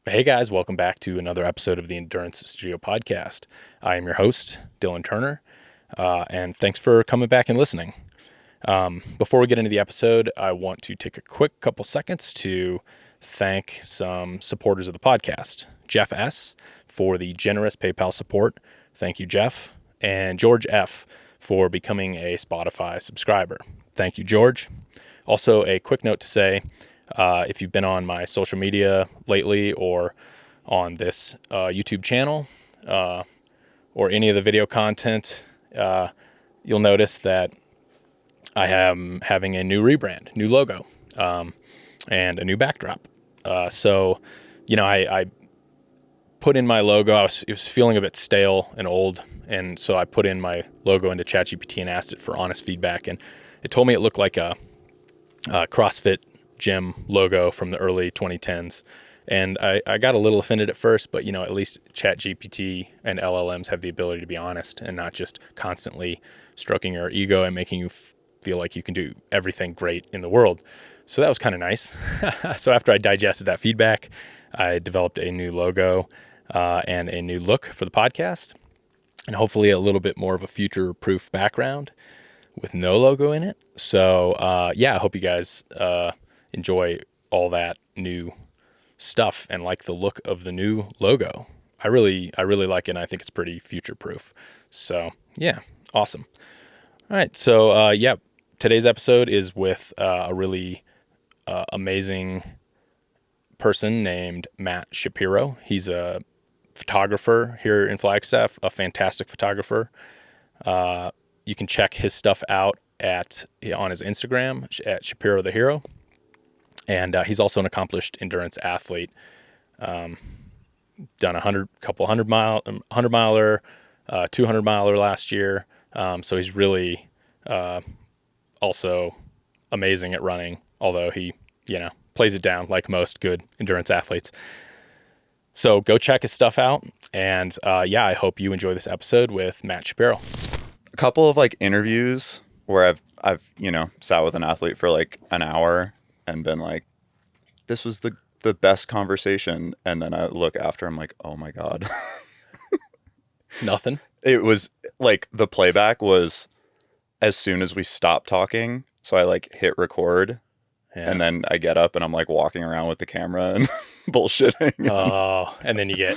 Hey guys, welcome back to another episode of the Endurance Studio podcast. I am your host, Dylan Turner, and thanks for coming back and listening. Before we get into the episode, I want to take a quick couple seconds to thank some supporters of the podcast. Jeff S. for the generous PayPal support. Thank you, Jeff. And George F. for becoming a Spotify subscriber. Thank you, George. Also, a quick note to say, if you've been on my social media lately or on this YouTube channel or any of the video content, you'll notice that I am having a new rebrand, new logo, and a new backdrop. I put in my logo. It was feeling a bit stale and old, and so I put in my logo into ChatGPT and asked it for honest feedback, and it told me it looked like a CrossFit gym logo from the early 2010s. And I got a little offended at first, but at least ChatGPT and LLMs have the ability to be honest and not just constantly stroking your ego and making you feel like you can do everything great in the world. So that was kind of nice. So after I digested that feedback, I developed a new logo and a new look for the podcast, and hopefully a little bit more of a future-proof background with no logo in it. So I hope you guys enjoy all that new stuff and like the look of the new logo. I really like it, and I think it's pretty future-proof. So yeah, awesome. All right, so today's episode is with a really amazing person named Matt Shapiro. He's a photographer here in Flagstaff, a fantastic photographer. You can check his stuff out on his Instagram at Shapiro the Hero. And he's also an accomplished endurance athlete. Done a 100 miler, 200 miler last year. So he's really also amazing at running, although he, plays it down like most good endurance athletes. So go check his stuff out. And I hope you enjoy this episode with Matt Shapiro. A couple of interviews where I've sat with an athlete for an hour and been like, this was the best conversation. And then I look after, I'm like, oh my God. Nothing. It was the playback was as soon as we stopped talking. So I hit record and then I get up and I'm walking around with the camera and bullshitting. Oh, and then you get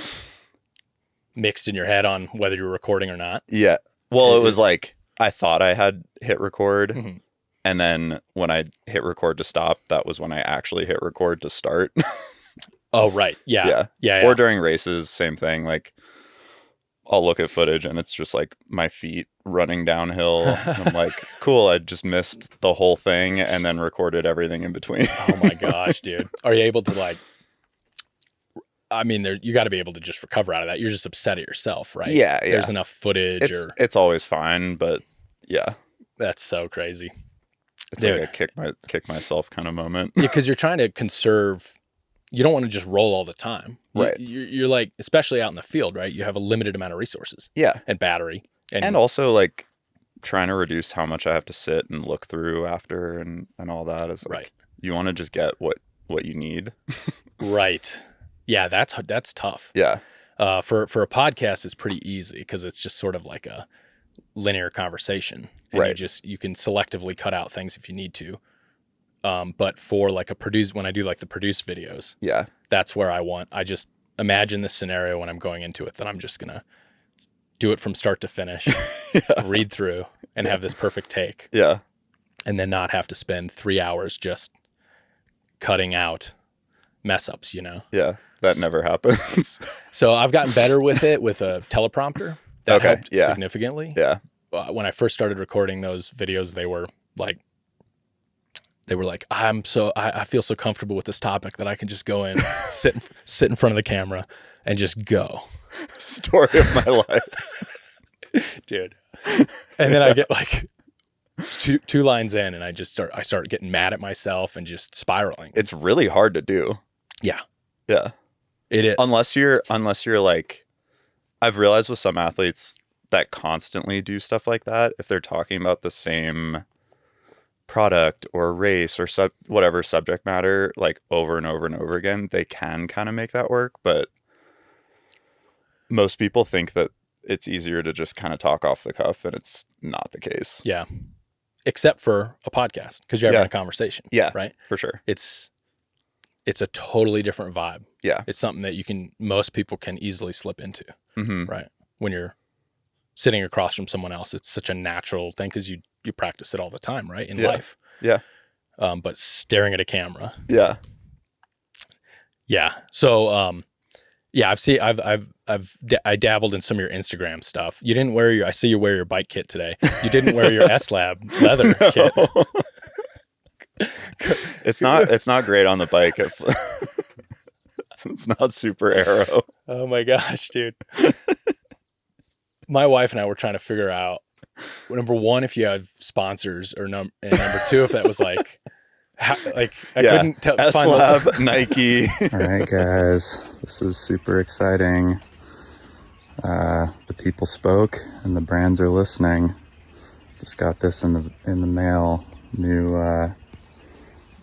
mixed in your head on whether you're recording or not. Yeah. Well, it was I thought I had hit record. Mm-hmm. And then when I hit record to stop, that was when I actually hit record to start. Oh, right. Yeah. Or during races, same thing. I'll look at footage and it's just my feet running downhill. I'm like, cool, I just missed the whole thing and then recorded everything in between. Oh my gosh, dude. Are you able to you got to be able to just recover out of that. You're just upset at yourself, right? Yeah. There's enough footage. It's always fine, but yeah. That's so crazy. It's dude. A kick myself kind of moment. Yeah, because you're trying to conserve. You don't want to just roll all the time. Right. You're especially out in the field, right? You have a limited amount of resources. Yeah. And battery. And also trying to reduce how much I have to sit and look through after and all that is right. You want to just get what you need. Right. Yeah, that's tough. Yeah. For a podcast, it's pretty easy because it's just sort of like a linear conversation. And right. You can selectively cut out things if you need to. But for when I do the produced videos, yeah, that's where I just imagine this scenario when I'm going into it, that I'm just going to do it from start to finish, read through and have this perfect take. Yeah. And then not have to spend 3 hours just cutting out mess ups, Yeah. That never happens. So I've gotten better with it with a teleprompter. That helped significantly. Yeah. When I first started recording those videos, they were like, I feel so comfortable with this topic that I can just go in, sit in front of the camera and just go. Story of my life. Dude. And then I get two lines in and I start getting mad at myself and just spiraling. It's really hard to do. Yeah. Yeah. It is. Unless you're I've realized with some athletes that constantly do stuff like that, if they're talking about the same product or race or whatever subject matter, like over and over and over again, they can kind of make that work. But most people think that it's easier to just kind of talk off the cuff, and it's not the case. Yeah. Except for a podcast, because you're having a conversation. Yeah. Right. For sure. It's a totally different vibe. Yeah. It's something that most people can easily slip into. Mm-hmm. Right. When you're sitting across from someone else, it's such a natural thing because you practice it all the time, right? In life. Yeah. But staring at a camera. Yeah. Yeah. So, yeah, I dabbled in some of your Instagram stuff. You didn't wear I see you wear your bike kit today. You didn't wear your S-Lab leather kit. It's not great on the bike. It's not super aero. Oh my gosh, dude. My wife and I were trying to figure out, number one, if you have sponsors, and number two, if that was like, I couldn't tell. S-Lab, Nike. All right, guys, this is super exciting. The people spoke and the brands are listening. Just got this in the mail. New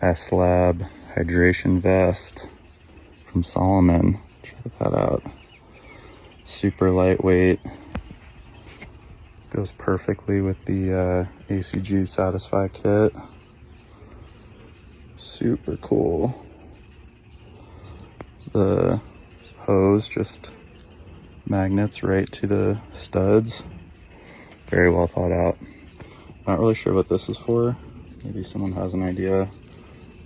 S-Lab hydration vest from Solomon. Check that out. Super lightweight. Goes perfectly with the ACG Satisfy kit. Super cool. The hose just magnets right to the studs. Very well thought out. Not really sure what this is for. Maybe someone has an idea.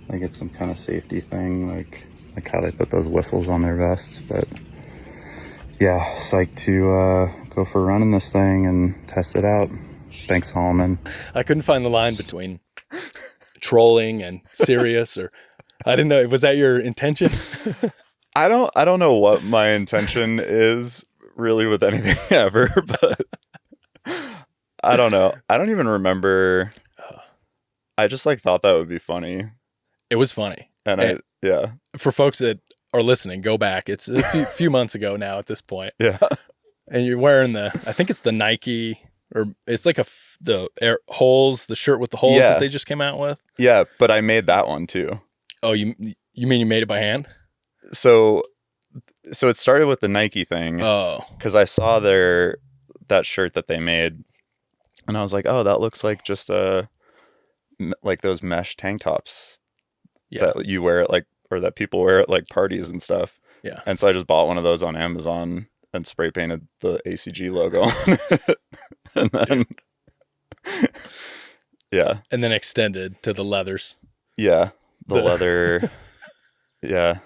Like it's some kind of safety thing, like how they put those whistles on their vests. But yeah, psyched to go for a run in this thing and test it out. Thanks, Solomon. I couldn't find the line between trolling and serious, or I didn't know. Was that your intention? I don't know what my intention is really with anything ever, but I don't know. I don't even remember. I just thought that would be funny. It was funny. And for folks that are listening, go back. It's a few months ago now at this point. Yeah. And you're wearing I think it's the Nike, or it's like the shirt with the holes that they just came out with. Yeah, but I made that one too. Oh, you mean you made it by hand? So it started with the Nike thing. Oh. Because I saw that shirt that they made, and I was like, oh, that looks like just like those mesh tank tops that you wear at or that people wear at parties and stuff. Yeah. And so I just bought one of those on Amazon and spray painted the ACG logo on it. And then yeah. And then extended to the leathers. Yeah. The leather. Yeah.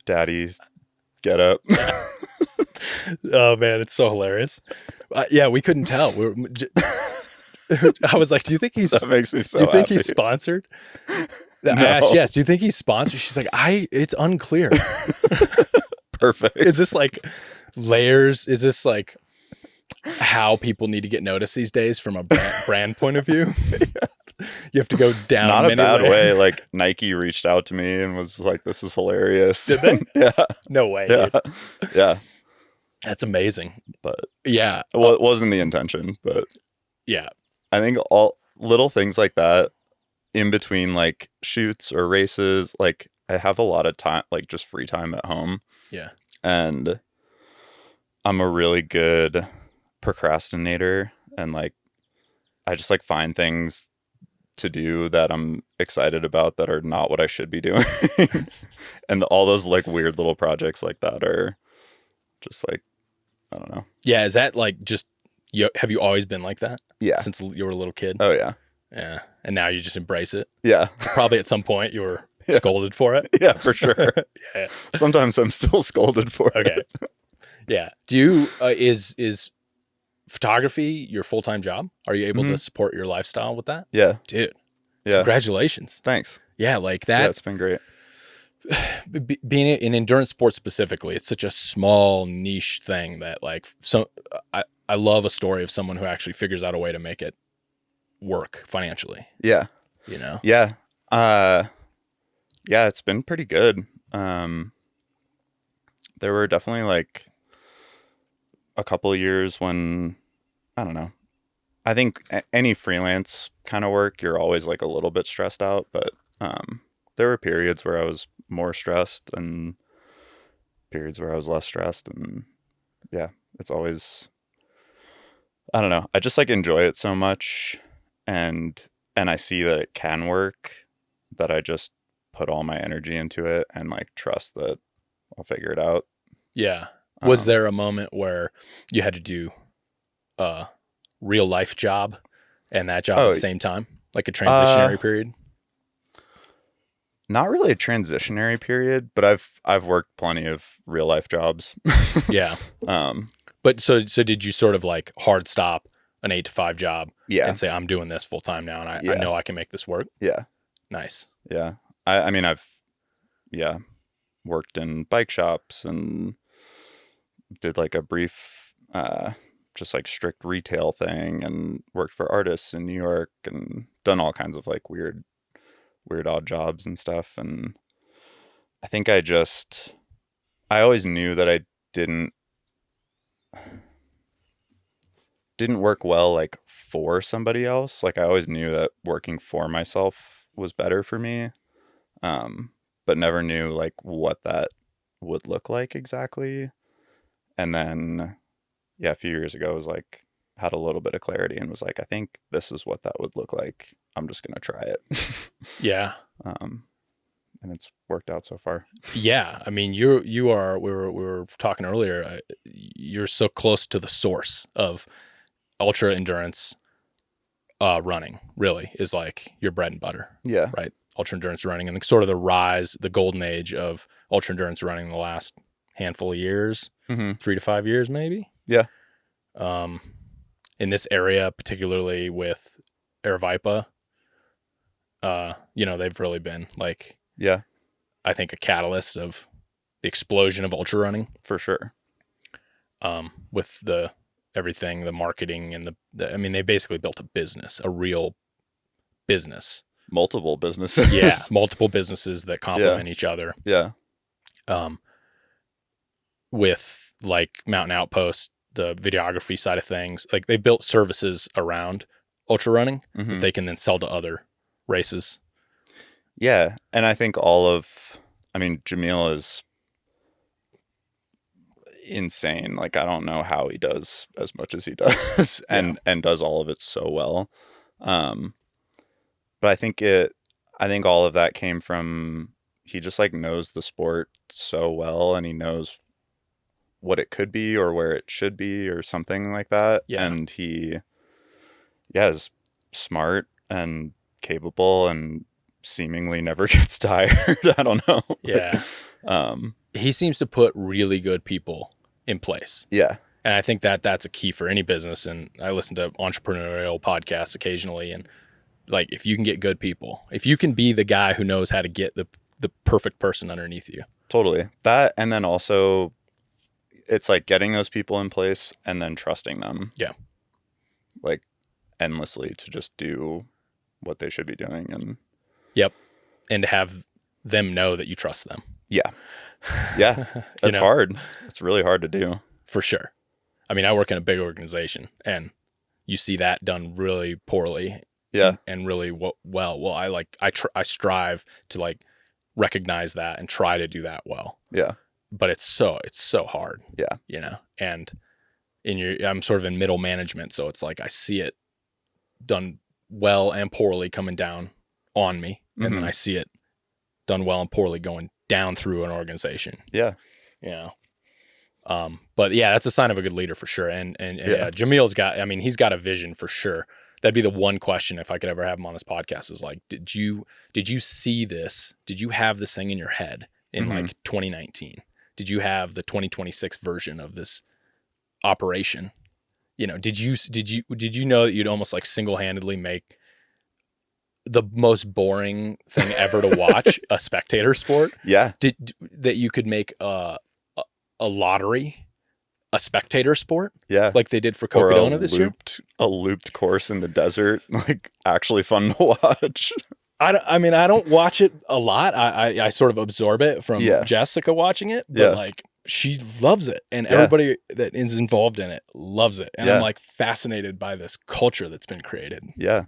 Daddy's get up. Oh man, it's so hilarious. Yeah, we couldn't tell. I was like, "Do you think he's?" That makes me so. Do you think happy. he's sponsored? No. I asked, yes. Do you think he's sponsored? She's like, It's unclear. Perfect. Is this layers? Is this how people need to get noticed these days from a brand point of view? Yeah. You have to go down. Not a bad layers. way. Nike reached out to me and was like, "This is hilarious." Did they? Yeah. No way. Yeah. Dude. Yeah. That's amazing. But yeah, well, it wasn't the intention, but yeah. I think all little things like that in between shoots or races, I have a lot of time, just free time at home. Yeah. And I'm a really good procrastinator, and I just find things to do that I'm excited about that are not what I should be doing. And all those weird little projects like that are just I don't know. Yeah, is that just have you always been like that? Yeah. Since you were a little kid? Oh yeah. Yeah. And now you just embrace it? Yeah. Probably at some point you were scolded for it? Yeah, for sure. Yeah. Sometimes I'm still scolded for it. Okay. Yeah. Do you is photography your full-time job? Are you able to support your lifestyle with that? Yeah. Dude. Yeah. Congratulations. Thanks. Yeah, that. Yeah, it's been great. Being in endurance sports specifically, it's such a small niche thing that I love a story of someone who actually figures out a way to make it work financially. Yeah. Yeah. Yeah, it's been pretty good. There were definitely a couple of years when, I don't know, I think any freelance kind of work, you're always like a little bit stressed out, but there were periods where I was more stressed and periods where I was less stressed. And yeah, it's always, I don't know. I just like enjoy it so much, and I see that it can work, that I just put all my energy into it and like trust that I'll figure it out. Yeah. Was there a moment where you had to do a real life job and that job at the same time, like a transitionary period? Not really a transitionary period, but I've worked plenty of real life jobs. Yeah. But so did you sort of like hard stop an 8 to 5 job and say, I'm doing this full time now, and I know I can make this work? Yeah. Nice. Yeah. I mean, I've worked in bike shops and did like a brief, just like strict retail thing, and worked for artists in New York and done all kinds of like weird odd jobs and stuff. And I think I always knew that I didn't work well like for somebody else. Like I always knew that working for myself was better for me, but never knew like what that would look like exactly. And then a few years ago I was like, had a little bit of clarity and was like, I think this is what that would look like. I'm just gonna try it. Yeah. And it's worked out so far. Yeah. I mean, you are, we were talking earlier, you're so close to the source of ultra endurance running, really, is like your bread and butter. Yeah. Right. Ultra endurance running, and sort of the rise, the golden age of ultra endurance running in the last handful of years, 3 to 5 years, maybe. Yeah. In this area, particularly with Aravaipa, they've really been like, I think a catalyst of the explosion of ultra running, for sure. with everything, the marketing and I mean, they basically built a business, a real business. Multiple businesses. Yeah. Multiple businesses that complement each other. Yeah. With like Mountain Outpost, the videography side of things, like they built services around ultra running that they can then sell to other races. Yeah. And I think Jamil is insane. Like, I don't know how he does as much as he does and does all of it so well. But I think all of that came from, he just like knows the sport so well, and he knows what it could be or where it should be or something like that. Yeah. And he is smart and capable and seemingly never gets tired. I don't know. Yeah. He seems to put really good people in place. Yeah. And I think that's a key for any business. And I listen to entrepreneurial podcasts occasionally, and like, if you can get good people, if you can be the guy who knows how to get the perfect person underneath you. Totally. That, and then also it's like getting those people in place and then trusting them. Yeah. Like endlessly to just do what they should be doing. And yep. And to have them know that you trust them. Yeah. Yeah. That's hard. It's really hard to do. For sure. I mean, I work in a big organization, and you see that done really poorly. Yeah. And really well. I strive to like recognize that and try to do that well. Yeah. But it's so hard. Yeah. And I'm sort of in middle management, so it's like I see it done well and poorly coming down on me, and then I see it done well and poorly going down through an organization. Yeah. But yeah, that's a sign of a good leader for sure. And Jamil's he's got a vision for sure. That'd be the one question, if I could ever have him on this podcast, is like, did you see this? Did you have this thing in your head in like 2019? Did you have the 2026 version of this operation? Did you know that you'd almost like single-handedly make the most boring thing ever to watch, a spectator sport? Yeah. That you could make a lottery a spectator sport? Yeah. Like they did for Cocodona this year? A looped course in the desert, like actually fun to watch. I don't watch it a lot. I sort of absorb it from Jessica watching it, but like she loves it, and Yeah. everybody that is involved in it loves it. And I'm Yeah. like fascinated by this culture that's been created. Yeah.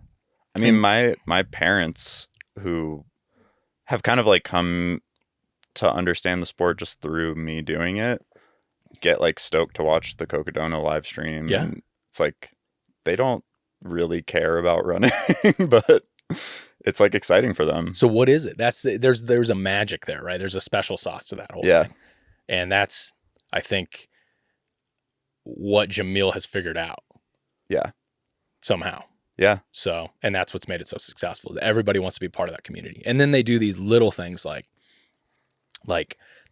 I mean, And- my parents, who have kind of like come to understand the sport just through me doing it, get like stoked to watch the Cocodona live stream. Yeah. And it's like, they don't really care about running, but it's like exciting for them. So what is it? There's a magic there, right? There's a special sauce to that whole Yeah. thing. And that's, I think, what Jamil has figured out Yeah. somehow. Yeah. So, and that's what's made it so successful. Is everybody wants to be part of that community. And then they do these little things like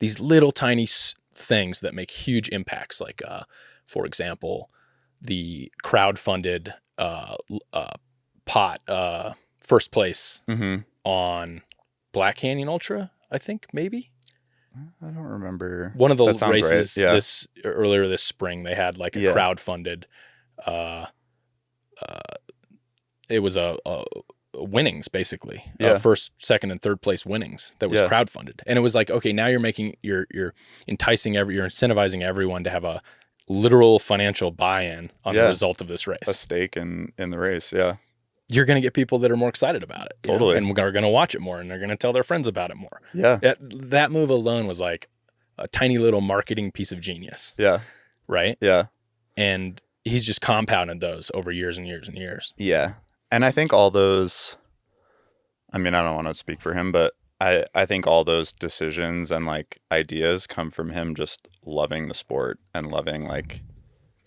these little tiny things that make huge impacts. Like, for example, the crowdfunded pot, first place Mm-hmm. on Black Canyon Ultra, I think, maybe. I don't remember. One of the That sounds races right. Yeah. earlier this spring, they had like a Yeah. crowdfunded, it was a winnings basically, Yeah. first, second, and third place winnings that was Yeah. crowdfunded, and it was like, okay, now you're incentivizing everyone to have a literal financial buy-in on the Yeah. result of this race. A stake in the race. Yeah. You're going to get people that are more excited about it, you know, Totally. and are going to watch it more, and they're going to tell their friends about it more. Yeah. That move alone was like a tiny little marketing piece of genius, Yeah. right? Yeah. And he's just compounded those over years and years and years. Yeah. And I think all those, I mean, I don't want to speak for him, but I think all those decisions and like ideas come from him just loving the sport and loving, like,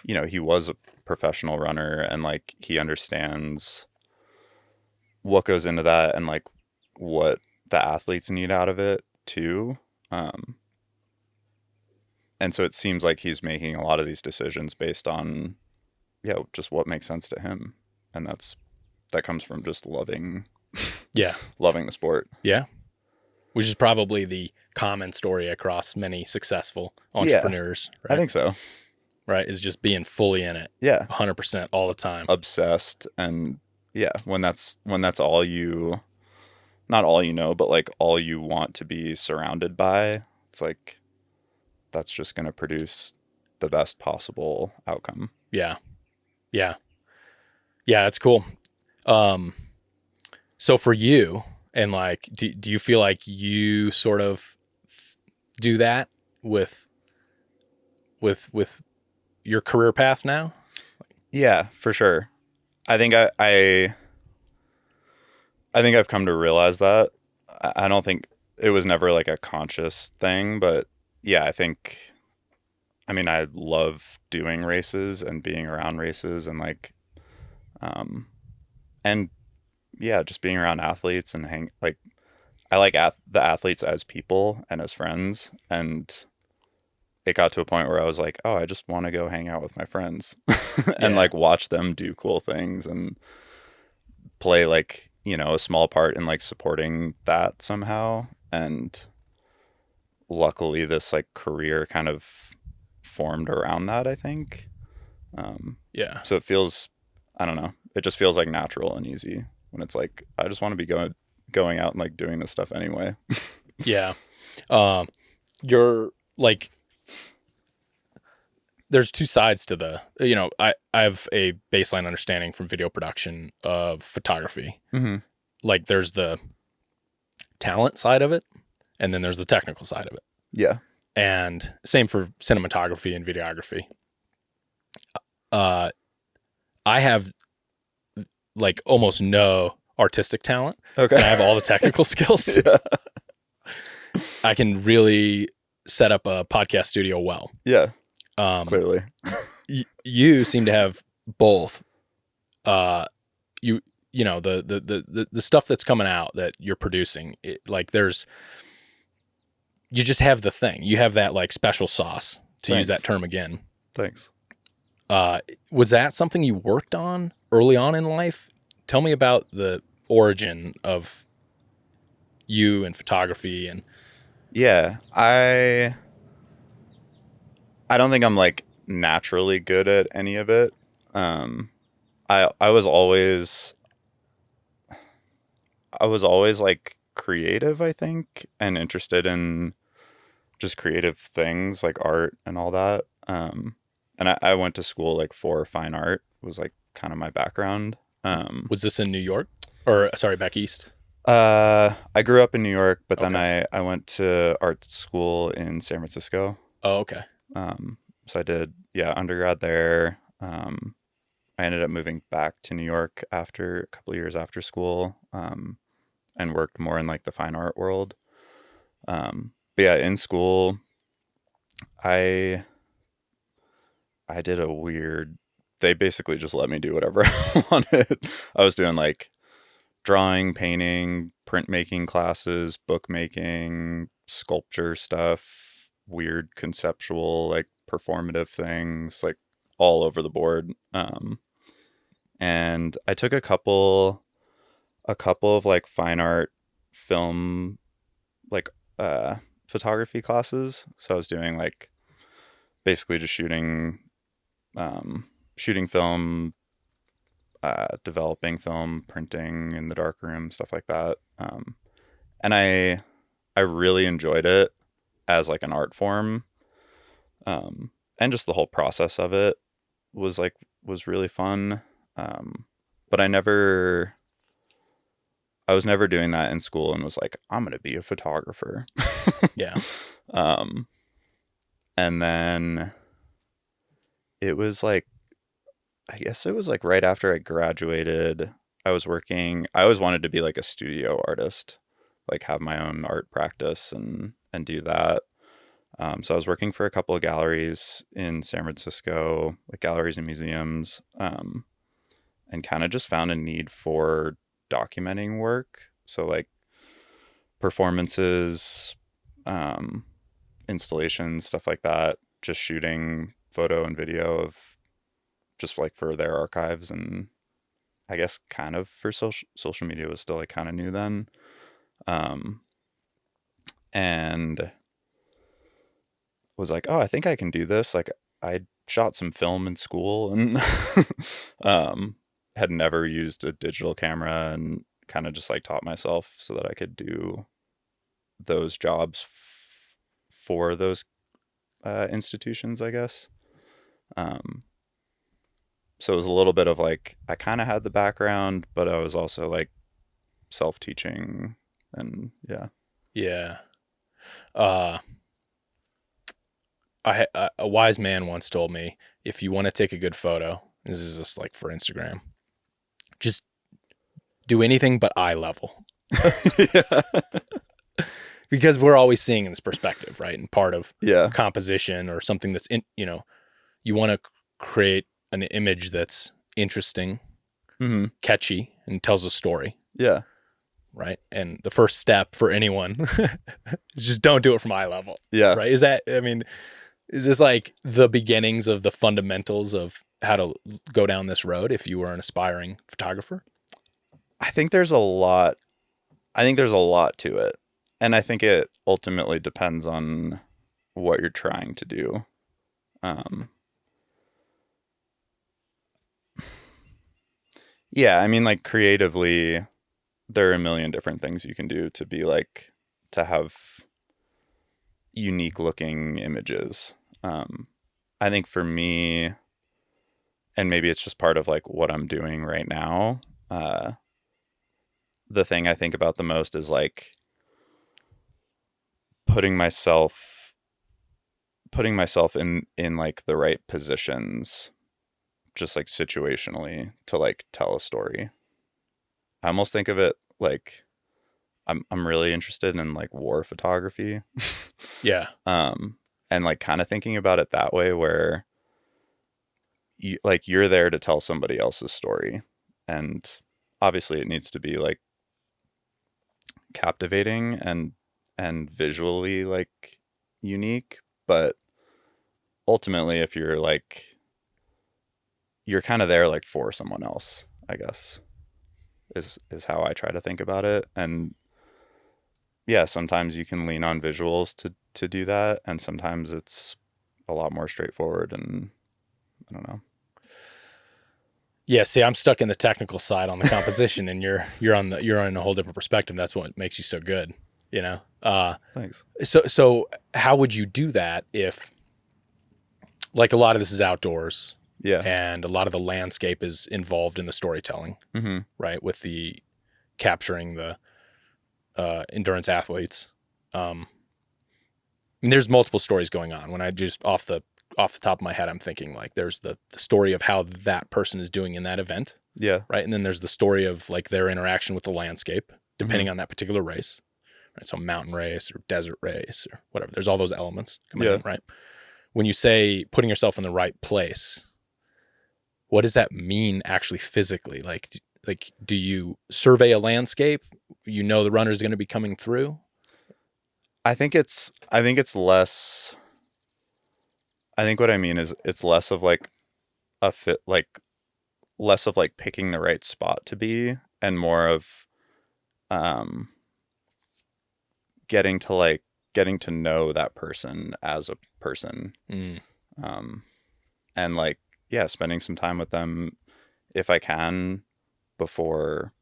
you know, he was a professional runner, and like he understands what goes into that and like what the athletes need out of it too. And so it seems like he's making a lot of these decisions based on, yeah, just what makes sense to him. And that comes from just loving the sport. Yeah. Which is probably the common story across many successful entrepreneurs. Right? I think so. Right. Is just being fully in it. Yeah. 100% all the time. Obsessed. And yeah, when that's all you, not all you know, but like all you want to be surrounded by, it's like, that's just going to produce the best possible outcome. Yeah. Yeah. Yeah. It's cool. So for you, and like, do you feel like you sort of do that with your career path now? Yeah, for sure. I think I think I've come to realize that. I don't think it was never like a conscious thing, but yeah, I mean, I love doing races and being around races and like, and yeah, just being around athletes and I like the athletes as people and as friends. And it got to a point where I was like, oh, I just want to go hang out with my friends and like watch them do cool things and play like, you know, a small part in like supporting that somehow. And luckily this like career kind of formed around that, I think. So it feels, I don't know, it just feels like natural and easy when it's like, I just want to be going out and like doing this stuff anyway. Yeah. You're like, there's two sides to the, you know, I have a baseline understanding from video production of photography. Mm-hmm. Like there's the talent side of it, and then there's the technical side of it. Yeah. And same for cinematography and videography. I have like almost no artistic talent. Okay. And I have all the technical skills. Yeah. I can really set up a podcast studio well. Yeah. Clearly. You seem to have both. You know, the stuff that's coming out that you're producing, like you just have the thing. You have that like special sauce, to Thanks. use that term again. Thanks. Was that something you worked on early on in life? Tell me about the origin of you and photography. And yeah, I don't think I'm like naturally good at any of it. I was always like creative, I think, and interested in just creative things like art and all that. And I went to school like for fine art, was like kind of my background. Was this in New York, or sorry, back east? I grew up in New York, but then Okay. I went to art school in San Francisco. Oh, okay. So I did, yeah, undergrad there. I ended up moving back to New York after a couple of years after school, and worked more in like the fine art world. But yeah, in school, I I did a weird. They basically just let me do whatever I wanted. I was doing like drawing, painting, printmaking classes, bookmaking, sculpture stuff, weird conceptual, like performative things, like all over the board. And I took a couple of like fine art film, like photography classes. So I was doing like basically just shooting film, developing film, printing in the darkroom, stuff like that. And I really enjoyed it as like an art form, and just the whole process of it was like was really fun. But I was never doing that in school and was like, I'm gonna be a photographer. Yeah. um, and then it was like, I guess it was like right after I graduated, I was working. I always wanted to be like a studio artist, like have my own art practice and do that. So I was working for a couple of galleries in San Francisco, like galleries and museums, and kind of just found a need for documenting work. So like performances, um, installations, stuff like that. Just shooting photo and video of just like for their archives, and I guess kind of for social media was still like kind of new then. Um, and was like, oh, I think I can do this. Like I shot some film in school and um, had never used a digital camera, and kind of just like taught myself so that I could do those jobs for those institutions, I guess. Um, so it was a little bit of like I kind of had the background, but I was also like self-teaching, and yeah. Yeah. Uh, a wise man once told me, if you want to take a good photo, this is just like for Instagram, just do anything but eye level. Yeah. Because we're always seeing in this perspective, right? And part of Yeah. composition or something that's you want to create an image that's interesting, Hmm. catchy, and tells a story, Yeah. right? And the first step for anyone is just don't do it from eye level, Yeah. right? Is this like the beginnings of the fundamentals of how to go down this road if you were an aspiring photographer? I think there's a lot. I think there's a lot to it. And I think it ultimately depends on what you're trying to do. Um, yeah, I mean, like creatively, there are a million different things you can do to be like, to have unique looking images. I think for me, and maybe it's just part of like what I'm doing right now, the thing I think about the most is like putting myself in like the right positions, just like situationally, to like tell a story. I almost think of it like I'm really interested in like war photography. Yeah. And like kind of thinking about it that way, where you're there to tell somebody else's story, and obviously it needs to be like captivating and visually like unique, but ultimately if you're like you're kind of there like for someone else, I guess, is how I try to think about it. And yeah, sometimes you can lean on visuals to do that, and sometimes it's a lot more straightforward, and I don't know. Yeah, see, I'm stuck in the technical side on the composition, and you're on a whole different perspective. That's what makes you so good, you know. Thanks. So how would you do that if, like, a lot of this is outdoors, Yeah. and a lot of the landscape is involved in the storytelling, Mm-hmm. right? With the capturing the endurance athletes. And there's multiple stories going on. When I just off the top of my head, I'm thinking like there's the story of how that person is doing in that event, Yeah. right? And then there's the story of like their interaction with the landscape, depending on that particular race, right? So mountain race or desert race or whatever. There's all those elements coming in, right? When you say putting yourself in the right place, what does that mean actually physically? Like, do you survey a landscape? You know the runner's going to be coming through. I think it's less. I think what I mean is it's less of like a fit, like less of like picking the right spot to be, and more of getting to know that person as a person. And like, yeah, spending some time with them if I can before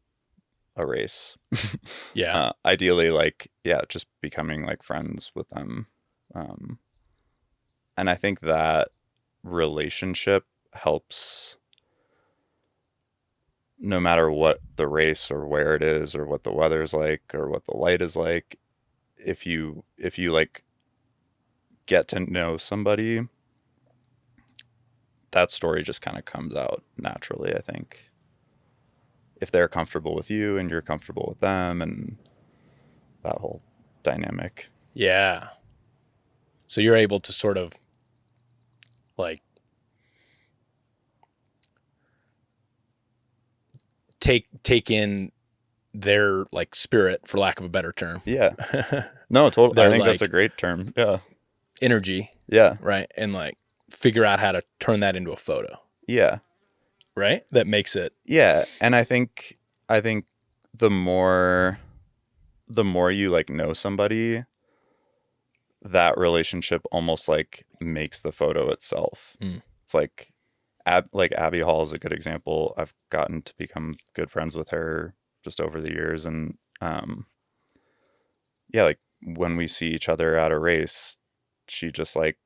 a race. Yeah. Ideally, like, yeah, just becoming like friends with them. And I think that relationship helps no matter what the race or where it is or what the weather's like or what the light is like. If you like get to know somebody, that story just kind of comes out naturally, I think. If they're comfortable with you and you're comfortable with them and that whole dynamic. Yeah. So you're able to sort of like take in their like spirit, for lack of a better term. Yeah. No, totally. I think like, that's a great term. Yeah. Energy. Yeah. Right. And like figure out how to turn that into a photo. Yeah. Right. That makes it. Yeah. And I think the more you like know somebody, that relationship almost like makes the photo itself. It's like Abby Hall is a good example. I've gotten to become good friends with her just over the years, and yeah, like when we see each other at a race, she just like,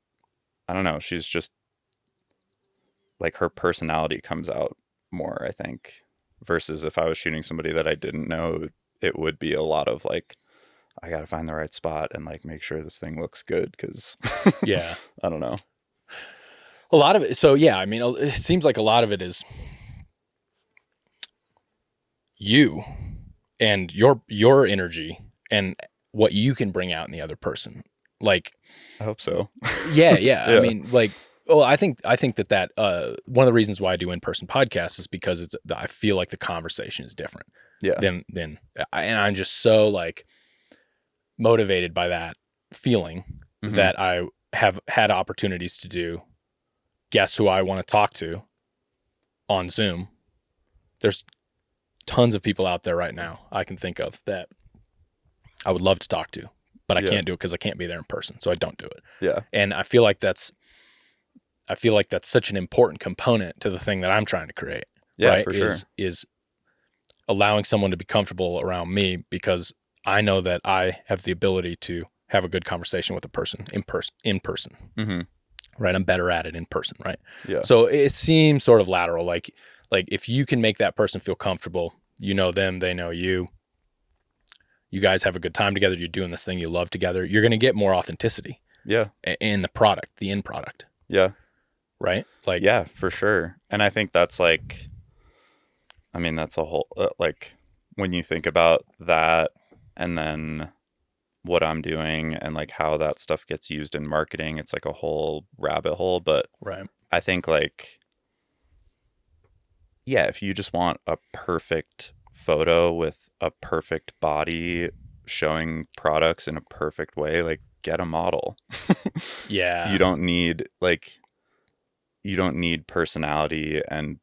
I don't know, she's just like, her personality comes out more, I think, versus if I was shooting somebody that I didn't know, it would be a lot of like, I got to find the right spot and like make sure this thing looks good because Yeah. I don't know. A lot of it. So yeah, I mean, it seems like a lot of it is you and your energy and what you can bring out in the other person. Like, I hope so. Yeah. I mean, like, well, I think that one of the reasons why I do in-person podcasts is because I feel like the conversation is different. Yeah. And I'm just so like motivated by that feeling that I have had opportunities to do guess who I want to talk to on Zoom. There's tons of people out there right now I can think of that I would love to talk to, but I can't do it because I can't be there in person. So I don't do it. Yeah. And I feel like that's such an important component to the thing that I'm trying to create. Yeah, right? For sure. Is allowing someone to be comfortable around me because I know that I have the ability to have a good conversation with a person in person. Right. I'm better at it in person. Right. Yeah. So it seems sort of lateral. Like if you can make that person feel comfortable, you know them, they know you, you guys have a good time together. You're doing this thing you love together. You're going to get more authenticity. Yeah. In the product, the end product. Yeah. Right. Like, yeah, for sure. And I think that's like, I mean, that's a whole, like when you think about that and then what I'm doing and like how that stuff gets used in marketing, it's like a whole rabbit hole. But right. I think like, yeah, if you just want a perfect photo with a perfect body showing products in a perfect way, like get a model. Yeah. You don't need personality and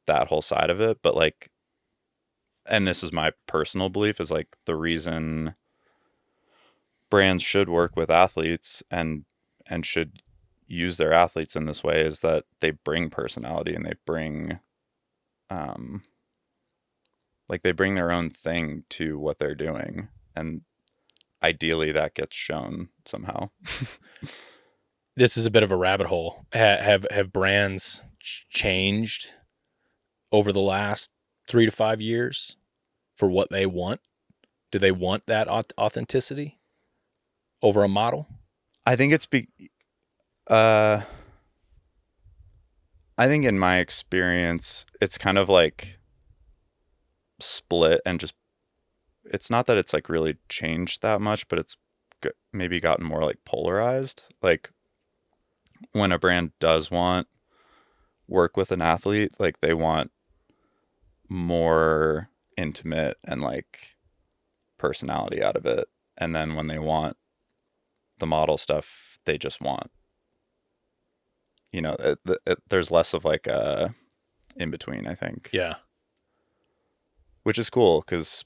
that whole side of it, but like, and this is my personal belief, is like the reason brands should work with athletes and should use their athletes in this way is that they bring personality and they bring like they bring their own thing to what they're doing, and ideally that gets shown somehow. This is a bit of a rabbit hole. Have brands changed over the last 3 to 5 years for what they want? Do they want that authenticity over a model? I think I think in my experience, it's kind of like split and just, it's not that it's like really changed that much, but it's maybe gotten more like polarized. Like when a brand does want work with an athlete, like they want more intimate and like personality out of it. And then when they want the model stuff, they just want, you know, there's less of like a in between, I think. Yeah. Which is cool because,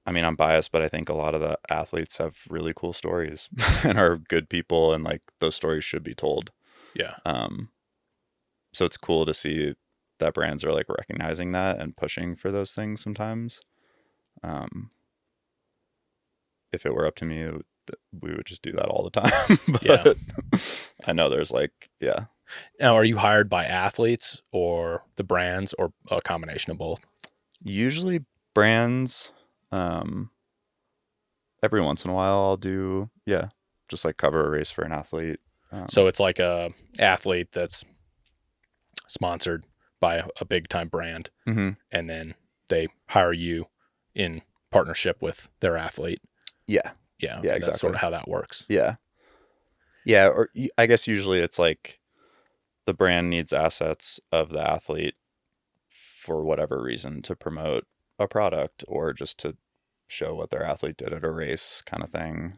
I mean, I'm biased, but I think a lot of the athletes have really cool stories and are good people, and like those stories should be told. Yeah. So it's cool to see that brands are like recognizing that and pushing for those things sometimes. If it were up to me, we would just do that all the time. But Yeah. I know there's like, yeah. Now, are you hired by athletes or the brands or a combination of both? Usually brands. Every once in a while I'll do, just like cover a race for an athlete. So it's like a athlete that's sponsored by a big time brand, mm-hmm. and then they hire you in partnership with their athlete. Yeah. Yeah. Yeah, That's exactly. sort of how that works. Yeah. Yeah. Or I guess usually it's like the brand needs assets of the athlete for whatever reason to promote a product or just to show what their athlete did at a race kind of thing.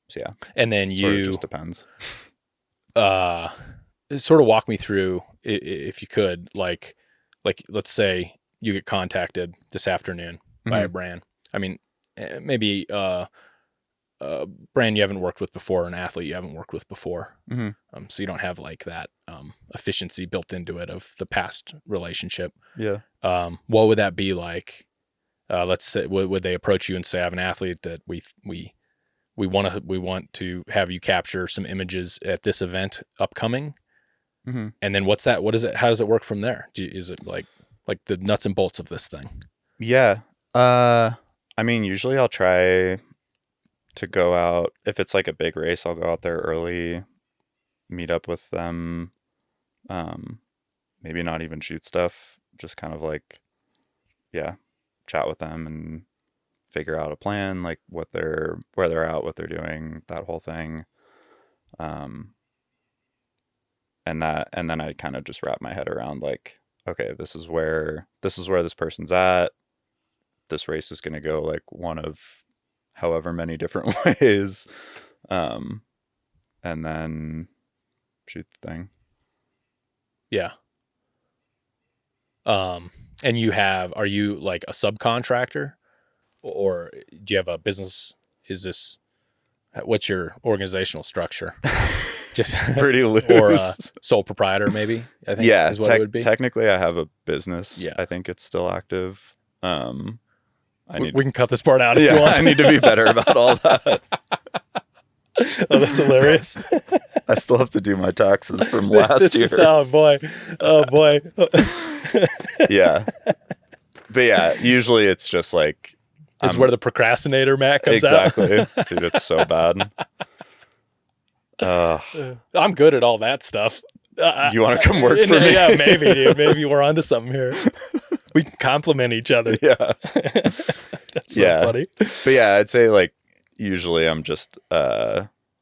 So yeah. And then Sort of you just depends. Sort of walk me through, if you could, like let's say you get contacted this afternoon by a brand. I mean, maybe a brand you haven't worked with before, an athlete you haven't worked with before. Mm-hmm. So you don't have like that efficiency built into it of the past relationship. Yeah. What would that be like? Let's say, would they approach you and say, I have an athlete that we want to have you capture some images at this event upcoming. Mm-hmm. And then what is it? How does it work from there? Is it like the nuts and bolts of this thing? Yeah. I mean, usually I'll try to go out, if it's like a big race, I'll go out there early, meet up with them. Maybe not even shoot stuff, just kind of like, chat with them and figure out a plan, like where they're at, what they're doing, that whole thing. And then I kind of just wrap my head around like, okay, this is where this person's at. This race is going to go like one of however many different ways. And then shoot the thing. Yeah. And are you like a subcontractor, or do you have a business? What's your organizational structure? Just pretty loose. Or sole proprietor, maybe, I think is what it would be. Technically I have a business. Yeah. I think it's still active. We can cut this part out if you want. I need to be better about all that. Oh, that's hilarious. I still have to do my taxes from last year. Oh boy. Yeah. But yeah, usually it's just like, this is where the procrastinator Matt comes exactly. out. Dude, it's so bad. I'm good at all that stuff. You want to come work for me? Yeah, maybe, dude. Maybe we're onto something here. We can compliment each other. Yeah. That's so funny. But yeah, I'd say like usually I'm just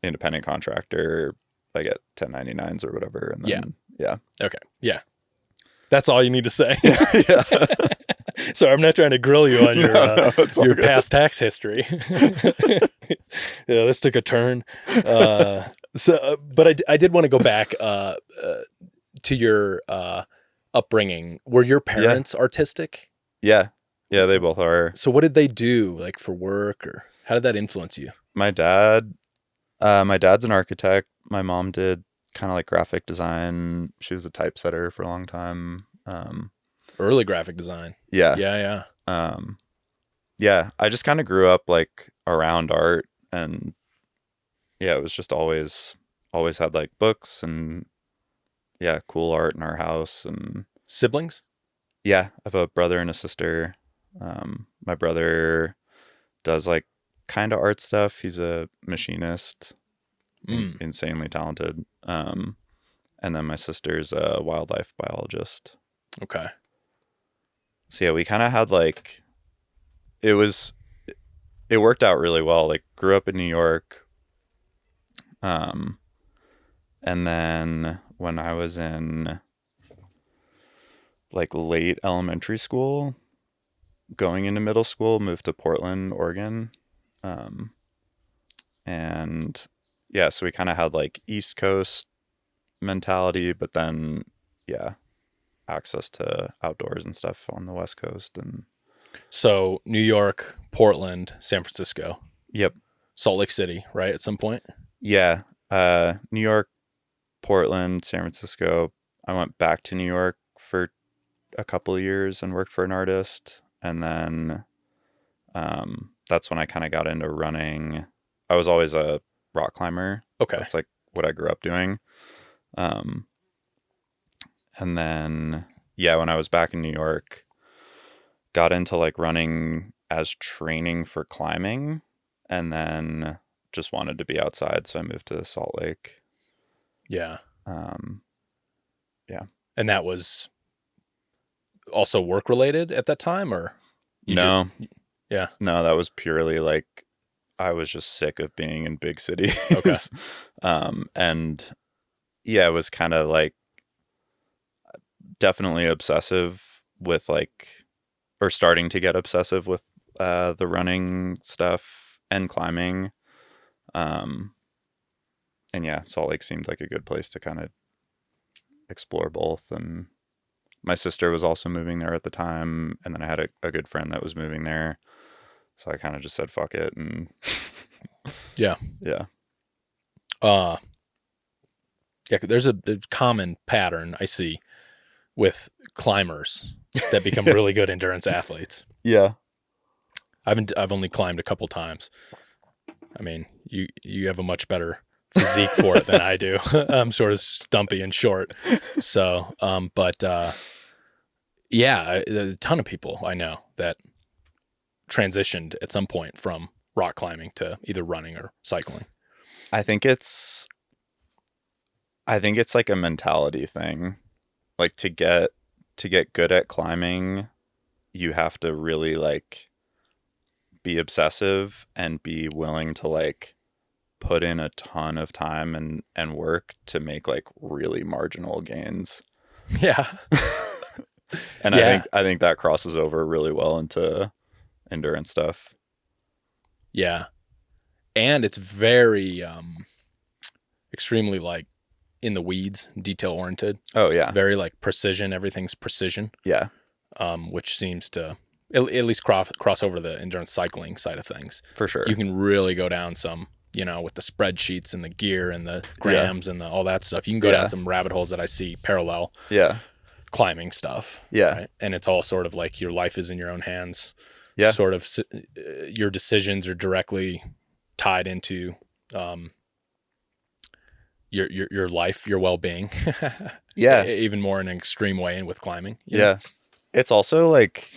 independent contractor. I get 1099s or whatever. And then, yeah. Okay. Yeah. That's all you need to say. Yeah. Sorry, I'm not trying to grill you on your past tax history. This took a turn. But I did want to go back to your upbringing. Were your parents artistic? Yeah. Yeah, they both are. So what did they do, like for work, or how did that influence you? My dad's an architect. My mom did kind of like graphic design. She was a typesetter for a long time. Early graphic design. Yeah. Yeah. Yeah, I just kind of grew up like around art, and yeah, it was just always had like books and yeah, cool art in our house. And Siblings? yeah, I have a brother and a sister. My brother does like kind of art stuff. He's a machinist, Mm, insanely talented. And then my sister's a wildlife biologist. okay. So yeah, we kind of had like it was it worked out really well. Like grew up in New York. Um, and then when I was in like late elementary school, going into middle school, moved to Portland, Oregon. Um, and yeah, so we kind of had like East Coast mentality, but then yeah, access to outdoors and stuff on the West Coast. And So New York, Portland, San Francisco, yep, Salt Lake City, right? At some point. yeah, New York, Portland, San Francisco. I went back to New York for a couple of years and worked for an artist, and then that's when I kind of got into running. I was always a rock climber. Okay. That's like what I grew up doing. Um, and then yeah, when I was back in New York, got into like running as training for climbing, and then just wanted to be outside, so I moved to Salt Lake. Yeah. Um, yeah. And that was also work related at that time, or you just, No, yeah. no, that was purely like I was just sick of being in big cities. Okay. And yeah, it was kind of like definitely obsessive with like, or starting to get obsessive with the running stuff and climbing. Um, and yeah, Salt Lake seemed like a good place to kind of explore both. And my sister was also moving there at the time, and then I had a good friend that was moving there, so I kind of just said fuck it. And Yeah. yeah, Uh, yeah. There's a common pattern I see with climbers that become really good endurance athletes. yeah, I've only climbed a couple times. I mean, you have a much better physique for it than I do. I'm sort of stumpy and short. So, yeah, a ton of people I know that transitioned at some point from rock climbing to either running or cycling. I think it's like a mentality thing. Like to get good at climbing, you have to really like be obsessive and be willing to like put in a ton of time and work to make like really marginal gains. Yeah. And Yeah. I think that crosses over really well into endurance stuff. Yeah. And it's very extremely like in the weeds, detail oriented, Oh yeah. very like precision. Everything's precision, Yeah. which seems to at least cross over the endurance cycling side of things. For sure. You can really go down some, with the spreadsheets and the gear and the grams and all that stuff. You can go down some rabbit holes that I see parallel Yeah. climbing stuff. Yeah. Right? And it's all sort of like your life is in your own hands. Yeah. Sort of your decisions are directly tied into your life, your well-being. Yeah. Even more in an extreme way and with climbing. Yeah. It's also like,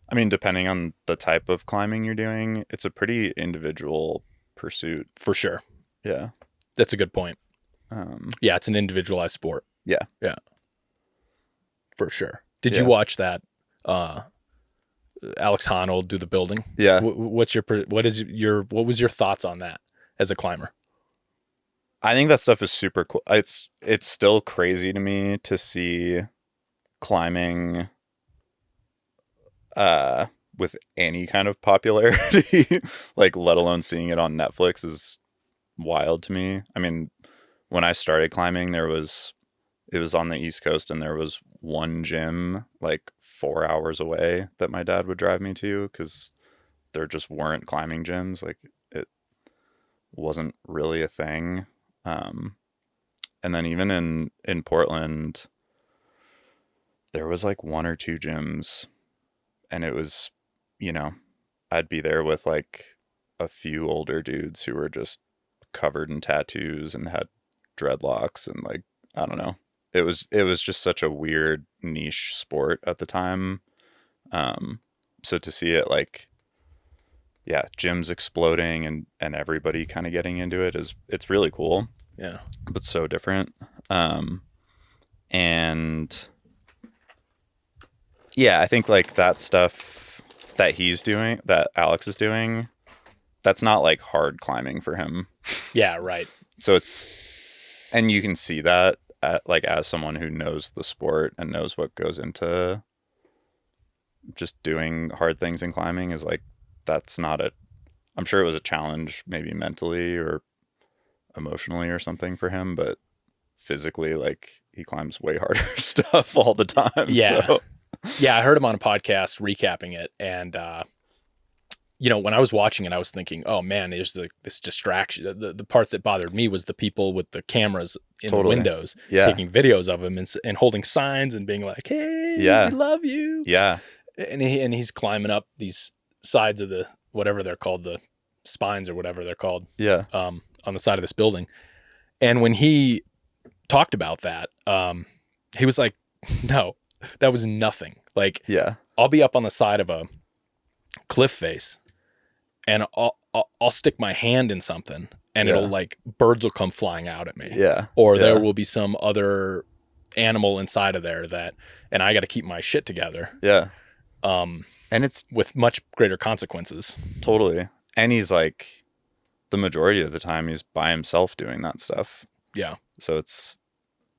I mean, depending on the type of climbing you're doing, it's a pretty individual pursuit. For sure. Yeah. That's a good point. Yeah, it's an individualized sport. Yeah. Yeah. For sure. Did you watch that Alex Honnold do the building? Yeah. What was your thoughts on that as a climber? I think that stuff is super cool. It's still crazy to me to see climbing with any kind of popularity, like let alone seeing it on Netflix is wild to me. I mean, when I started climbing, it was on the East Coast, and there was one gym like 4 hours away that my dad would drive me to because there just weren't climbing gyms. Like it wasn't really a thing. And then even in Portland, there was like one or two gyms, and it was, I'd be there with like a few older dudes who were just covered in tattoos and had dreadlocks and like, I don't know. It was just such a weird niche sport at the time. So to see it like, yeah, gyms exploding and everybody kind of getting into it's really cool. Yeah. But so different. And yeah, I think like that stuff that he's doing, that Alex is doing, that's not like hard climbing for him. Yeah, right. So and you can see that like as someone who knows the sport and knows what goes into just doing hard things in climbing is like, that's not I'm sure it was a challenge maybe mentally or emotionally or something for him, but physically, like he climbs way harder stuff all the time. Yeah. So. Yeah. I heard him on a podcast recapping it. And, when I was watching it, I was thinking, oh man, there's this distraction. The part that bothered me was the people with the cameras in Totally. the windows Yeah. taking videos of him and holding signs and being like, hey, Yeah. we love you. Yeah. And he's climbing up these sides of the, whatever they're called, the spines or whatever they're called, Yeah. on the side of this building. And when he talked about that, he was like, no, that was nothing. Like, Yeah. I'll be up on the side of a cliff face and I'll stick my hand in something and Yeah. it'll like, birds will come flying out at me. Yeah. Or there Yeah. will be some other animal inside of there and I got to keep my shit together. Yeah. And it's With much greater consequences. totally. And he's like, the majority of the time he's by himself doing that stuff. Yeah. So it's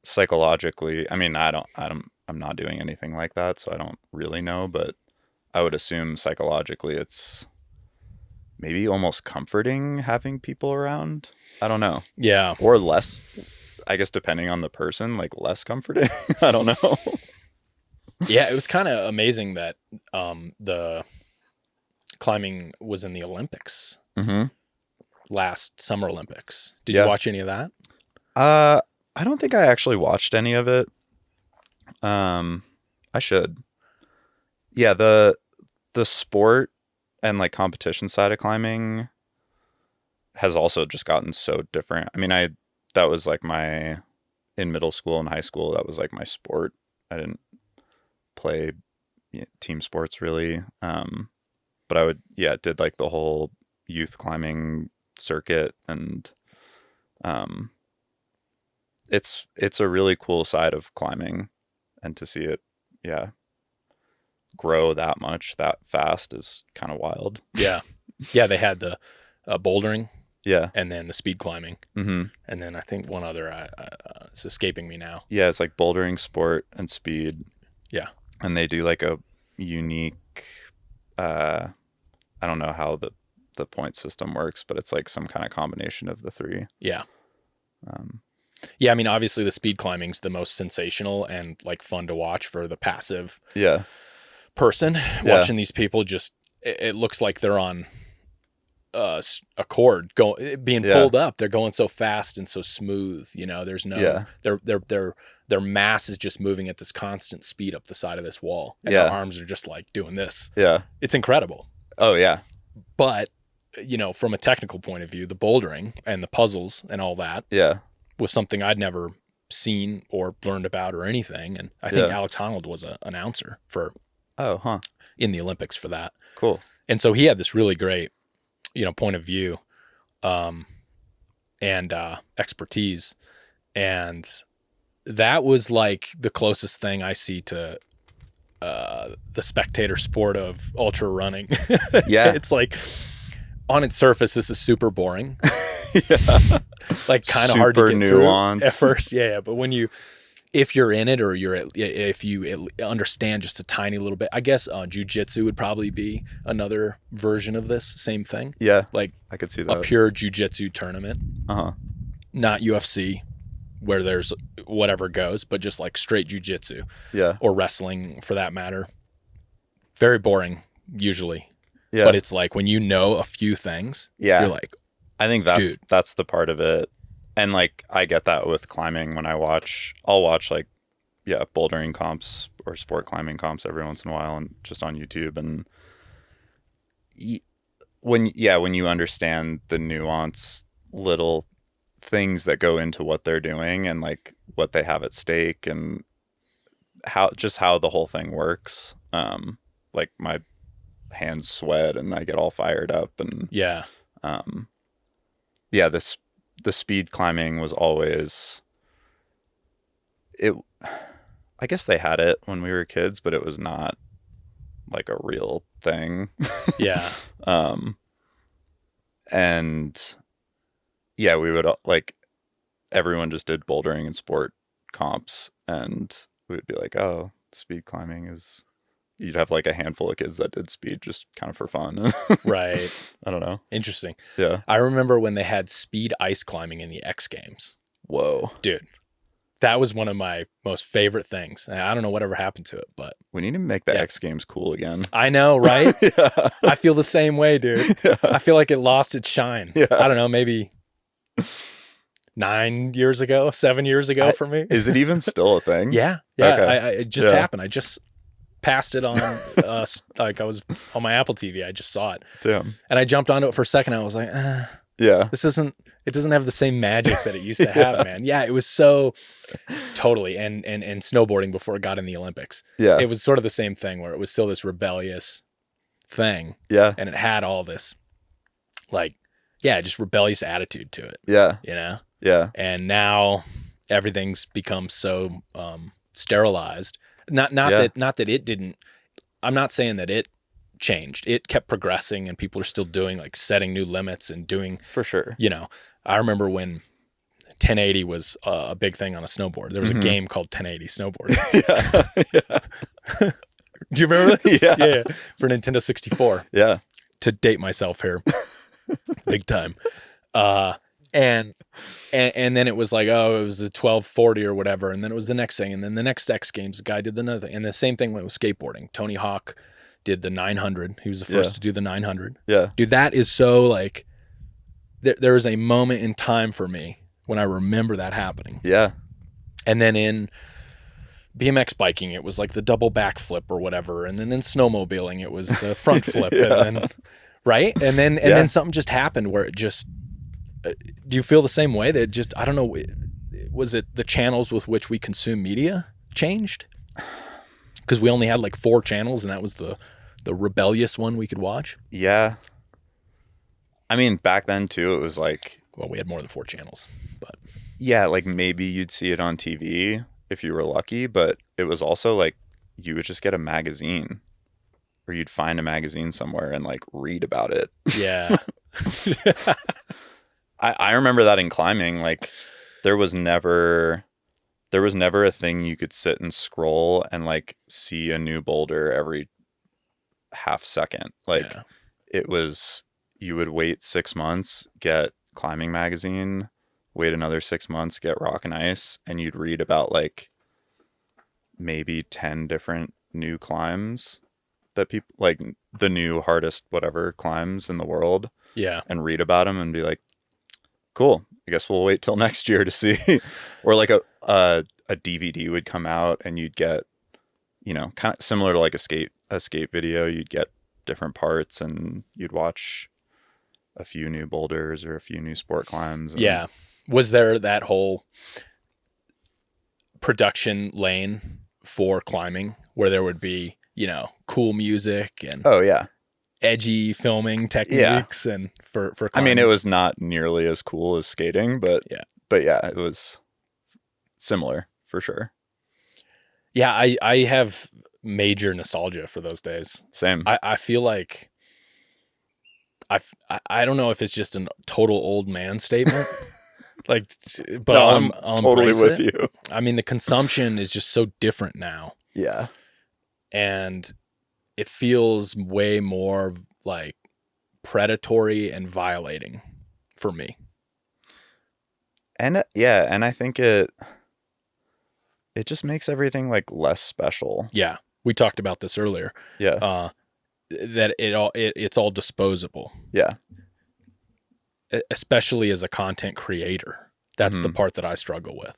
psychologically, I mean, I'm not doing anything like that, so I don't really know, but I would assume psychologically it's maybe almost comforting having people around. I don't know. Yeah. Or less, I guess, depending on the person, like less comforting. I don't know. Yeah. It was kind of amazing that the climbing was in the Olympics, Mm-hmm. last Summer Olympics. Did Yeah. you watch any of that? I don't think I actually watched any of it. I should. Yeah, the sport and like competition side of climbing has also just gotten so different. I mean, that was like in middle school and high school, that was like my sport. I didn't play team sports really. But I did like the whole youth climbing circuit, and it's a really cool side of climbing, and to see it grow that much that fast is kind of wild. Yeah. Yeah. They had the bouldering Yeah. and then the speed climbing. Mm-hmm. And then I think one other, it's escaping me now. Yeah, it's like bouldering, sport, and speed. Yeah. And they do like a unique I don't know how the point system works, but it's like some kind of combination of the three. Yeah. Yeah. I mean, obviously the speed climbing's the most sensational and like fun to watch for the passive Yeah. person. Watching these people it looks like they're on a cord being pulled up. They're going so fast and so smooth. There's no, their mass is just moving at this constant speed up the side of this wall. And their arms are just like doing this. Yeah. It's incredible. Oh yeah. But, from a technical point of view, the bouldering and the puzzles and all that Yeah. was something I'd never seen or learned about or anything. And I think Alex Honnold was an announcer in the Olympics for that. Cool. And so he had this really great, point of view, and expertise. And that was like the closest thing I see to the spectator sport of ultra running. Yeah. It's like on its surface, this is super boring. Yeah. Like kind of hard to get nuanced through at first. Yeah. But if you're in it, or if you understand just a tiny little bit, I guess jujitsu would probably be another version of this same thing. Yeah. Like I could see a that. pure jujitsu tournament, not UFC where there's whatever goes, but just like straight jujitsu. Yeah. Or wrestling for that matter. Very boring usually. Yeah. But it's like when you know a few things, you're like, I think that's the part of it. And like I get that with climbing when I'll watch like bouldering comps or sport climbing comps every once in a while and just on YouTube, and when you understand the nuance little things that go into what they're doing and like what they have at stake and how the whole thing works. Like my hands sweat and I get all fired up and Yeah. The speed climbing was always it. I guess they had it when we were kids, but it was not like a real thing. Yeah. And yeah, we would like everyone just did bouldering and sport comps, and we would be like, oh, speed climbing is. You'd have like a handful of kids that did speed just kind of for fun. Right. I don't know. Interesting. Yeah. I remember when they had speed ice climbing in the X Games. Whoa. Dude, that was one of my most favorite things. I don't know whatever happened to it, but We need to make the X Games cool again. I know, right? Yeah. I feel the same way, dude. Yeah. I feel like it lost its shine. Yeah. I don't know, maybe 7 years ago for me. Is it even still a thing? Yeah. Okay. It just happened. I just passed it on, like I was on my Apple TV. I just saw it. Damn. And I jumped onto it for a second. I was like, Yeah. it doesn't have the same magic that it used to have, man. Yeah, it was so totally. And snowboarding before it got in the Olympics. Yeah. It was sort of the same thing where it was still this rebellious thing. Yeah. And it had all this like, just rebellious attitude to it. Yeah. You know? Yeah. And now everything's become so sterilized. Not Yeah. that it didn't. I'm not saying that it changed. It kept progressing, and people are still doing like setting new limits and doing. For sure. You know, I remember when 1080 was a big thing on a snowboard. There was a game called 1080 snowboard. Yeah. Do you remember this? Yeah. For Nintendo 64. Yeah. To date myself here, big time. And then it was like, oh, it was a 1240 or whatever. And then it was the next thing. And then the next X Games, the guy did another thing. And the same thing went with skateboarding. Tony Hawk did the 900. He was the first to do the 900. Yeah. Dude, that is so like, there is a moment in time for me when I remember that happening. Yeah. And then in BMX biking, it was like the double backflip or whatever. And then in snowmobiling, it was the front flip. Yeah. And then, right? And then something just happened where it just, do you feel the same way? That just, I don't know, was it the channels with which we consume media changed? Because we only had like 4 channels, and that was the rebellious one we could watch. Yeah. I mean, back then too, it was like, Well, we had more than 4 channels, but yeah, like maybe you'd see it on TV if you were lucky, but it was also like you would just get a magazine, or you'd find a magazine somewhere and like read about it. yeah. I remember that in climbing, like there was never a thing you could sit and scroll and like see a new boulder every half second. Like it was, you would wait 6 months, get climbing magazine, wait another 6 months, get rock and ice, and you'd read about like maybe 10 different new climbs that people like, the new hardest whatever climbs in the world. Yeah. And read about them and be like, cool, I guess we'll wait till next year to see. Or like a DVD would come out and you'd get, you know, kind of similar to like a skate video, you'd get different parts and you'd watch a few new boulders or a few new sport climbs. Yeah. Was there that whole production lane for climbing where there would be, you know, cool music and Oh yeah. edgy filming techniques and for climbing? I mean, it was not nearly as cool as skating, but yeah, it was similar for sure. Yeah, I have major nostalgia for those days. Same. I feel like I don't know if it's just a total old man statement. Like, but No, I'll totally embrace with it. you. I mean, the consumption is just so different now. Yeah. And it feels way more like predatory and violating for me. And yeah, and I think it just makes everything like less special. Yeah. We talked about this earlier. Yeah. That it's all disposable. Yeah. Especially as a content creator. That's the part that I struggle with.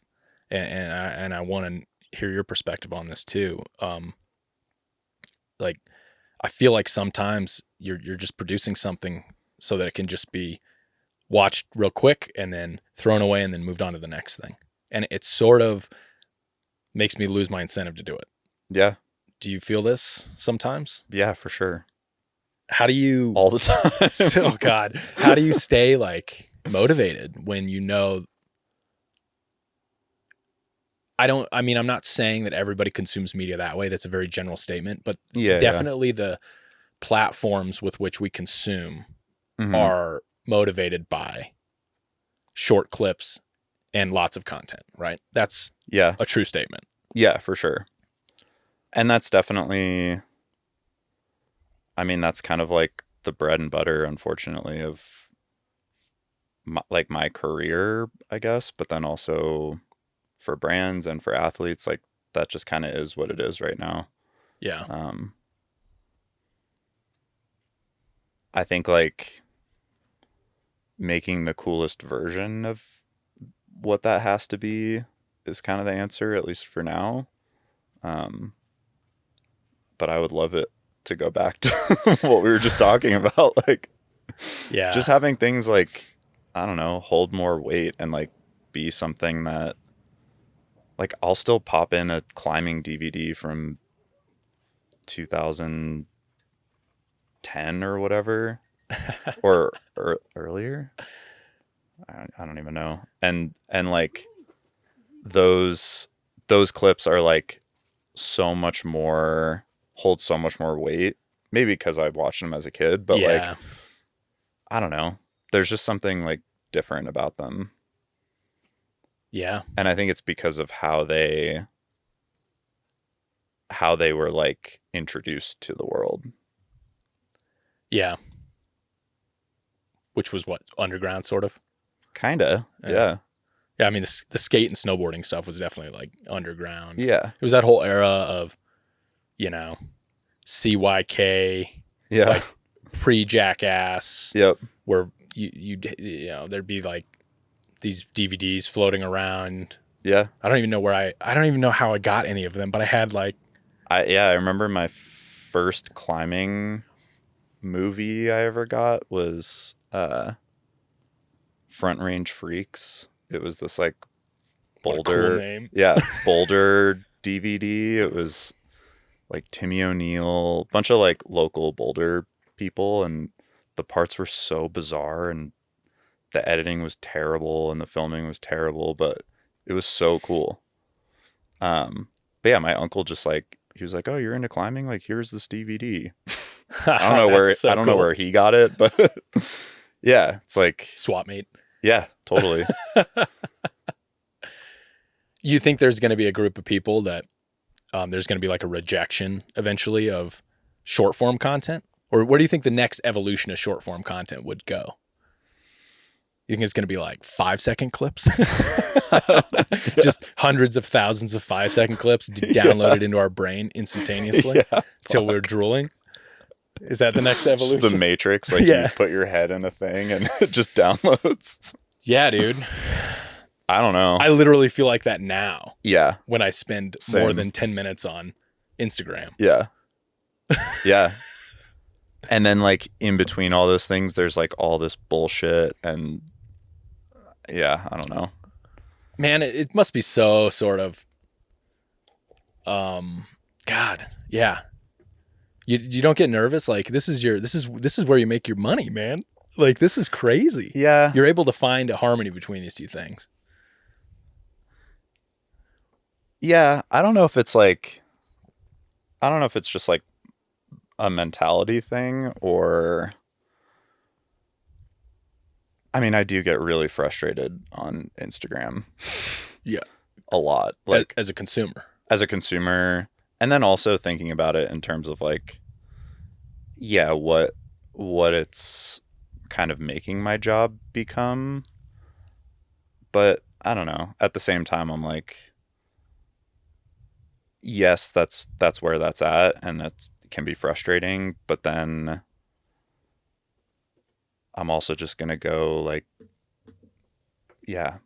And I want to hear your perspective on this too. Like I feel like sometimes you're just producing something so that it can just be watched real quick and then thrown away and then moved on to the next thing. And it sort of makes me lose my incentive to do it. Yeah. Do you feel this sometimes? Yeah, for sure. How do you All the time. oh God, how do you stay like motivated when you know I'm not saying that everybody consumes media that way. That's a very general statement, but Yeah. definitely the platforms with which we consume Mhm. are motivated by short clips and lots of content, right? That's Yeah. a true statement. Yeah, for sure. And that's definitely, I mean, that's kind of like the bread and butter, unfortunately, of my career, I guess, but then also for brands and for athletes, like that just kind of is what it is right now. Yeah. I think like making the coolest version of what that has to be is kind of the answer, at least for now. But I would love it to go back to what we were just talking about, like Yeah. just having things like, I don't know, hold more weight and like be something that, like, I'll still pop in a climbing DVD from 2010 or whatever, or earlier. I don't even know. And like those clips are like so much more, hold so much more weight. Maybe because I watched them as a kid, but like, Yeah. I don't know. There's just something like different about them. Yeah. And I think it's because of how they were like introduced to the world. Yeah. Which was what, underground sort of? Kinda. Yeah. Yeah, I mean the skate and snowboarding stuff was definitely like underground. Yeah. It was that whole era of, you know, CYK, Yeah. like pre-Jackass, Yep. where you know, there'd be like these DVDs floating around. Yeah. I don't even know how I got any of them, but I had like, I remember my first climbing movie I ever got was Front Range Freaks. It was this like what a Boulder, cool name. yeah, Boulder DVD. It was like Timmy O'Neill, bunch of like local Boulder people, and the parts were so bizarre and the editing was terrible and the filming was terrible, but it was so cool. But yeah, my uncle just like, he was like, "Oh, you're into climbing? Like, here's this DVD." I don't know where So I don't know cool. where he got it, but yeah, it's like Swap meet. yeah, totally. You think there's going to be a group of people that there's going to be like a rejection eventually of short form content? Or where do you think the next evolution of short form content would go? You think it's going to be like 5-second clips? Just hundreds of thousands of 5-second clips downloaded into our brain instantaneously till we're drooling? Is that the next evolution? Just the Matrix, like Yeah. you put your head in a thing and it just downloads. Yeah, dude. I don't know. I literally feel like that now Yeah. when I spend Same. more than 10 minutes on Instagram. Yeah. Yeah. And then like in between all those things, there's like all this bullshit and yeah, I don't know. Man, it must be so sort of, God, yeah. You don't get nervous? Like this is where you make your money, man. Like this is crazy. Yeah. You're able to find a harmony between these two things. Yeah. I don't know if it's just like a mentality thing or, I mean, I do get really frustrated on Instagram. Yeah. A lot. Like As a consumer. As a consumer, and then also thinking about it in terms of like, yeah, what it's kind of making my job become. But I don't know. At the same time, I'm like, yes, that's where that's at, and that can be frustrating. But then I'm also just gonna go like, yeah,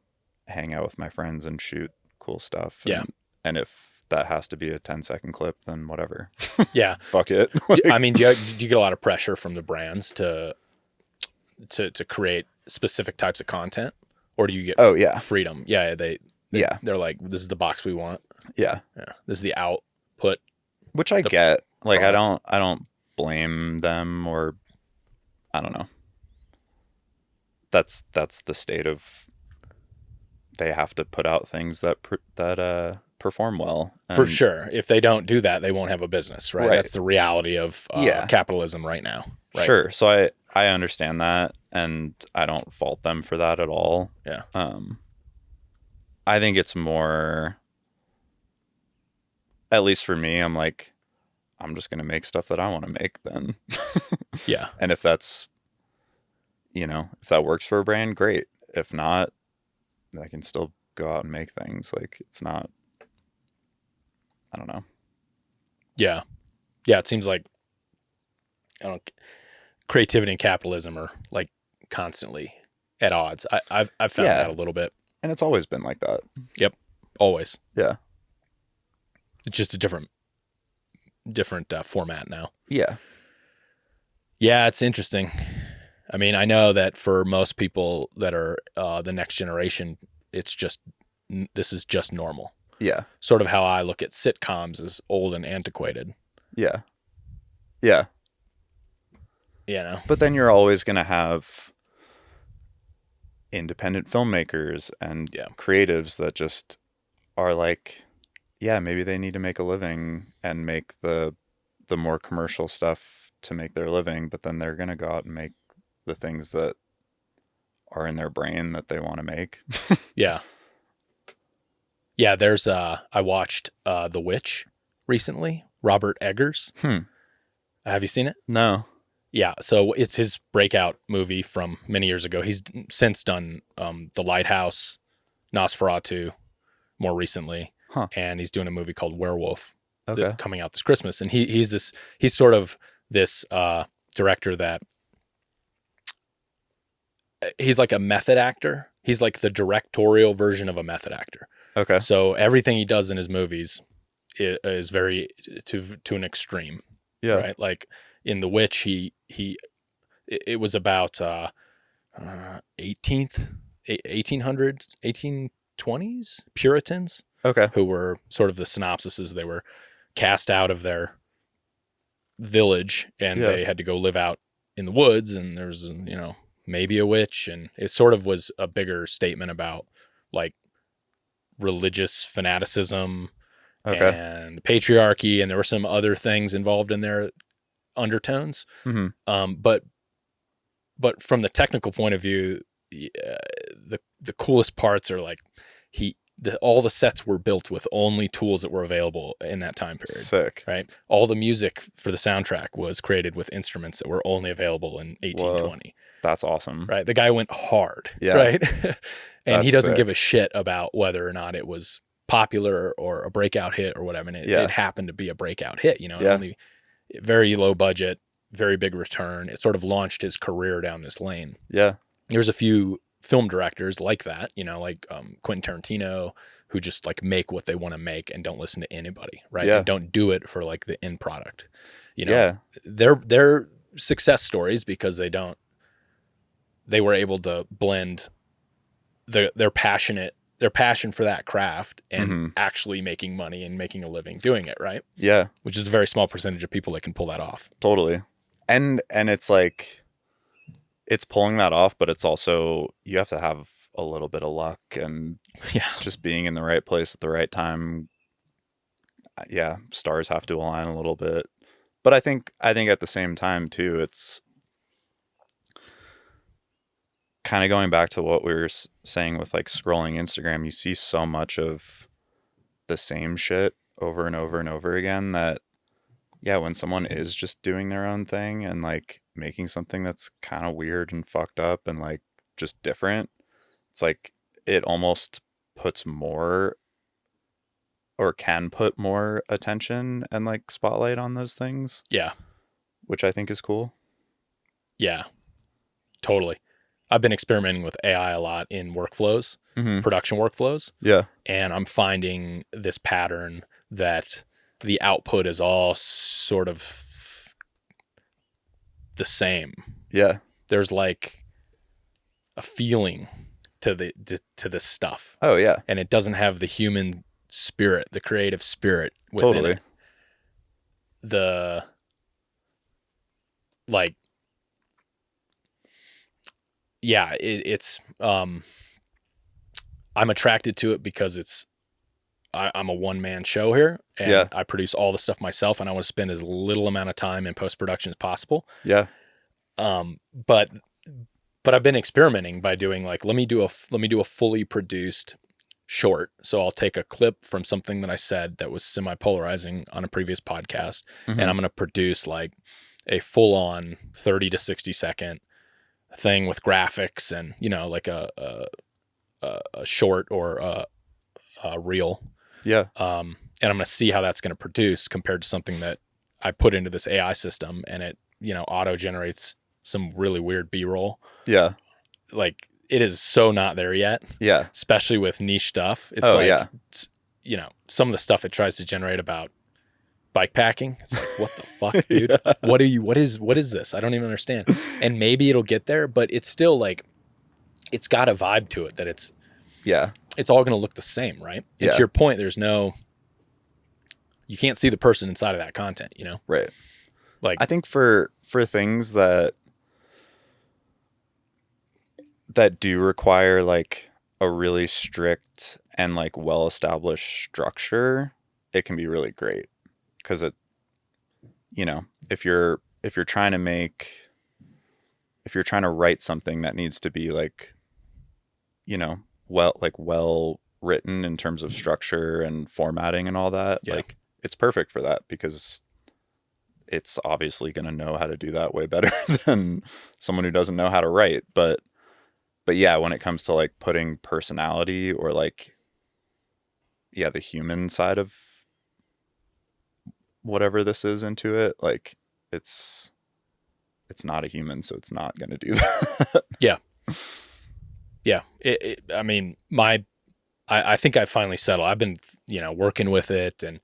hang out with my friends and shoot cool stuff. Yeah. And if that has to be a 10-second clip, then whatever. Yeah. Fuck it. I mean, do you get a lot of pressure from the brands to create specific types of content, or do you get Oh, yeah. freedom? Yeah, they're like, this is the box we want. Yeah. This is the output. Which I get. Like, product. I don't blame them, or I don't know. That's the state of, they have to put out things that perform well. For sure. If they don't do that, they won't have a business, right? Right. That's the reality of capitalism right now. Right? Sure. So I understand that, and I don't fault them for that at all. Yeah. I think it's more, at least for me, I'm like, I'm just going to make stuff that I want to make then. Yeah. And if that's, if that works for a brand, great. If not, I can still go out and make things. Like, it's not, I don't know. Yeah. Yeah. It seems like, creativity and capitalism are like constantly at odds. I've found that a little bit. And it's always been like that. Yep. Always. Yeah. It's just a different format now. Yeah. Yeah. It's interesting. I mean, I know that for most people that are the next generation, this is just normal. Yeah. Sort of how I look at sitcoms as old and antiquated. Yeah. Yeah. But then you're always going to have independent filmmakers and creatives that just are like, yeah, maybe they need to make a living and make the more commercial stuff to make their living, but then they're going to go out and make the things that are in their brain that they want to make. Yeah. Yeah, there's I watched The Witch recently, Robert Eggers. Have you seen it? No. Yeah, so it's his breakout movie from many years ago. He's since done The Lighthouse, Nosferatu more recently, and he's doing a movie called Werewolf coming out this Christmas. And he's sort of this director that he's like a method actor. He's like the directorial version of a method actor. Okay. So everything he does in his movies is very to an extreme. Yeah. Right. Like in The Witch, it was about 1820s Puritans. Okay. Who were sort of the synopsises. They were cast out of their village and they had to go live out in the woods, and there's maybe a witch, and it sort of was a bigger statement about like religious fanaticism and the patriarchy, and there were some other things involved in their undertones. But from the technical point of view, the coolest parts are like all the sets were built with only tools that were available in that time period. Sick. Right? All the music for the soundtrack was created with instruments that were only available in 1820. Whoa. That's awesome. Right? The guy went hard. Yeah. Right? And he doesn't sick. give a shit about whether or not it was popular or a breakout hit or whatever. And it happened to be a breakout hit, only very low budget, very big return. It sort of launched his career down this lane. Yeah. There's a few film directors like that, like Quentin Tarantino, who just like make what they want to make and don't listen to anybody, right? Yeah. And don't do it for like the end product. Yeah. They're success stories because they were able to blend their passion for that craft and actually making money and making a living doing it, right? Yeah. Which is a very small percentage of people that can pull that off. Totally. And it's like, it's pulling that off, but it's also, you have to have a little bit of luck and just being in the right place at the right time. Yeah. Stars have to align a little bit, but I think at the same time too, it's kind of going back to what we were saying with like scrolling Instagram. You see so much of the same shit over and over and over again that, when someone is just doing their own thing and like making something that's kind of weird and fucked up and like just different, it's like it almost puts more, or can put more attention and like spotlight on those things. Yeah. Which I think is cool. Yeah, totally. I've been experimenting with AI a lot in workflows, production workflows. Yeah. And I'm finding this pattern that the output is all sort of the same. Yeah. There's like a feeling to this stuff. Oh yeah. And it doesn't have the human spirit, the creative spirit within Totally. it. The like, yeah, it's I'm attracted to it because I'm a one-man show here, and Yeah. I produce all the stuff myself, and I want to spend as little amount of time in post-production as possible. Yeah. But I've been experimenting by doing like, let me do a fully produced short. So I'll take a clip from something that I said that was semi-polarizing on a previous podcast, Mhm. and I'm going to produce like a full-on 30 to 60 second thing with graphics and, you know, like a short or a reel. Yeah. And I'm going to see how that's going to produce compared to something that I put into this AI system, and it, you know, auto generates some really weird B-roll. Yeah. Like, it is so not there yet, Yeah. especially with niche stuff. It's Oh, like, yeah. you know, some of the stuff it tries to generate about bike packing. It's like, what the fuck, dude? Yeah. What is this? I don't even understand. And maybe it'll get there, but it's still like, it's got a vibe to it that it's Yeah. all going to look the same, right? And Yeah. to your point, you can't see the person inside of that content, you know? Right. Like, I think for things that do require like a really strict and like well-established structure, it can be really great, because it, you know, if you're trying to write something that needs to be like, you know, well written in terms of structure and formatting and all that, Yeah. like it's perfect for that, because it's obviously going to know how to do that way better than someone who doesn't know how to write. But yeah, when it comes to like putting personality or like, yeah, the human side of whatever this is into it, like it's not a human, so it's not going to do that. yeah. I mean, I think I finally settled. I've been, you know, working with it and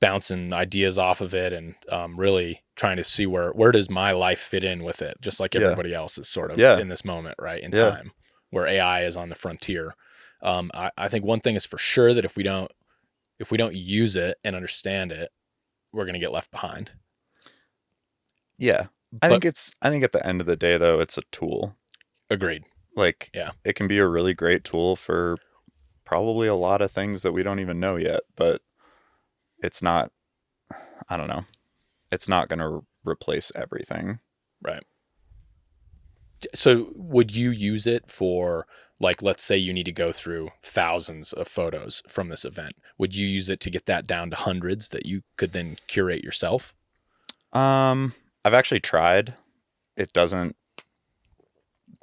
bouncing ideas off of it, and really trying to see where does my life fit in with it, just like Yeah. everybody else is sort of Yeah. in this moment, right, in Yeah. time, where AI is on the frontier. I think one thing is for sure, that if we don't use it and understand it, we're going to get left behind. Yeah. I think at the end of the day, though, it's a tool. Agreed. Like, Yeah. it can be a really great tool for probably a lot of things that we don't even know yet, but it's not, I don't know, it's not going to replace everything. Right. So would you use it for, like, let's say you need to go through thousands of photos from this event. Would you use it to get that down to hundreds that you could then curate yourself? I've actually tried. It doesn't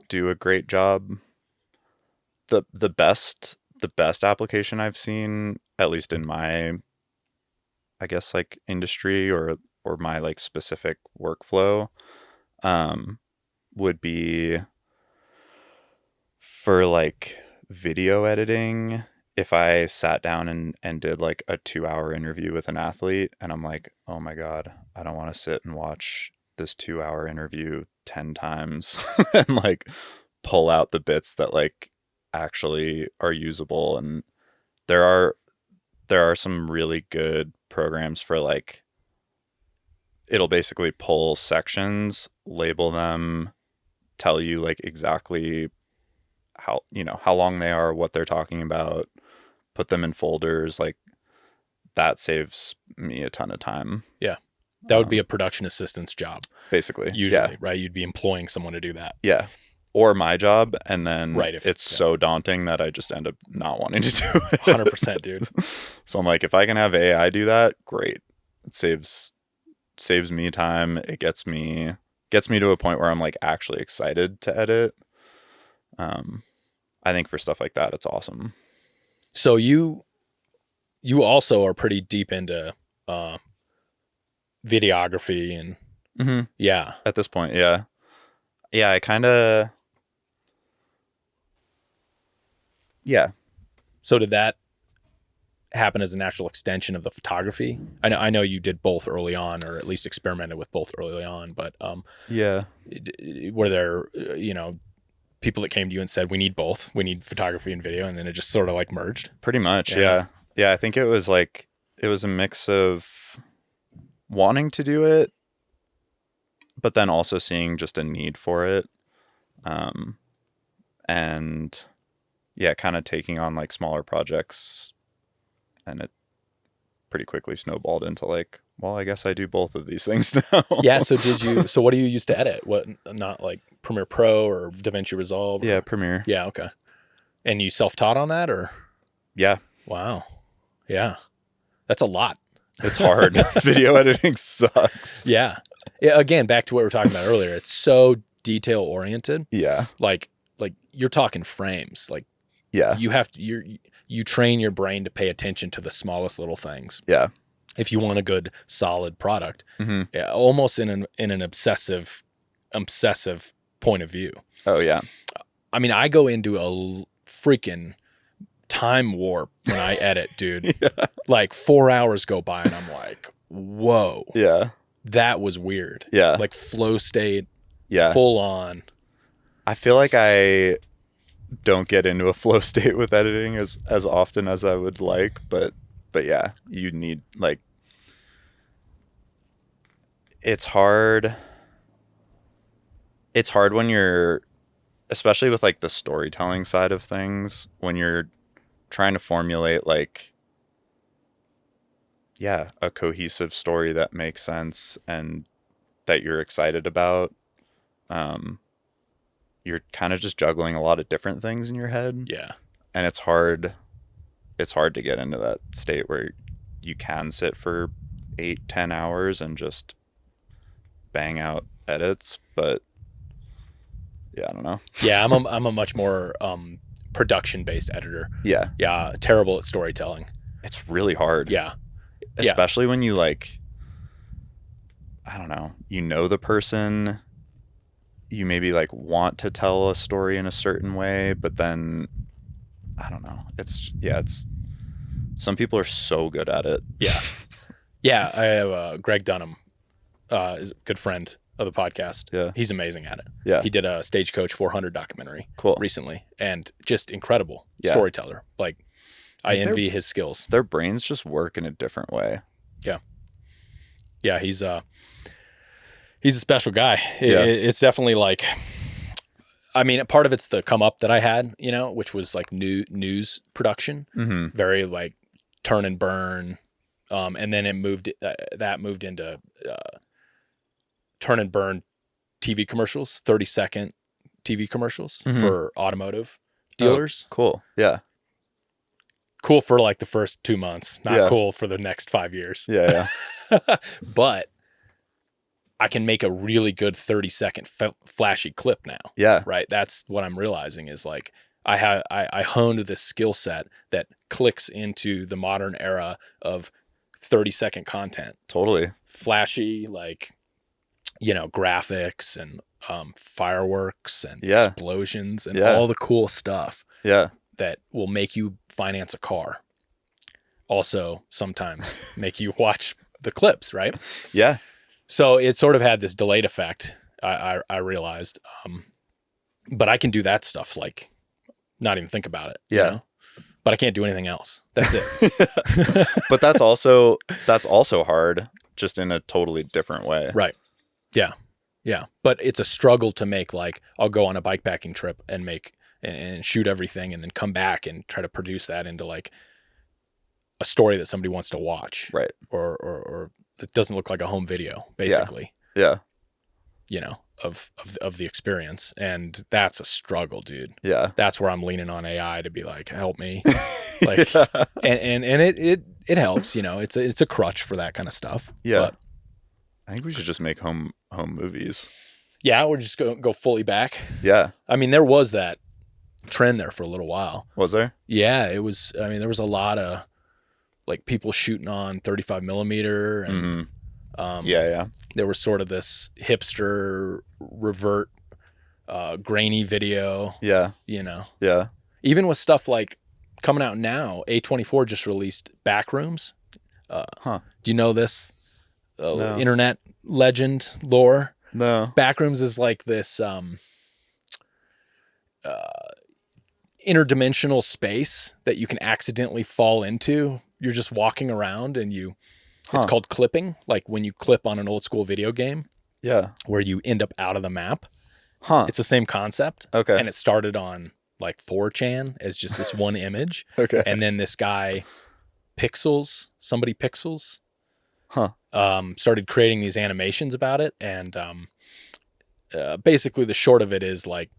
do a great job. The best application I've seen, at least in my, I guess, like industry or my like specific workflow, would be for like video editing. If I sat down and did like a 2-hour interview with an athlete, and I'm like, oh my God, I don't want to sit and watch this 2-hour interview 10 times and like pull out the bits that like actually are usable. And there are some really good programs for like, it'll basically pull sections, label them, tell you like exactly how, you know, how long they are, what they're talking about, put them in folders. Like, that saves me a ton of time. Yeah. That would be a production assistant's job. Basically. Usually, Yeah. right? You'd be employing someone to do that. Yeah. Or my job. And then Right, it's so daunting that I just end up not wanting to do it. 100%, dude. So I'm like, if I can have AI do that, great. It saves me time. It gets me to a point where I'm like actually excited to edit. I think for stuff like that, it's awesome. So you also are pretty deep into videography and Mm-hmm. yeah. At this point, yeah. Yeah, I kind of... Yeah. So did that happen as a natural extension of the photography. I know you did both early on, or at least experimented with both early on, but Yeah. were there, people that came to you and said, we need both, we need photography and video, and then it just sort of like merged? Pretty much. Yeah. Yeah. Yeah. I think it was a mix of wanting to do it, but then also seeing just a need for it. And yeah, kind of taking on like smaller projects, and it pretty quickly snowballed into like, well, I guess I do both of these things now. Yeah. So what do you use to edit? What, not like Premiere Pro or DaVinci Resolve? Yeah, Premiere. Yeah. Okay. And you self-taught on that, or? Yeah. Wow. Yeah. That's a lot. It's hard. Video editing sucks. Yeah. Yeah. Again, back to what we were talking about earlier. It's so detail oriented. Yeah. Like you're talking frames. Like Yeah. you have to, you train your brain to pay attention to the smallest little things. Yeah. If you want a good, solid product, Mm-hmm. yeah, almost in an obsessive point of view. Oh yeah. I mean, I go into a freaking time warp when I edit, dude. Yeah. Like 4 hours go by and I'm like, whoa, Yeah. that was weird. Yeah. Like flow state, Yeah. full on. I feel like I don't get into a flow state with editing as often as I would like, but yeah, you need like, it's hard when you're, especially with like the storytelling side of things, when you're trying to formulate like, yeah, a cohesive story that makes sense and that you're excited about. You're kind of just juggling a lot of different things in your head. Yeah. And it's hard to get into that state where you can sit for 8-10 hours and just bang out edits. But yeah, I don't know. Yeah. I'm a much more production based editor. Yeah. Yeah. Terrible at storytelling. It's really hard. Yeah. Especially when you like, I don't know, the person, you maybe like want to tell a story in a certain way, but then I don't know. It's some people are so good at it. Yeah. Yeah. I have Greg Dunham, is a good friend of the podcast. Yeah. He's amazing at it. Yeah. He did a Stagecoach 400 documentary Cool. recently, and just incredible Yeah. storyteller. Like, I And envy his skills. Their brains just work in a different way. Yeah. He's a special guy. Yeah. It's definitely like, I mean, part of it's the come up that I had, which was like news production, Mm-hmm. very like turn and burn. And then it moved into turn and burn TV commercials, 30-second TV commercials Mhm. for automotive dealers. Oh, cool. Yeah. Cool for like the first 2 months, not Yeah. cool for the next 5 years. Yeah. But I can make a really good 30-second flashy clip now. Yeah. Right. That's what I'm realizing is like, I honed this skill set that clicks into the modern era of 30-second content. Totally. Flashy, like, graphics and fireworks and Yeah. explosions and Yeah. all the cool stuff Yeah. that will make you finance a car. Also, sometimes make you watch the clips, right? Yeah. So it sort of had this delayed effect, I realized. But I can do that stuff, like, not even think about it. Yeah. But I can't do anything else. That's it. But that's also hard, just in a totally different way. Right. Yeah. Yeah. But it's a struggle to make, like, I'll go on a bikepacking trip and shoot everything and then come back and try to produce that into like a story that somebody wants to watch. Right. Or it doesn't look like a home video, basically. Yeah. Of the experience. And that's a struggle, dude. Yeah. That's where I'm leaning on AI to be like, help me. Like, and it helps, it's a crutch for that kind of stuff. Yeah. But I think we should just make home movies. yeah, we're just going to go fully back. Yeah. I mean, there was that trend there for a little while. Was there? Yeah, it was. I mean, there was a lot of like people shooting on 35 millimeter, and Yeah. there was sort of this hipster revert, grainy video. Yeah. You know, Yeah. even with stuff like coming out now, A24 just released Backrooms. Huh. Do you know this? No. Internet legend lore? No. Backrooms is like this interdimensional space that you can accidentally fall into. You're just walking around and it's called clipping, like when you clip on an old school video game Yeah. where you end up out of the map. Huh. It's the same concept. Okay. And it started on like 4chan as just this one image. Okay. And then this guy Pixels, Huh. started creating these animations about it. And basically the short of it is like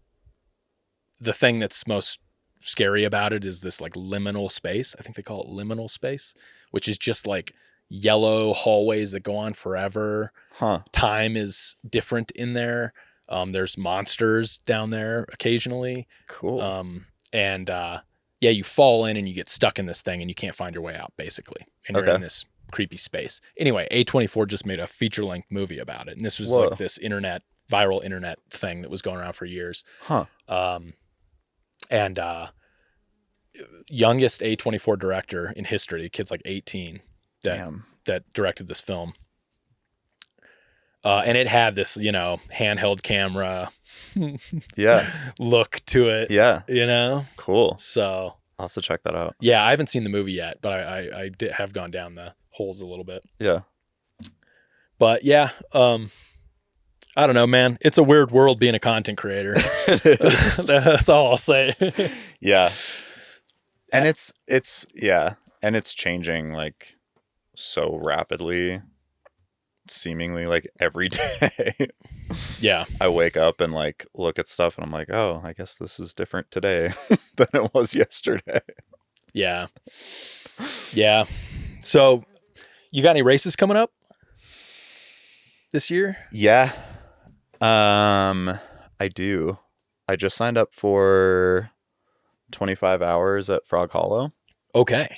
the thing that's most scary about it is this like liminal space. I think they call it liminal space, which is just like yellow hallways that go on forever. Huh. Time is different in there. There's monsters down there occasionally. Cool. Yeah, you fall in and you get stuck in this thing and you can't find your way out, basically. And you're Okay. in this creepy space. Anyway, A24 just made a feature-length movie about it. And this was Whoa. like this viral internet thing that was going around for years. Huh. Youngest A24 director in history, the kid's like 18, Damn. that directed this film. And it had this, handheld camera Yeah. look to it, Yeah. Cool. So I'll have to check that out. yeah, I haven't seen the movie yet, but I did have gone down the holes a little bit. Yeah. But yeah, I don't know, man. It's a weird world being a content creator. It is. That's all I'll say. Yeah. And it's changing like so rapidly, seemingly like every day. Yeah. I wake up and like look at stuff and I'm like, oh, I guess this is different today than it was yesterday. Yeah. Yeah. So you got any races coming up this year? Yeah. I do. I just signed up for 25 hours at Frog Hollow. Okay.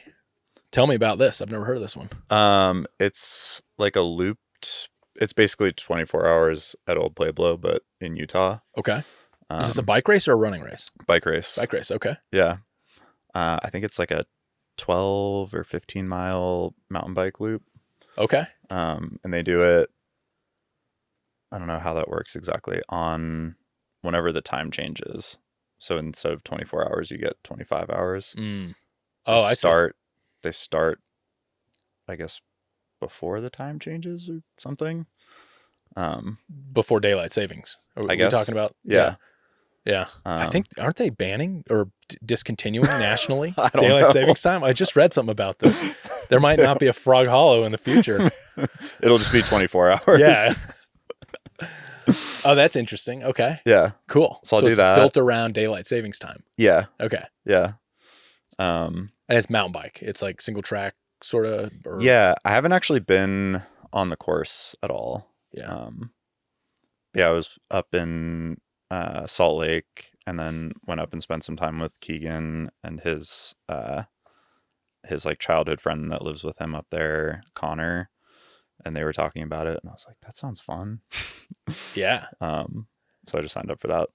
Tell me about this. I've never heard of this one. It's like it's basically 24 hours at Old Pueblo, but in Utah. Okay. Is this a bike race or a running race? Bike race. Bike race. Okay. Yeah. I think it's like a 12 or 15 mile mountain bike loop. Okay. And they do it, I don't know how that works exactly, on whenever the time changes. So instead of 24 hours, you get 25 hours. Oh, I see. They start, I guess, before the time changes or something. Before daylight savings. Are we guess. talking about? Yeah. Yeah. I think, aren't they banning or discontinuing nationally I don't daylight know. savings time? I just read something about this. There might not be a Frog Hollow in the future. It'll just be 24 hours. Yeah. Oh, that's interesting. Okay. Yeah. Cool. So I'll do it's that. built around daylight savings time. Yeah. Okay. Yeah. And it's mountain bike. It's like single track sort of. Yeah. I haven't actually been on the course at all. Yeah. Yeah. I was up in Salt Lake and then went up and spent some time with Keegan and his like childhood friend that lives with him up there, Connor. And they were talking about it and I was like, that sounds fun. Yeah. So I just signed up for that.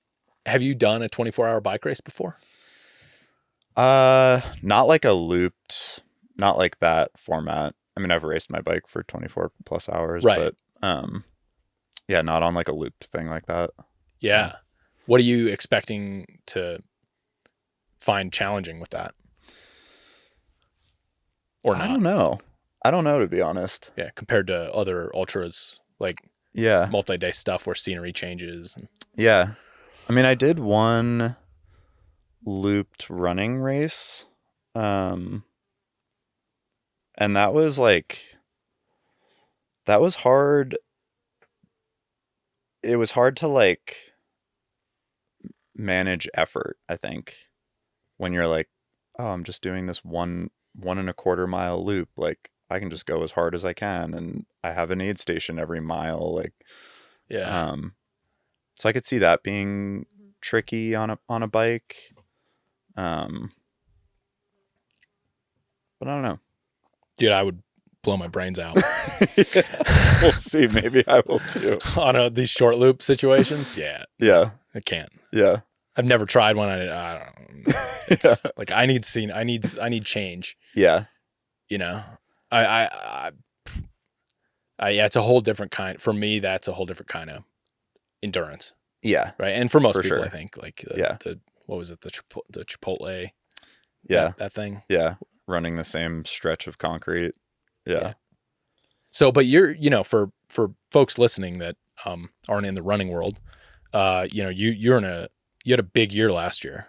Have you done a 24-hour bike race before? Not like a looped, not like that format. I mean, I've raced my bike for 24 plus hours, right. But yeah, not on like a looped thing like that. Yeah. What are you expecting to find challenging with that? Or not? I don't know, to be honest. Yeah, compared to other ultras, like multi-day stuff where scenery changes. Yeah. I mean, I did one looped running race. And that was hard. It was hard to like manage effort, I think, when you're like, oh, I'm just doing this 1.25 mile loop. Like, I can just go as hard as I can, and I have an aid station every mile. Like, yeah. So I could see that being tricky on a bike. But I don't know. Dude, I would blow my brains out. We'll see. Maybe I will too. On these short loop situations. Yeah. Yeah. I can't. Yeah. I've never tried one. I don't know. It's like I need change. Yeah. You know, I yeah, it's a whole different kind. For me, that's a whole different kind of endurance, Yeah. right? And for most For people, sure. I think like Yeah. the what was it, the Chipotle, Yeah. that thing. Yeah. Running the same stretch of concrete. Yeah. So, but you're, you know, for folks listening that aren't in the running world, you know, you had a big year last year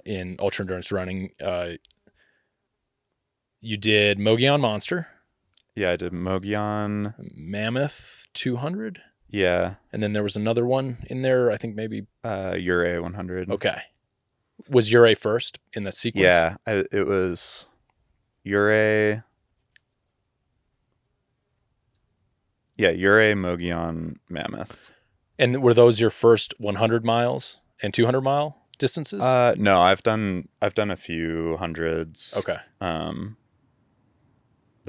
in ultra endurance running. You did Mogollon Monster. Yeah, I did Mogollon. Mammoth 200. Yeah. And then there was another one in there, I think maybe. Ure 100. Okay. Was Ure first in that sequence? Yeah, it was Ure. Yeah, Ure, Mogollon, Mammoth. And were those your first 100 miles and 200 mile distances? No, I've done a few hundreds. Okay. That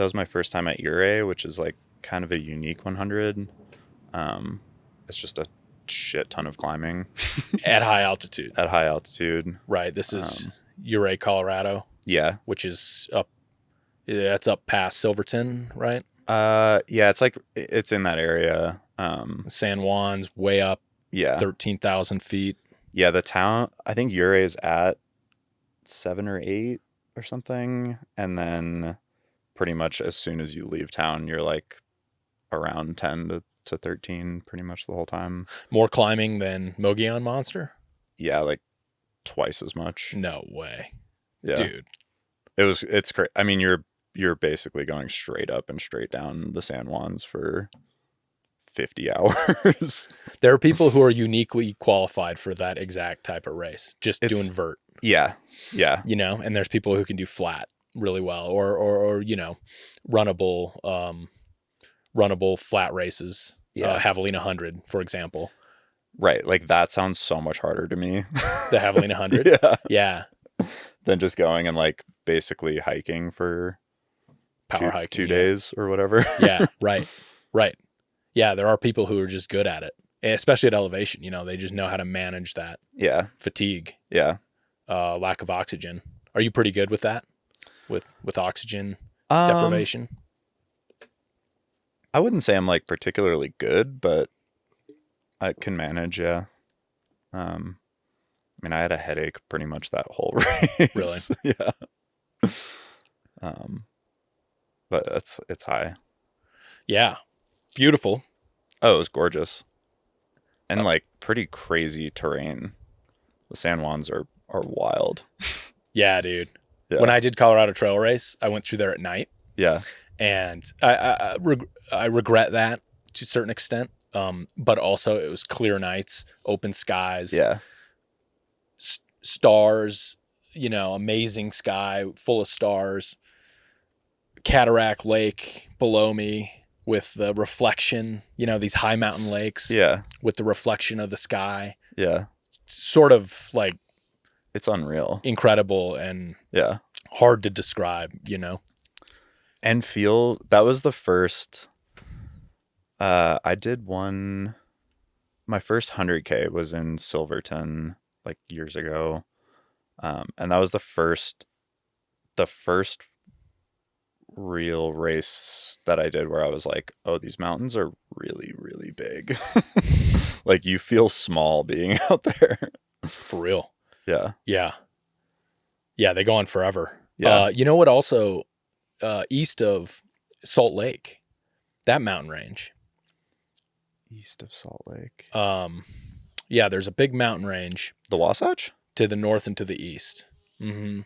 was my first time at Ure, which is like kind of a unique 100. It's just a shit ton of climbing At high altitude. at high altitude. Right. This is Ure, Colorado. Yeah. Which is up. That's up past Silverton, right? Yeah, it's in that area. San Juan's way up. Yeah. 13,000 feet. Yeah, the town, I think Ure is at 7 or 8 or something, and then pretty much as soon as you leave town, you're like around 10 to 13 pretty much the whole time. More climbing than Mogollon Monster? Yeah, like twice as much. No way. Yeah. Dude. It's great. I mean, you're basically going straight up and straight down the San Juans for 50 hours. There are people who are uniquely qualified for that exact type of race, just doing vert. Yeah. Yeah. You know, and there's people who can do flat really well, or you know, runnable flat races. Yeah. Javelina 100, for example. Right. Like that sounds so much harder to me. The Javelina 100. Yeah. Yeah. Than just going and like basically hiking for Power two days or whatever. Yeah. Right. Right. Yeah. There are people who are just good at it, especially at elevation. You know, they just know how to manage that. Yeah. Fatigue. Yeah. Lack of oxygen. Are you pretty good with that? With oxygen deprivation? I wouldn't say I'm like particularly good, but I can manage. Yeah. I mean, I had a headache pretty much that whole race. Really? Yeah. But it's high. Yeah. Beautiful. Oh, it was gorgeous. And like pretty crazy terrain. The San Juans are wild. Yeah, dude. Yeah. When I did Colorado Trail Race, I went through there at night. Yeah. And I regret that to a certain extent. But also it was clear nights, open skies. Yeah. Stars, you know, amazing sky full of stars. Cataract Lake below me with the reflection, you know, these high mountain lakes. Yeah. With the reflection of the sky. Yeah. Sort of like it's unreal. Incredible and hard to describe, you know. And that was the first I did my first 100K was in Silverton like years ago. And that was the first real race that I did where I was like, oh, these mountains are really, really big. Like you feel small being out there. For real. Yeah. Yeah. Yeah, they go on forever. Yeah. You know what also east of Salt Lake, that mountain range. East of Salt Lake. Yeah, there's a big mountain range. The Wasatch? To the north and to the east. Mm-hmm.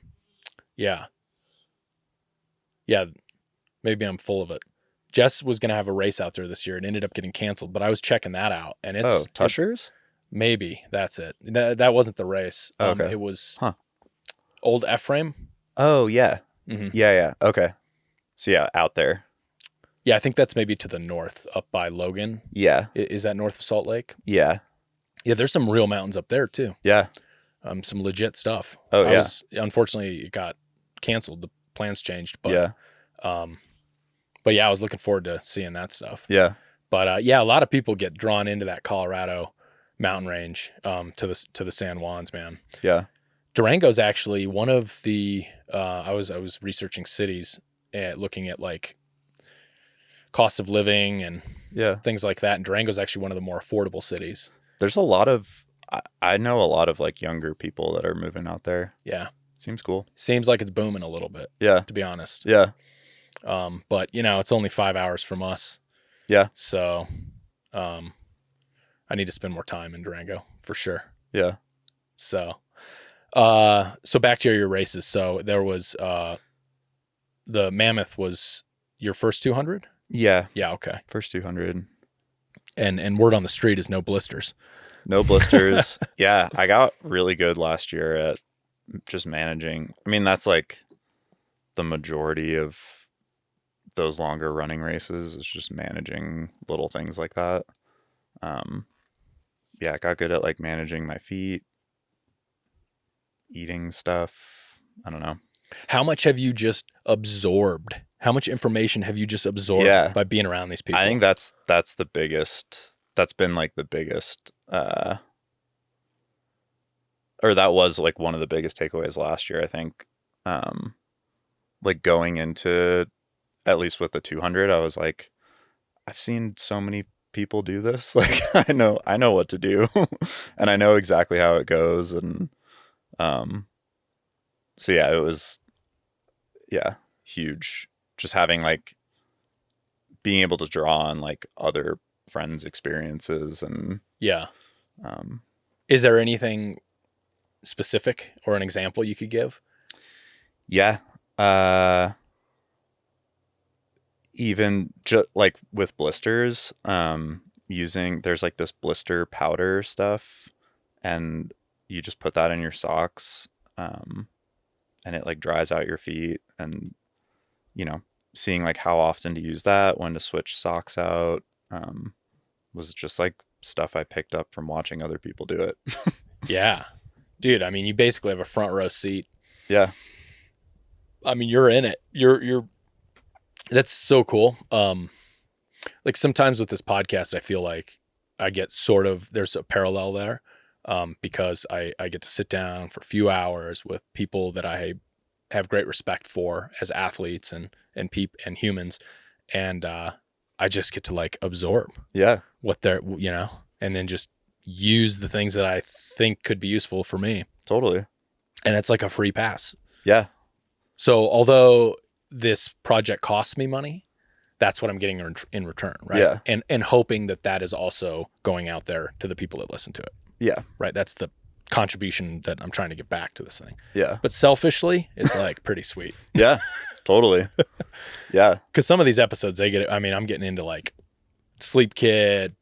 Yeah. Yeah. Maybe I'm full of it. Jess was going to have a race out there this year. It ended up getting canceled, but I was checking that out. And it's Tushers? Maybe that's it. That wasn't the race. Okay. It was Old Ephraim. Oh, yeah. Mm-hmm. Yeah. Okay. So yeah, out there. Yeah, I think that's maybe to the north, up by Logan. Yeah. Is that north of Salt Lake? Yeah. Yeah, there's some real mountains up there too. Yeah. Some legit stuff. Oh, yeah. Unfortunately, it got canceled. The plans changed. But, yeah. But yeah, I was looking forward to seeing that stuff. Yeah. But yeah, a lot of people get drawn into that Colorado mountain range to the San Juans, man. Yeah. Durango's actually one of the I was researching cities and looking at like cost of living and Yeah. things like that, and Durango's actually one of the more affordable cities. There's a lot of, I know a lot of like younger people that are moving out there. Yeah. Seems cool. Seems like it's booming a little bit, Yeah. to be honest. Yeah. But it's only 5 hours from us. Yeah. So I need to spend more time in Durango for sure. Yeah. So so back to your races. So there was the Mammoth was your first 200? Yeah. Yeah, okay. First 200. And word on the street is no blisters. No blisters. Yeah. I got really good last year at just managing. I mean, that's like the majority of those longer running races is just managing little things like that. Yeah, I got good at like managing my feet, eating stuff. I don't know. How much have you just absorbed? How much information have you just absorbed by being around these people? I think that's the biggest. That's been like the biggest. Or that was like one of the biggest takeaways last year. I think, like going into, at least with the 200, I was like, I've seen so many people do this. Like I know what to do, and I know exactly how it goes. And so yeah, it was huge. Just having like being able to draw on like other friends' experiences and is there anything specific or an example you could give? Yeah. Even just like with blisters, there's like this blister powder stuff, and you just put that in your socks, and it like dries out your feet, and seeing like how often to use that, when to switch socks out, was just like stuff I picked up from watching other people do it. Yeah. Dude, I mean, you basically have a front row seat. Yeah. I mean, you're in it. You're that's so cool. Like sometimes with this podcast, I feel like I get there's a parallel there, because I get to sit down for a few hours with people that I have great respect for as athletes and humans. And, I just get to like absorb what they're, and then just use the things that I think could be useful for me. Totally. And it's like a free pass. Yeah. So although this project costs me money, that's what I'm getting in return, right? Yeah. And hoping that is also going out there to the people that listen to it. Yeah. Right. That's the contribution that I'm trying to give back to this thing. Yeah. But selfishly, it's like pretty sweet. Yeah. Totally. Yeah. Because some of these episodes, I'm getting into like sleep kit,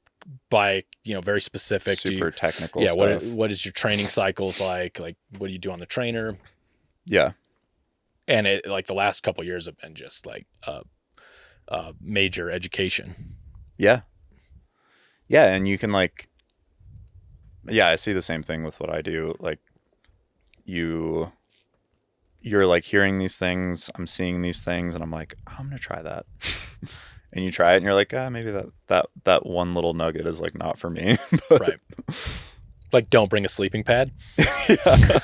bike, very specific. Super technical stuff. What is your training cycles like? Like, what do you do on the trainer? Yeah. And it like the last couple of years have been just like major education. Yeah. Yeah. And you can like, I see the same thing with what I do. Like you're like hearing these things, I'm seeing these things, and I'm like, I'm going to try that. And you try it and you're like, maybe that one little nugget is like not for me. Right. Like don't bring a sleeping pad. Yeah.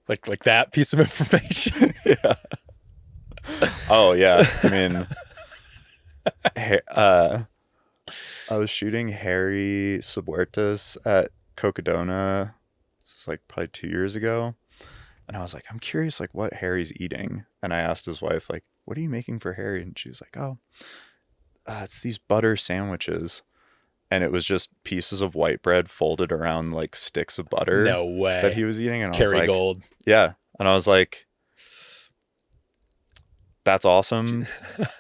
like that piece of information. Yeah. Oh yeah. I mean, I was shooting Harry Subuertas at Cocodona. This is like probably 2 years ago. And I was like, I'm curious, like what Harry's eating. And I asked his wife, like, what are you making for Harry? And she was like, it's these butter sandwiches. And it was just pieces of white bread folded around like sticks of butter. No way. That he was eating. And I was like, Kerrygold. Yeah. And I was like, that's awesome.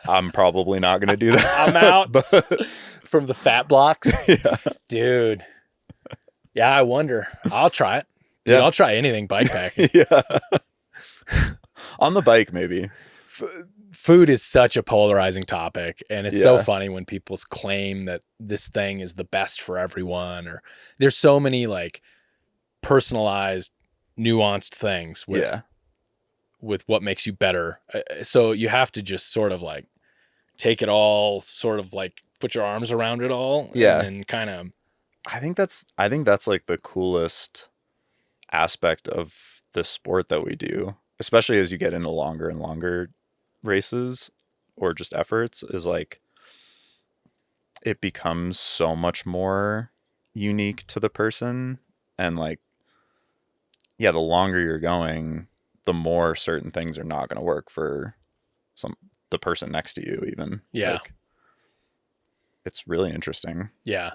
I'm probably not going to do that. I'm out. But from the fat blocks. Yeah. Dude. Yeah, I wonder. I'll try it. Dude, Yeah. I'll try anything bike packing. Yeah. On the bike, maybe. Food is such a polarizing topic, and it's so Yeah. funny when people claim that this thing is the best for everyone, or there's so many like personalized, nuanced things with what makes you better. So you have to just sort of like take it all, sort of like put your arms around it all, Yeah. and kind of I think that's like the coolest aspect of the sport that we do, especially as you get into longer and longer races or just efforts, is like it becomes so much more unique to the person. And like, yeah, the longer you're going, the more certain things are not going to work for the person next to you even. Yeah. Like, it's really interesting. Yeah.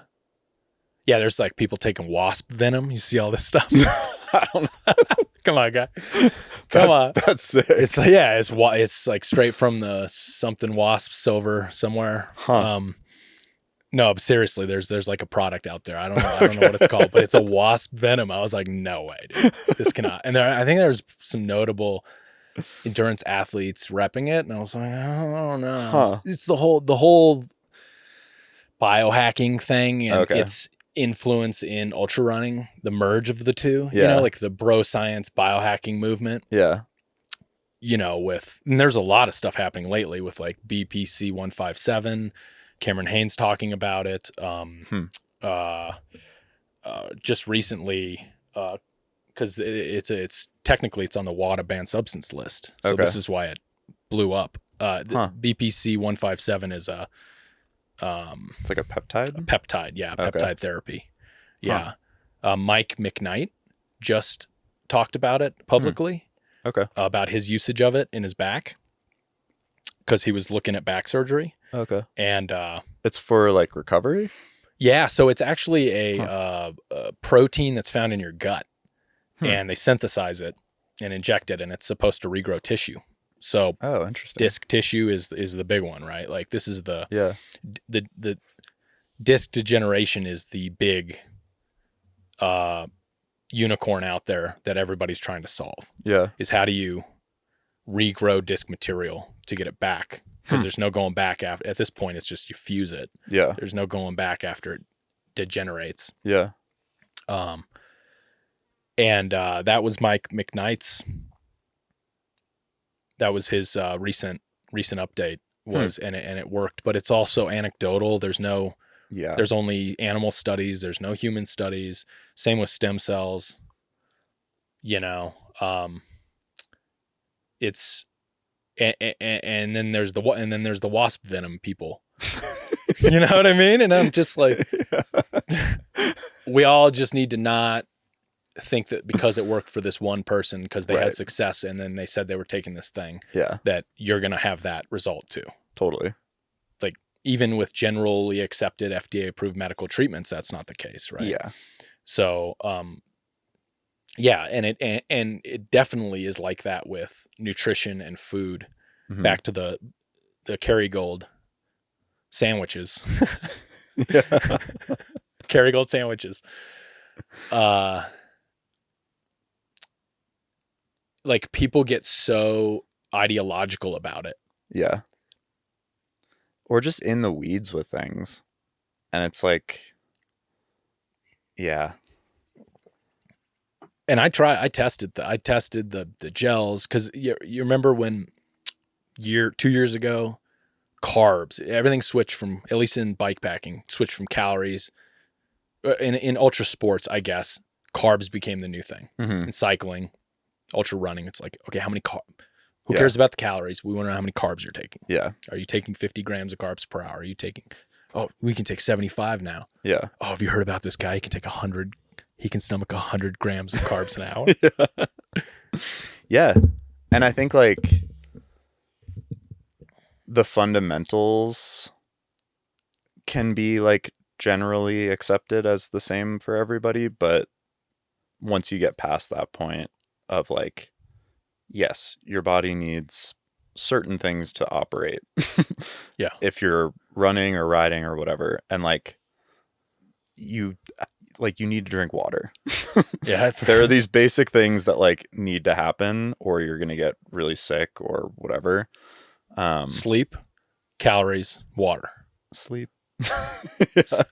Yeah, there's like people taking wasp venom. You see all this stuff? I don't know. Come on, guy. Come on. That's sick. It's like, yeah, it's like straight from the something wasps over somewhere. Huh. No, but seriously, there's like a product out there. I don't know what it's called, but it's a wasp venom. I was like, no way, dude. This cannot. And I think there's some notable endurance athletes repping it, and I was like, I don't know. Huh. It's the whole biohacking thing and Okay. its influence in ultra running, the merge of the two. Yeah. You know, like the bro science biohacking movement. Yeah. You know, and there's a lot of stuff happening lately with like BPC 157. Cameron Haynes talking about it. Just recently, because it's technically it's on the WADA banned substance list, so Okay. this is why it blew up. BPC 157 is a It's like a peptide. peptide, yeah, peptide therapy, yeah. Mike McKnight just talked about it publicly, Okay. about his usage of it in his back because he was looking at back surgery. Okay. And It's for like recovery. yeah, so it's actually a protein that's found in your gut, and they synthesize it and inject it, and it's supposed to regrow tissue. So Oh, interesting. disc tissue is the big one, right? Like this is the disc degeneration is the big unicorn out there that everybody's trying to solve. Yeah. Is how do you regrow disc material to get it back? Because there's no going back after. At this point, it's just you fuse it. Yeah. There's no going back after it degenerates. Yeah. And that was Mike McKnight's. That was his recent update was, and it worked. But it's also anecdotal. There's only animal studies. There's no human studies. Same with stem cells. You know, it's. And then there's the wasp venom people. You know what I mean? And I'm just like, we all just need to not think that because it worked for this one person because they had success and then they said they were taking this thing, that you're gonna have that result too. Totally. Like even with generally accepted FDA approved medical treatments, that's not the case, right? Yeah. So yeah, and it definitely is like that with nutrition and food. Mm-hmm. Back to the Kerrygold sandwiches. Yeah. Kerrygold sandwiches. Like people get so ideological about it. Yeah. Or just in the weeds with things. And it's like, yeah. And I tested the gels because you remember when 2 years ago, carbs, everything switched from, at least in bike packing, switched from calories. In ultra sports, I guess, carbs became the new thing. Mm-hmm. In cycling, ultra running, it's like, okay, how many who cares about the calories? We want to know how many carbs you're taking. Yeah. Are you taking 50 grams of carbs per hour? Are you taking, we can take 75 now. Yeah. Oh, have you heard about this guy? He can take 100. He can stomach 100 grams of carbs an hour. Yeah. And I think like the fundamentals can be like generally accepted as the same for everybody. But once you get past that point of like, yes, your body needs certain things to operate. Yeah. If you're running or riding or whatever. And like you need to drink water. Yeah. There are these basic things that like need to happen or you're going to get really sick or whatever. Sleep, calories, water. Sleep.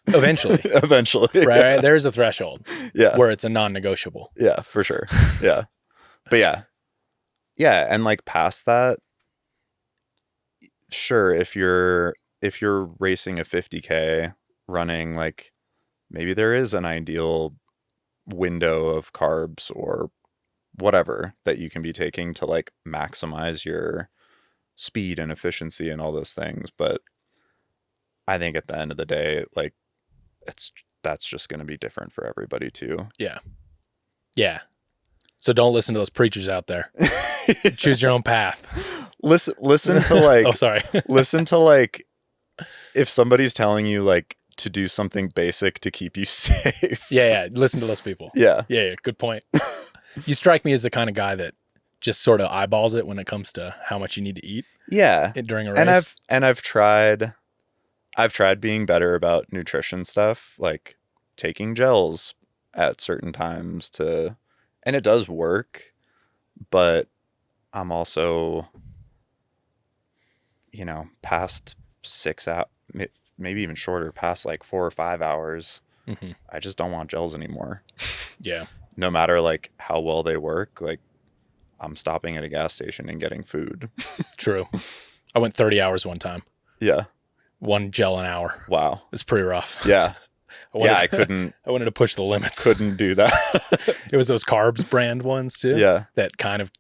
Eventually. Right? There's a threshold. Yeah. Where it's a non-negotiable. Yeah, for sure. Yeah. But yeah. Yeah. And like past that, sure. If you're racing a 50K running like maybe there is an ideal window of carbs or whatever that you can be taking to like maximize your speed and efficiency and all those things. But I think at the end of the day, like that's just going to be different for everybody too. Yeah. Yeah. So don't listen to those preachers out there. Choose your own path. Listen to like, oh, sorry. listen to like, if somebody's telling you like to do something basic to keep you safe. Yeah. Listen to those people. Yeah. Yeah. Good point. You strike me as the kind of guy that just sort of eyeballs it when it comes to how much you need to eat. Yeah. During a race. And I've tried being better about nutrition stuff, like taking gels at certain times and it does work, but I'm also, past 6 hours, maybe even shorter, past like 4 or 5 hours, I just don't want gels anymore. Yeah. No matter like how well they work, like I'm stopping at a gas station and getting food. True. I went 30 hours one time. Yeah. 1 gel an hour. Wow. It was pretty rough. Yeah. I wanted to push the limits. Couldn't do that. It was those carbs brand ones too. Yeah. That kind of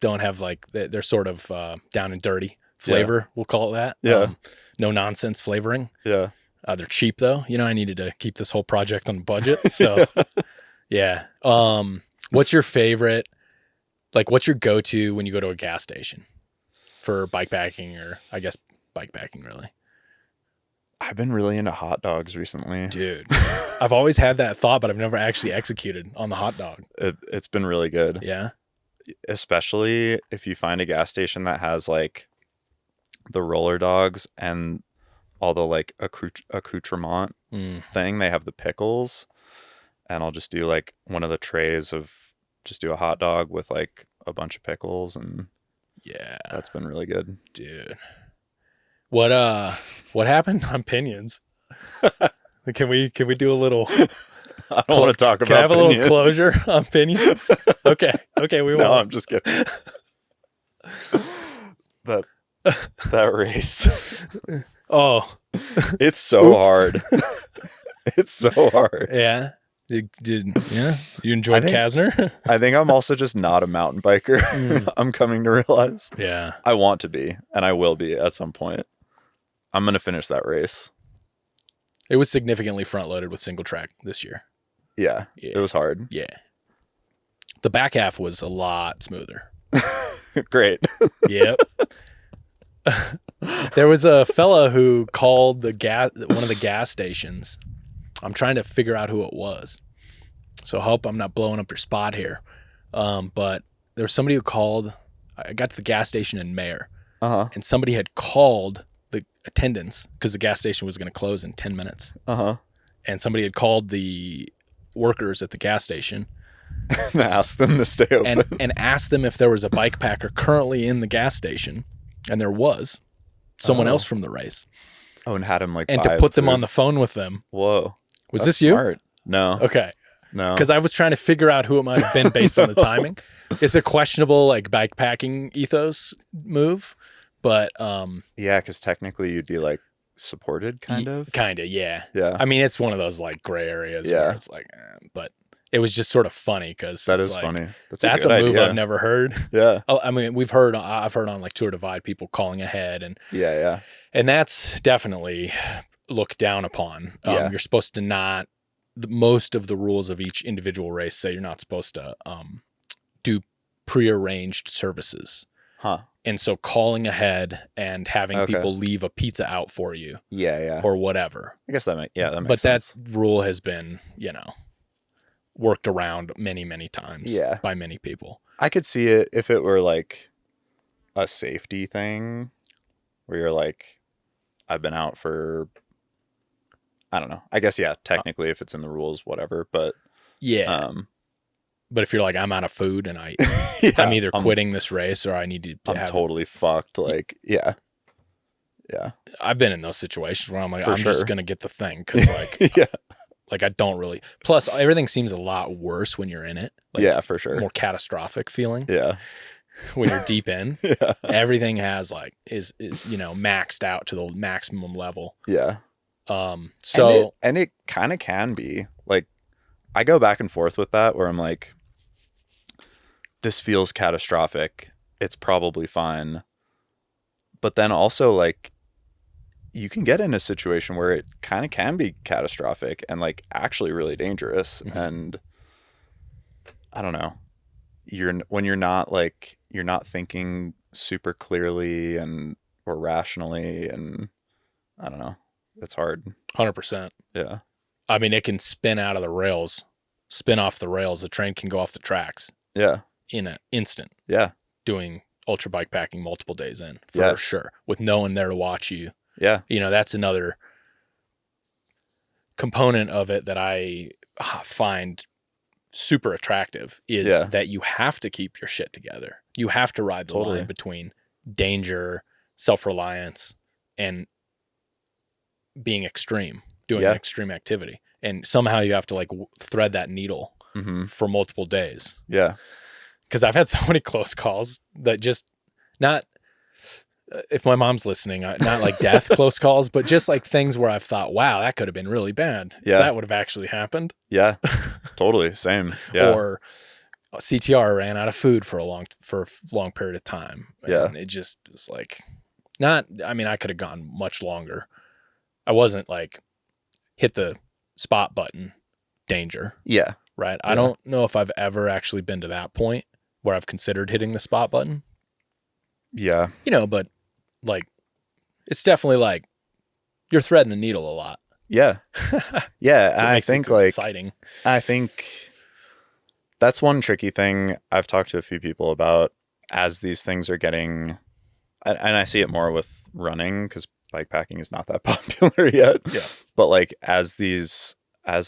don't have like, they're sort of down and dirty flavor. We'll call it that. Yeah. No nonsense flavoring. Yeah. They're cheap though. I needed to keep this whole project on budget. So yeah. What's your favorite, like what's your go-to when you go to a gas station for bikepacking, or I guess bikepacking really? I've been really into hot dogs recently. Dude, I've always had that thought, but I've never actually executed on the hot dog. It's been really good. Yeah. Especially if you find a gas station that has like the roller dogs and all the like accoutrement thing. They have the pickles, and I'll just do like one of the trays of just do a hot dog with like a bunch of pickles, and yeah, that's been really good. Dude. What happened on Pinions? Can we do a little? I don't want to talk about. Can I have Pinions. a little closure on Pinions? Okay, we will. No, I'm just kidding. that race. Oh, it's so hard. It's so hard. Yeah. You enjoyed Kasner? I think I'm also just not a mountain biker. I'm coming to realize. Yeah. I want to be, and I will be at some point. I'm going to finish that race. It was significantly front loaded with single track this year. Yeah. It was hard. Yeah. The back half was a lot smoother. Great. Yep. There was a fella who called one of the gas stations. I'm trying to figure out who it was, so I hope I'm not blowing up your spot here. But there was somebody who called. I got to the gas station in Mayer, and somebody had called the attendants because the gas station was going to close in 10 minutes. And somebody had called the workers at the gas station and asked them to stay open, and asked them if there was a bike packer currently in the gas station, and there was someone else from the race. Oh, and had him like, and to put them on the phone with them. Whoa. Was this you? Smart. No. Okay. No. Because I was trying to figure out who it might have been based on the timing. It's a questionable like bikepacking ethos move, but yeah, because technically you'd be like supported, kind of. Yeah. Yeah. I mean, it's one of those like gray areas where it's like, but it was just sort of funny because that is like, funny. That's a move I've never heard. Yeah. I mean, I've heard on like Tour Divide people calling ahead, and and that's definitely looked down upon. You're supposed to not. Most of the rules of each individual race say you're not supposed to do prearranged services. And so calling ahead and having people leave a pizza out for you. Or whatever. I guess that makes but sense. That rule has been, worked around many, many times by many people. I could see it if it were like a safety thing where you're like, I've been out for, I don't know. I guess, technically if it's in the rules, whatever, but but if you're like, I'm out of food and I'm either quitting this race or I need to I'm totally fucked. Like, yeah. I've been in those situations where I'm like, just going to get the thing. Cause like, like I don't really, plus everything seems a lot worse when you're in it. Like, for sure. More catastrophic feeling. When you're deep in, everything has like, is maxed out to the maximum level. So and it kind of can be like, I go back and forth with that where I'm like, this feels catastrophic. It's probably fine. But then also like, you can get in a situation where it kind of can be catastrophic and like actually really dangerous. Mhm. And I don't know, when you're not like, you're not thinking super clearly and or rationally, and I don't know, it's hard. 100%. Yeah. I mean, it can spin off the rails. The train can go off the tracks Yeah. in an instant, Yeah. doing ultra bike packing multiple days in, for Yeah. sure, with no one there to watch you. Yeah. You know, that's another component of it that I find super attractive, is Yeah. that you have to keep your shit together. You have to ride the Totally. line between danger, self-reliance, and being extreme, doing Yeah. an extreme activity. And somehow you have to like thread that needle Mm-hmm. for multiple days. Yeah. Because I've had so many close calls that just not, if my mom's listening, not like death close calls, but just like things where I've thought, wow, that could have been really bad. Yeah. If that would have actually happened. Yeah. Totally. Same. Yeah. Or CTR ran out of food for a long period of time. Yeah. And it just was like, I mean, I could have gone much longer. I wasn't like hit the spot button danger. Yeah. Right. Yeah. I don't know if I've ever actually been to that point where I've considered hitting the spot button. Yeah. You know, but like, it's definitely like you're threading the needle a lot. Yeah. Yeah. So it I makes think it like, exciting. I think that's one tricky thing I've talked to a few people about as these things are getting, and I see it more with running because bike packing is not that popular yet. Yeah. But like as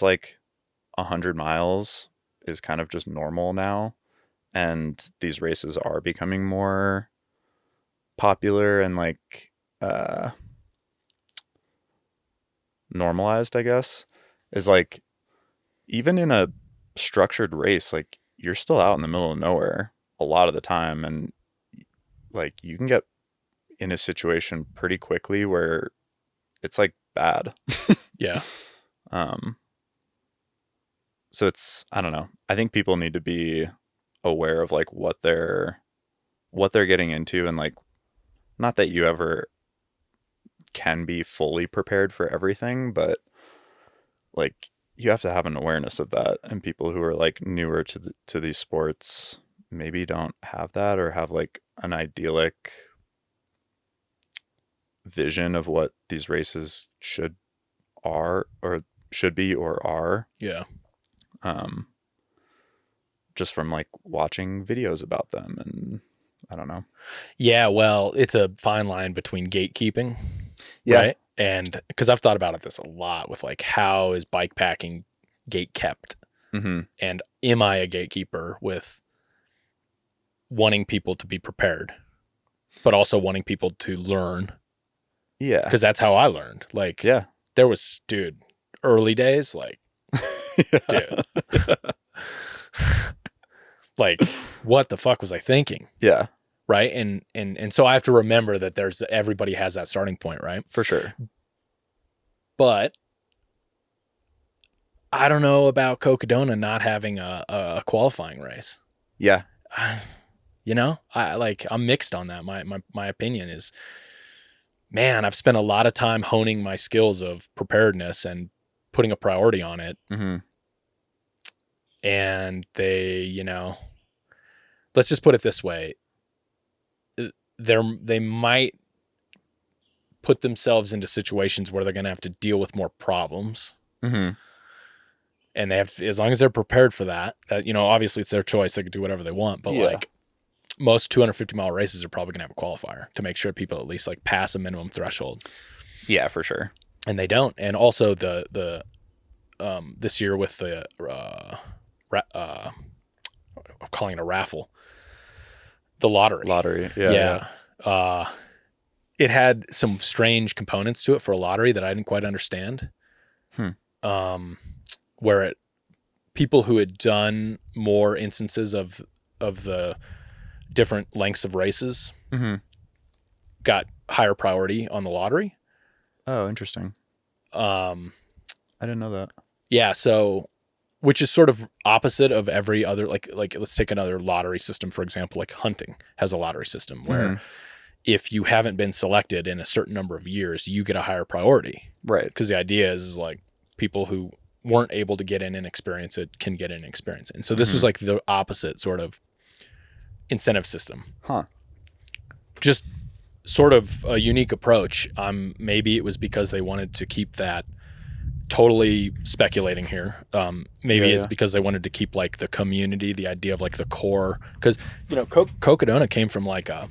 like 100 miles is kind of just normal now, and these races are becoming more popular and like normalized, I guess, is like, even in a structured race, like you're still out in the middle of nowhere a lot of the time, and like you can get in a situation pretty quickly where it's like bad. Yeah. So it's, I don't know, I think people need to be aware of like what they're getting into, and like, not that you ever can be fully prepared for everything, but like you have to have an awareness of that, and people who are like newer to these sports maybe don't have that, or have like an idyllic vision of what these races should be or are. Yeah. Just from like watching videos about them, and I don't know. Yeah, well, it's a fine line between gatekeeping, Yeah. right? And because I've thought about this a lot with like, how is bike packing gate kept? Mm-hmm. And am I a gatekeeper with wanting people to be prepared, but also wanting people to learn? Yeah. Because that's how I learned. Like, Yeah. there was, dude, early days, like, dude, like, what the fuck was I thinking? Yeah. Right. And so I have to remember that everybody has that starting point, right? For sure. But I don't know about Cocodona not having a qualifying race. Yeah. You know, I'm mixed on that. My opinion is, man, I've spent a lot of time honing my skills of preparedness and putting a priority on it. Mm-hmm. And they, you know, let's just put it this way. They might put themselves into situations where they're going to have to deal with more problems. Mm-hmm. And they have, as long as they're prepared for that, you know, obviously it's their choice. They can do whatever they want, but like most 250-mile races are probably going to have a qualifier to make sure people at least like pass a minimum threshold. Yeah, for sure. And they don't. And also the this year with the I'm calling it a raffle, the lottery. Yeah. It had some strange components to it for a lottery that I didn't quite understand. Where people who had done more instances of the different lengths of races Mm-hmm. got higher priority on the lottery. Oh, interesting. I didn't know that. Yeah, so which is sort of opposite of every other like let's take another lottery system, for example. Like hunting has a lottery system where if you haven't been selected in a certain number of years, you get a higher priority. Right. Because the idea is like people who weren't able to get in and experience it can get in and experience it. And so this was like the opposite sort of incentive system. Huh. Just sort of a unique approach. Maybe it was because they wanted to keep that, totally speculating here. Maybe it's because they wanted to keep like the community, the idea of like the core, because you know Cocodona came from like a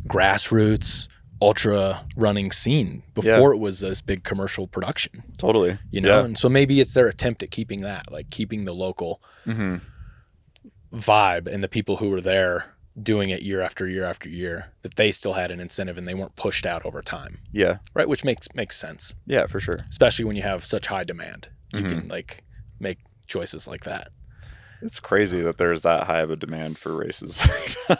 grassroots ultra running scene before it was this big commercial production. Totally. You know, and so maybe it's their attempt at keeping that, like keeping the local vibe and the people who were there doing it year after year after year, that they still had an incentive and they weren't pushed out over time. Yeah. Right. Which makes sense. Yeah, for sure. Especially when you have such high demand, you can like make choices like that. It's crazy that there's that high of a demand for races.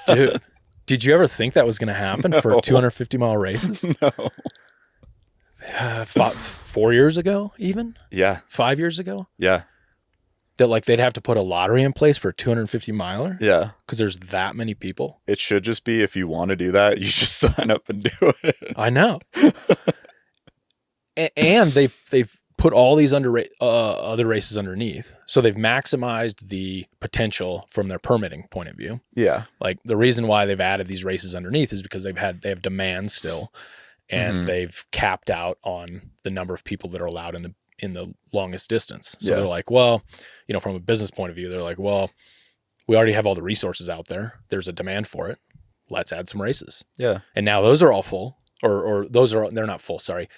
Dude, did you ever think that was going to happen for 250-mile races? No. 4 years ago, even? Yeah. 5 years ago? Yeah. That like they'd have to put a lottery in place for a 250-miler? Yeah. Because there's that many people. It should just be, if you want to do that, you just sign up and do it. I know. And they've put all these other races underneath. So they've maximized the potential from their permitting point of view. Yeah. Like the reason why they've added these races underneath is because they have demand still, and they've capped out on the number of people that are allowed in the longest distance. So they're like, well, you know, from a business point of view, they're like, well, we already have all the resources out there. There's a demand for it. Let's add some races. Yeah. And now those are all full, or they're not full. Sorry.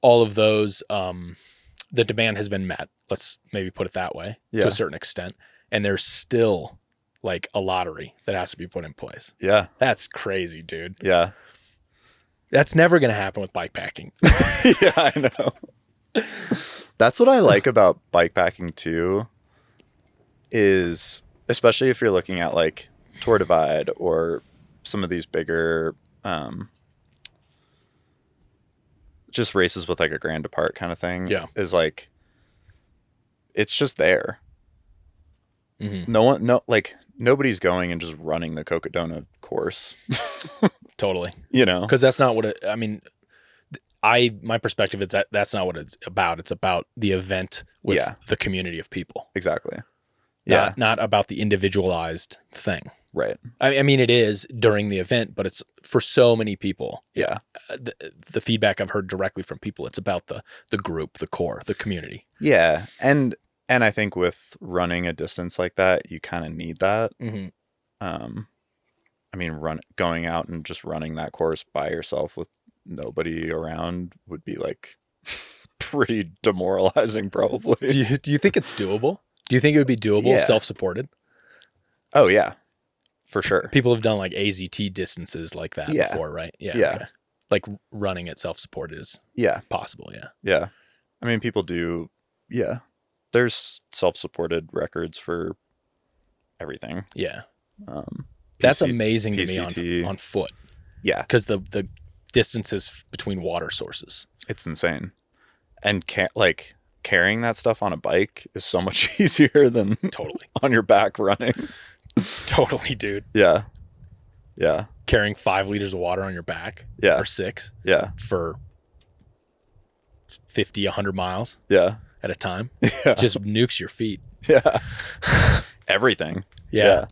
All of those, the demand has been met. Let's maybe put it that way to a certain extent. And there's still like a lottery that has to be put in place. Yeah. That's crazy, dude. Yeah. That's never going to happen with bikepacking. Yeah, I know. That's what I like about bikepacking too, is especially if you're looking at like Tour Divide or some of these bigger, just races with like a grand depart kind of thing. Yeah. Is like, it's just there. Mm-hmm. Nobody's going and just running the Cocodona course. Totally. You know, because that's not what my perspective is that's not what it's about. It's about the event with the community of people. Exactly. Yeah. Not about the individualized thing. Right. I mean, it is during the event, but it's for so many people. Yeah. The feedback I've heard directly from people, it's about the group, the core, the community. Yeah. And I think with running a distance like that, you kind of need that. Mm-hmm. I mean, going out and just running that course by yourself with nobody around would be like pretty demoralizing, probably. Do you think it's doable? Do you think it would be doable, self-supported? Oh yeah, for sure. People have done like AZT distances like that before, right? Yeah. Yeah. Okay. Like running it self-supported is possible. Yeah. Yeah. I mean, people do. Yeah. There's self-supported records for everything. Yeah. That's amazing PCT. To me on foot. Yeah. Because the distances between water sources. It's insane. And carrying that stuff on a bike is so much easier than totally on your back running. Totally, dude. Yeah. Yeah. Carrying 5 liters of water on your back. Yeah. Or 6. Yeah. For 50, 100 miles. Yeah. At a time. Yeah. Just nukes your feet. Yeah. Everything. Yeah.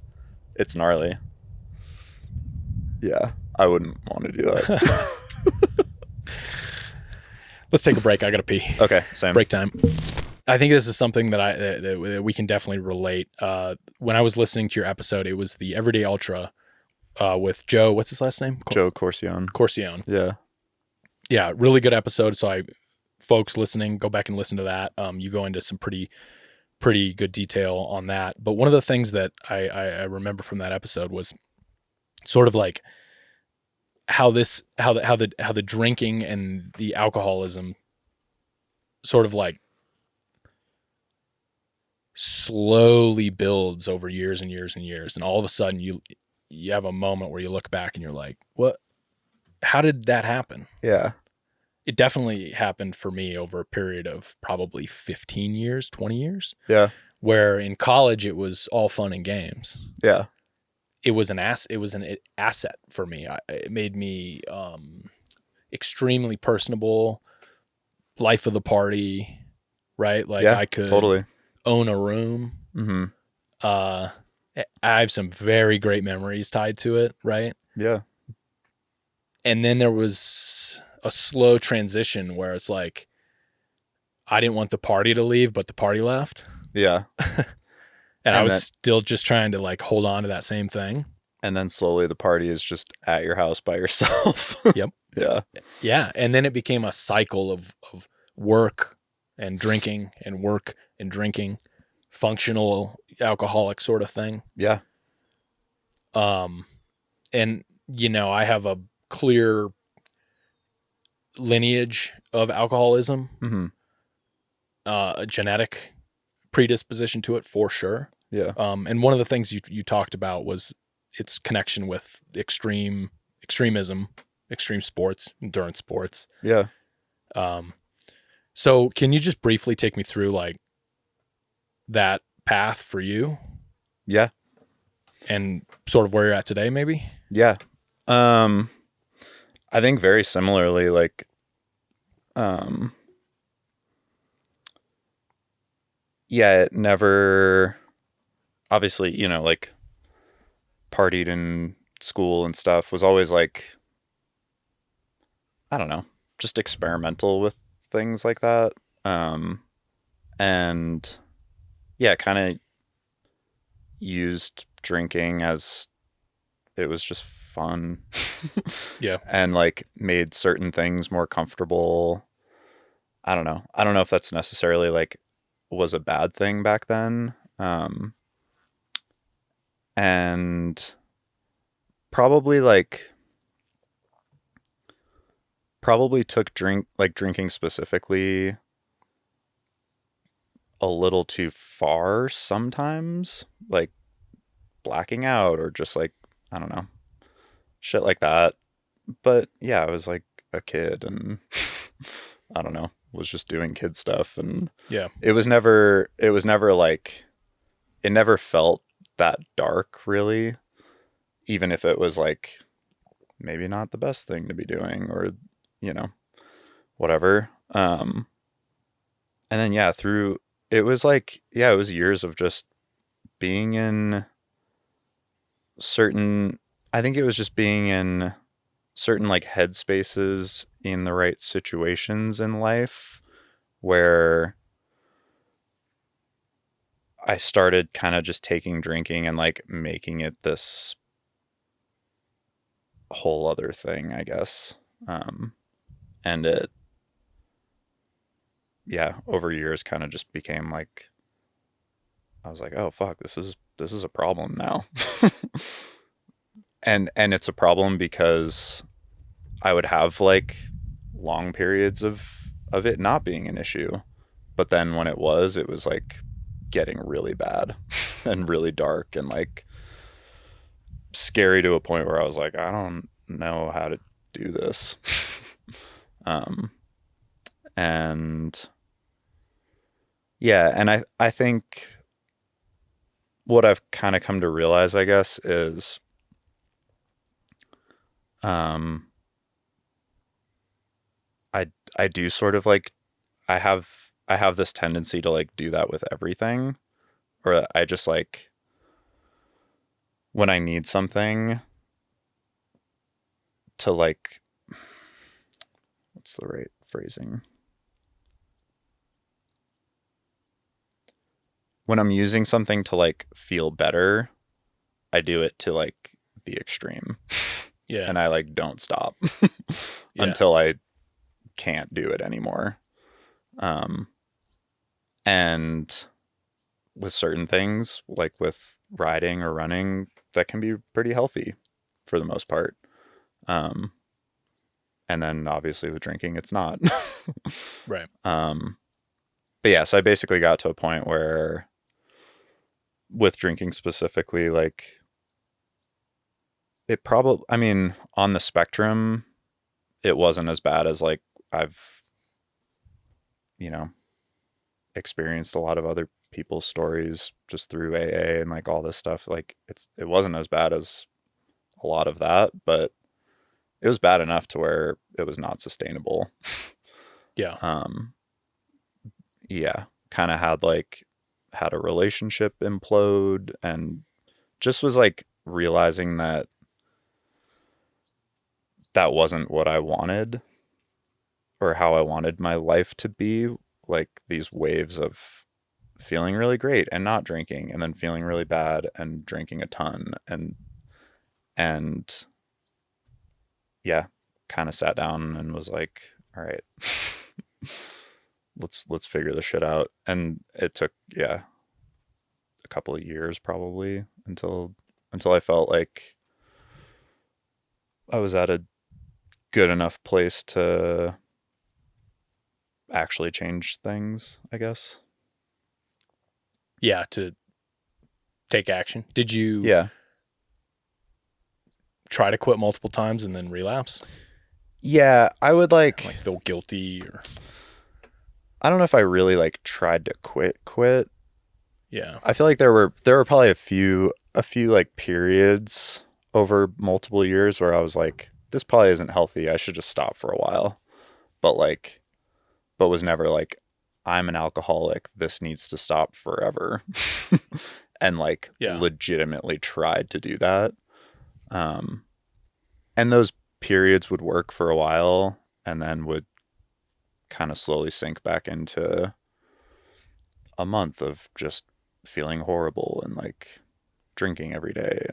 It's gnarly. Yeah. I wouldn't want to do that. Let's take a break. I got to pee. Okay. Same. Break time. I think this is something that we can definitely relate. When I was listening to your episode, it was the Everyday Ultra with Joe. What's his last name? Joe Corcione. Corcione. Yeah. Yeah. Really good episode. So folks listening, go back and listen to that. You go into some pretty good detail on that. But one of the things that I remember from that episode was sort of like how the drinking and the alcoholism sort of like slowly builds over years and years and years. And all of a sudden you have a moment where you look back and you're like, what, how did that happen? Yeah. it definitely happened for me over a period of probably 15 years, 20 years, Yeah. where in college it was all fun and games. Yeah. It was an asset for me. It made me extremely personable, life of the party, right? Like Yeah. I could Totally. own a room. Mm-hmm. Uh, I have some very great memories tied to it, right? Yeah. And then there was a slow transition where it's like I didn't want the party to leave, but the party left. Yeah. And I And was then still just trying to like hold on to that same thing. and then slowly the party is just at your house by yourself. Yep. Yeah. Yeah. And then it became a cycle of work and drinking and work and drinking, functional alcoholic sort of thing. Yeah. And you know, I have a clear lineage of alcoholism, Mm-hmm. a genetic predisposition to it for sure. Yeah. And one of the things you talked about was its connection with extremism, extreme sports, endurance sports. Yeah. So can you just briefly take me through like that path for you Yeah. and sort of where you're at today, maybe? Yeah. I think very similarly, like, yeah, it never, obviously, you know, like partied in school and stuff was always like, I don't know, just experimental with things like that. And yeah, kind of used drinking as it was just fun. Yeah. And like made certain things more comfortable. I don't know. I don't know if that's necessarily like was a bad thing back then. And probably took drinking specifically a little too far sometimes, like blacking out or just like, I don't know, shit like that. But yeah, I was like a kid and I don't know, was just doing kid stuff. And Yeah. it was never like, it never felt that dark really, even if it was like maybe not the best thing to be doing or, you know, whatever. And then, yeah, it was like, yeah, it was years of just being in I think it was just being in certain like headspaces in the right situations in life where I started kind of just taking drinking and like making it this whole other thing, I guess. And it, yeah, over years kind of just became like, I was like, oh fuck, this is a problem now. and it's a problem because I would have like long periods of it not being an issue. But then when it was like getting really bad and really dark and like scary to a point where I was like, I don't know how to do this. And yeah, and I think what I've kind of come to realize, I guess, is I do sort of like I have this tendency to like do that with everything, or I just like when I need something to like, what's the right phrasing? When I'm using something to like feel better, I do it to like the extreme. Yeah. And I like don't stop Yeah. until I can't do it anymore. And with certain things, like with riding or running, that can be pretty healthy for the most part. And then obviously with drinking, it's not. Right. But yeah, so I basically got to a point where with drinking specifically, like it probably, I mean, on the spectrum, it wasn't as bad as like I've, experienced a lot of other people's stories just through AA and like all this stuff. Like it wasn't as bad as a lot of that, but it was bad enough to where it was not sustainable. Yeah. Yeah, kind of had a relationship implode, and just was like realizing that that wasn't what I wanted or how I wanted my life to be. Like these waves of feeling really great and not drinking, and then feeling really bad and drinking a ton, and yeah, kind of sat down and was like, all right, let's figure this shit out. And it took, yeah, a couple of years probably until I felt like I was at a good enough place to actually change things, I guess. Yeah, to take action. Did you Yeah. try to quit multiple times and then relapse? Yeah, I would like feel guilty or I don't know if I really like tried to quit. yeah. I feel like there were probably a few like periods over multiple years where I was like, this probably isn't healthy. I should just stop for a while. But was never like, I'm an alcoholic. This needs to stop forever. And like legitimately tried to do that. And those periods would work for a while and then would kind of slowly sink back into a month of just feeling horrible and like drinking every day.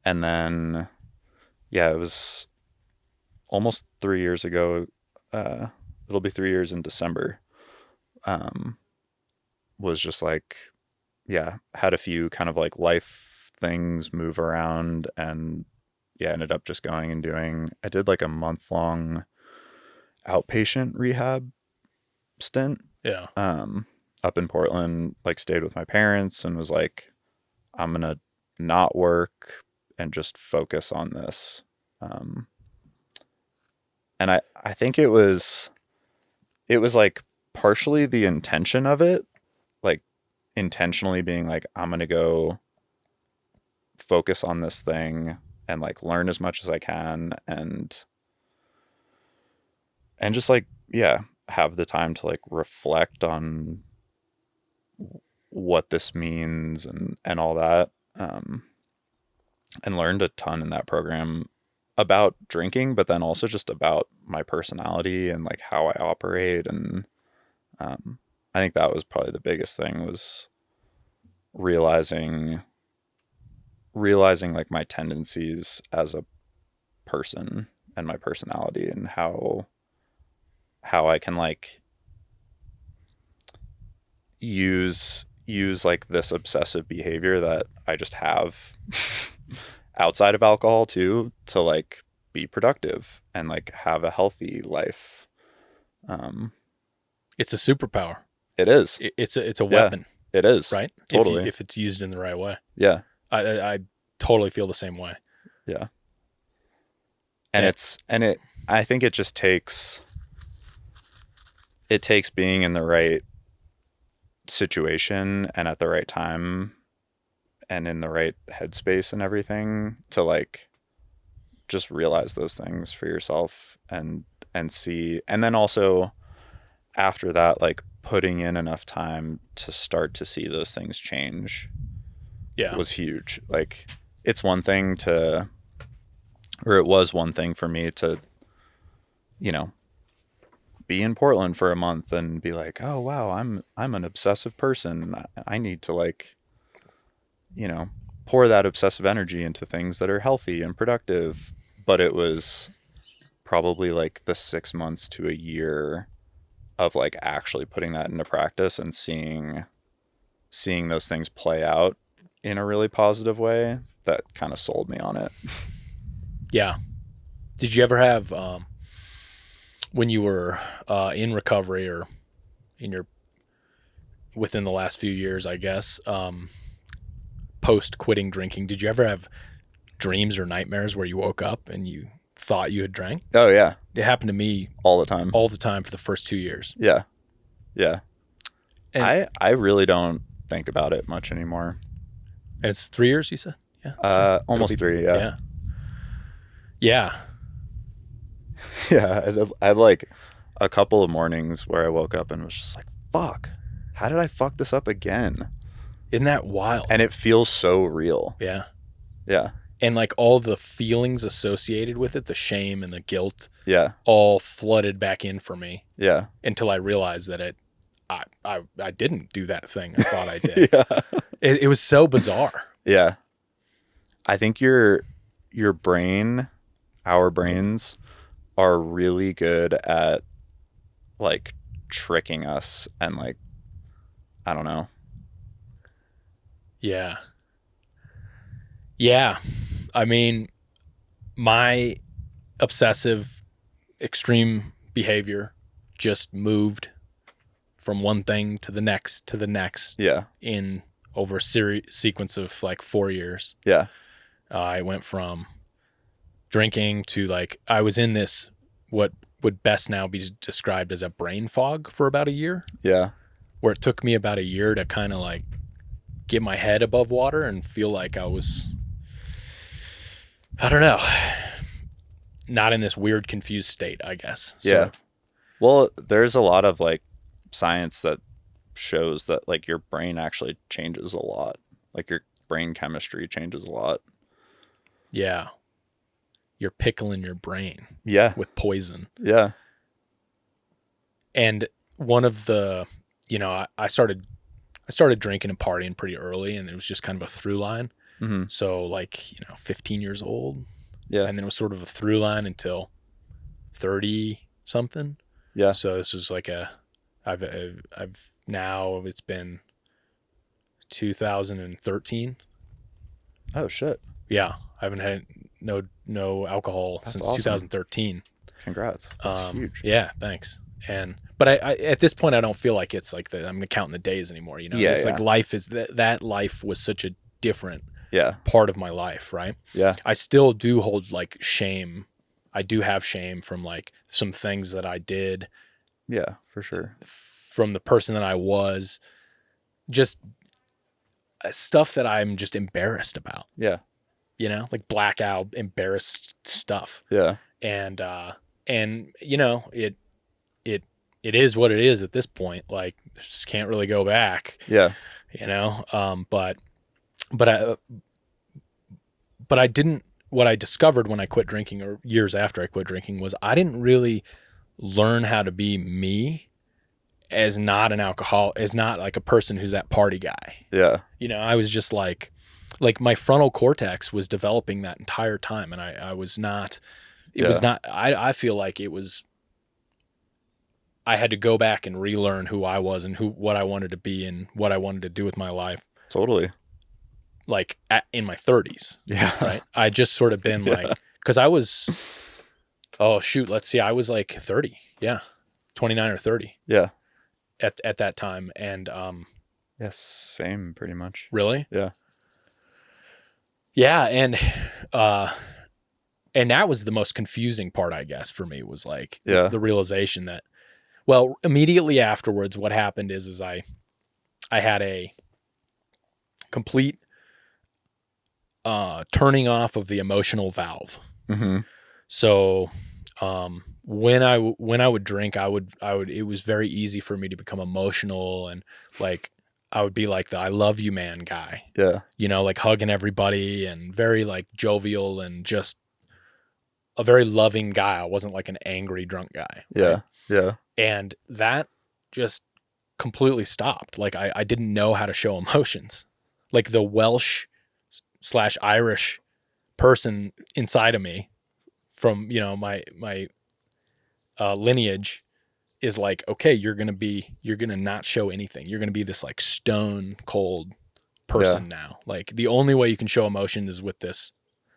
And then, yeah, it was almost 3 years ago. It'll be 3 years in December. Was just like, yeah, had a few kind of like life things move around, and yeah, ended up just going and I did like a month-long outpatient rehab stint. Yeah. Up in Portland, like stayed with my parents and was like, I'm going to not work and just focus on this. And I think it was like partially the intention of it, like intentionally being like, I'm going to go focus on this thing and like learn as much as I can and just like, yeah, have the time to like reflect on what this means and all that. And learned a ton in that program about drinking, but then also just about my personality and like how I operate. And I think that was probably the biggest thing, was realizing like my tendencies as a person and my personality, and how I can like use like this obsessive behavior that I just have outside of alcohol too, to like be productive and like have a healthy life. It's a superpower. It is. It's a weapon. It is. Right? Totally. If it's used in the right way. Yeah. I totally feel the same way. Yeah. And I think it just takes being in the right situation and at the right time and in the right headspace and everything to like just realize those things for yourself and see. And then also after that, like putting in enough time to start to see those things change was huge. Like it was one thing for me to, be in Portland for a month and be like, oh wow, I'm an obsessive person. I need to like, pour that obsessive energy into things that are healthy and productive. But it was probably like the 6 months to a year of like actually putting that into practice and seeing those things play out in a really positive way that kind of sold me on it. Yeah. Did you ever have, when you were in recovery or within the last few years, I guess, post quitting drinking, did you ever have dreams or nightmares where you woke up and you thought you had drank? Oh yeah, It happened to me all the time. all the time for the first 2 years. Yeah, yeah. And, I really don't think about it much anymore. and it's 3 years, you said? Yeah. Almost It'll be- 3. Yeah, Yeah. yeah. I had like a couple of mornings where I woke up and was just like, "Fuck, how did I fuck this up again?" Isn't that wild? And it feels so real. Yeah. Yeah, And like all the feelings associated with it, the shame and the guilt, yeah, all flooded back in for me yeah, until I realized that I didn't do that thing I thought I did. yeah, It was so bizarre. yeah. I think your brain, our brains, are really good at like tricking us and like, I don't know. Yeah. Yeah. I mean, my obsessive extreme behavior just moved from one thing to the next Yeah, in over a sequence of like 4 years. yeah, I went from drinking to like, I was in this, what would best now be described as a brain fog for about a year, yeah, where it took me about a year to kind of like get my head above water and feel like I was, I don't know, not in this weird confused state, I guess. yeah. Well, there's a lot of like science that shows that like your brain actually changes a lot. Like your brain chemistry changes a lot. Yeah. You're pickling your brain Yeah, with poison. yeah, And one of the, I started drinking and partying pretty early, and it was just kind of a through line. mm-hmm. So like, 15 years old. Yeah, And then it was sort of a through line until 30 something. yeah, So this is like I've now, it's been 2013. oh shit, Yeah. I haven't had no alcohol That's since awesome. 2013. congrats. That's huge. Yeah, thanks. But I at this point I don't feel like it's like I'm counting the days anymore. Yeah, It's yeah. like life is that life was such a different Yeah, part of my life, right? yeah, I still do hold like shame. I do have shame from like some things that I did, yeah, for sure. from the person that I was, just stuff that I'm just embarrassed about, Yeah, like blackout embarrassed stuff. yeah, And it is what it is at this point. Like, just can't really go back, yeah, but I didn't, what I discovered when I quit drinking, or years after I quit drinking, was I didn't really learn how to be me as not an alcohol, as not like a person who's that party guy. yeah, I was just like my frontal cortex was developing that entire time. And I was not, was not, I feel like it was, I had to go back and relearn who I was and what I wanted to be and what I wanted to do with my life. totally. Like in my 30s, Yeah, right? I just sort of been like, cause I was, let's see. I was like 30. Yeah. 29 or 30 yeah, at that time. And, yes, same, pretty much. really? Yeah, Yeah. And that was the most confusing part, I guess, for me, was like the realization that, well, immediately afterwards, what happened is I had a complete turning off of the emotional valve. mm-hmm. So when I would drink, I would it was very easy for me to become emotional, and like I would be like the I love you man guy. Yeah, Like hugging everybody and very like jovial and just a very loving guy. I wasn't like an angry drunk guy. yeah, Right? yeah, And that just completely stopped. Like I didn't know how to show emotions. Like the Welsh/Irish person inside of me from, my lineage is like, okay, you're going to not show anything. You're going to be this like stone cold person now. Like the only way you can show emotion is with this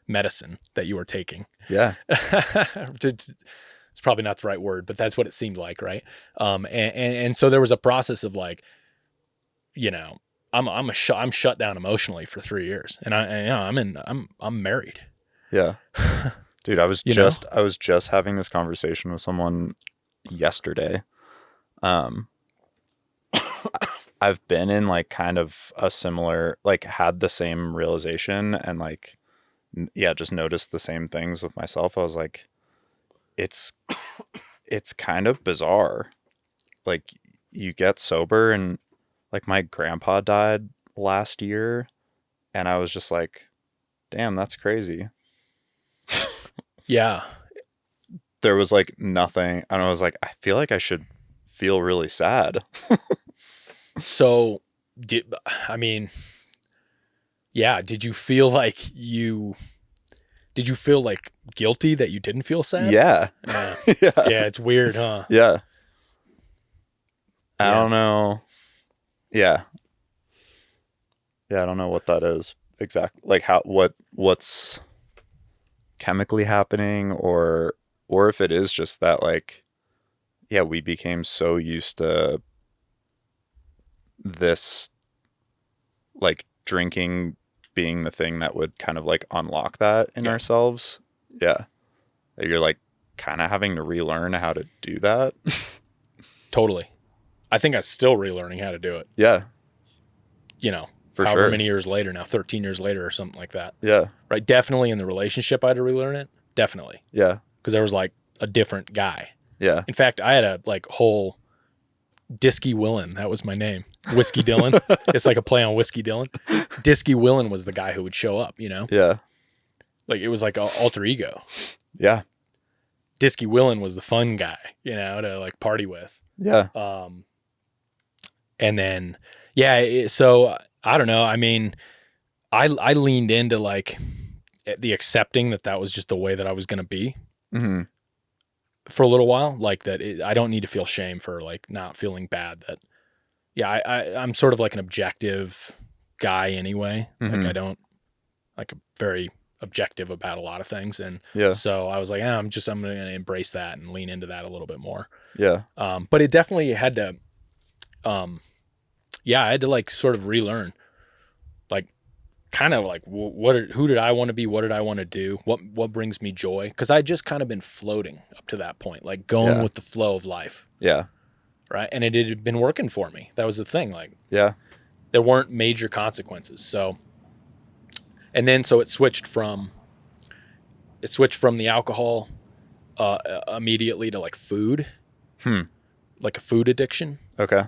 medicine that you are taking. yeah, It's probably not the right word, but that's what it seemed like. Right. And so there was a process of like, I'm shut down emotionally for 3 years, and I'm married. yeah. Dude, I was You know? just having this conversation with someone yesterday. Um, I've been in like kind of a similar, like had the same realization and like, yeah, just noticed the same things with myself. I was like, it's, it's kind of bizarre. Like you get sober and like my grandpa died last year and I was just like, damn, that's crazy. Yeah. There was like nothing. And I was like, I feel like I should feel really sad. So, I mean, yeah, did you feel like guilty that you didn't feel sad? Yeah. Yeah. Yeah. Yeah, it's weird, huh? Yeah. I Yeah. don't know. Yeah. Yeah, I don't know what that is exactly. Like what's chemically happening or if it is just that like yeah, we became so used to this like drinking being the thing that would kind of like unlock that in Yeah. ourselves. Yeah. That you're like kind of having to relearn how to do that. Totally. I think I'm still relearning how to do it, Yeah, you know, for however sure. many years later now, 13 years later or something like that. Yeah. Right? Definitely in the relationship I had to relearn it. Definitely. Yeah. Because there was like a different guy. Yeah. In fact, I had a like whole Disky Willen. That was my name. Whiskey Dylan. It's like a play on Whiskey Dylan. Disky Willen was the guy who would show up, you know? Yeah. Like it was like an alter ego. Yeah. Disky Willen was the fun guy, you know, to like party with. Yeah. And then, yeah, so I don't know. I mean, I leaned into like the accepting that was just the way that I was going to be Mm-hmm. for a little while. Like that, I don't need to feel shame for like not feeling bad. That, yeah, I'm sort of like an objective guy anyway. Mm-hmm. Like I don't like very objective about a lot of things, and Yeah. so I was like, I'm going to embrace that and lean into that a little bit more. Yeah. But it definitely had to, yeah, I had to like sort of relearn, like kind of like who did I want to be? What did I want to do? What brings me joy? Because I just kind of been floating up to that point, like going Yeah. with the flow of life. Yeah. Right. And it had been working for me. That was the thing. Like Yeah. there weren't major consequences. So, and then, so it switched from the alcohol, immediately to like food, like a food addiction. Okay.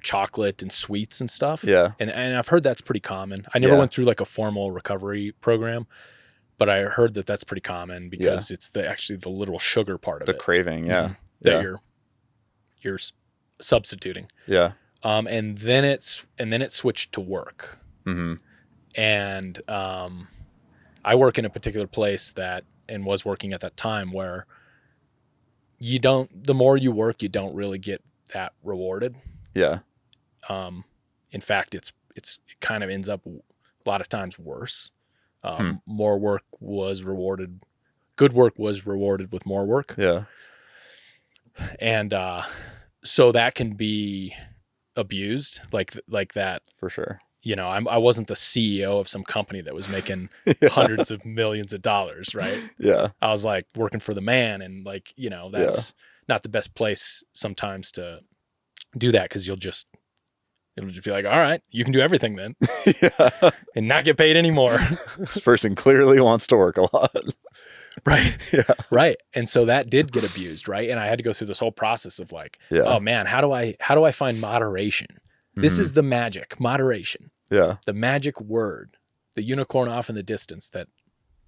Chocolate and sweets and stuff. Yeah. And I've heard that's pretty common. I never went through like a formal recovery program, but I heard that that's pretty common because it's actually the literal sugar part of The it. craving. Yeah. Mm-hmm. That you're substituting. Yeah. And then it switched to work. Mm-hmm. And I work in a particular place and was working at that time where the more you work, you don't really get that rewarded. Yeah. In fact, it kind of ends up a lot of times worse. More work was rewarded. Good work was rewarded with more work. Yeah. And so that can be abused like that. For sure. You know, I wasn't the CEO of some company that was making hundreds of millions of dollars, right? Yeah. I was like working for the man, and like, you know, that's not the best place sometimes to do that, because it'll just be like, all right, you can do everything then. Yeah. And not get paid anymore. This person clearly wants to work a lot. Right. Yeah. Right. And so that did get abused, right? And I had to go through this whole process of like, oh man, how do I find moderation? This is the magic, moderation. Yeah. The magic word, the unicorn off in the distance that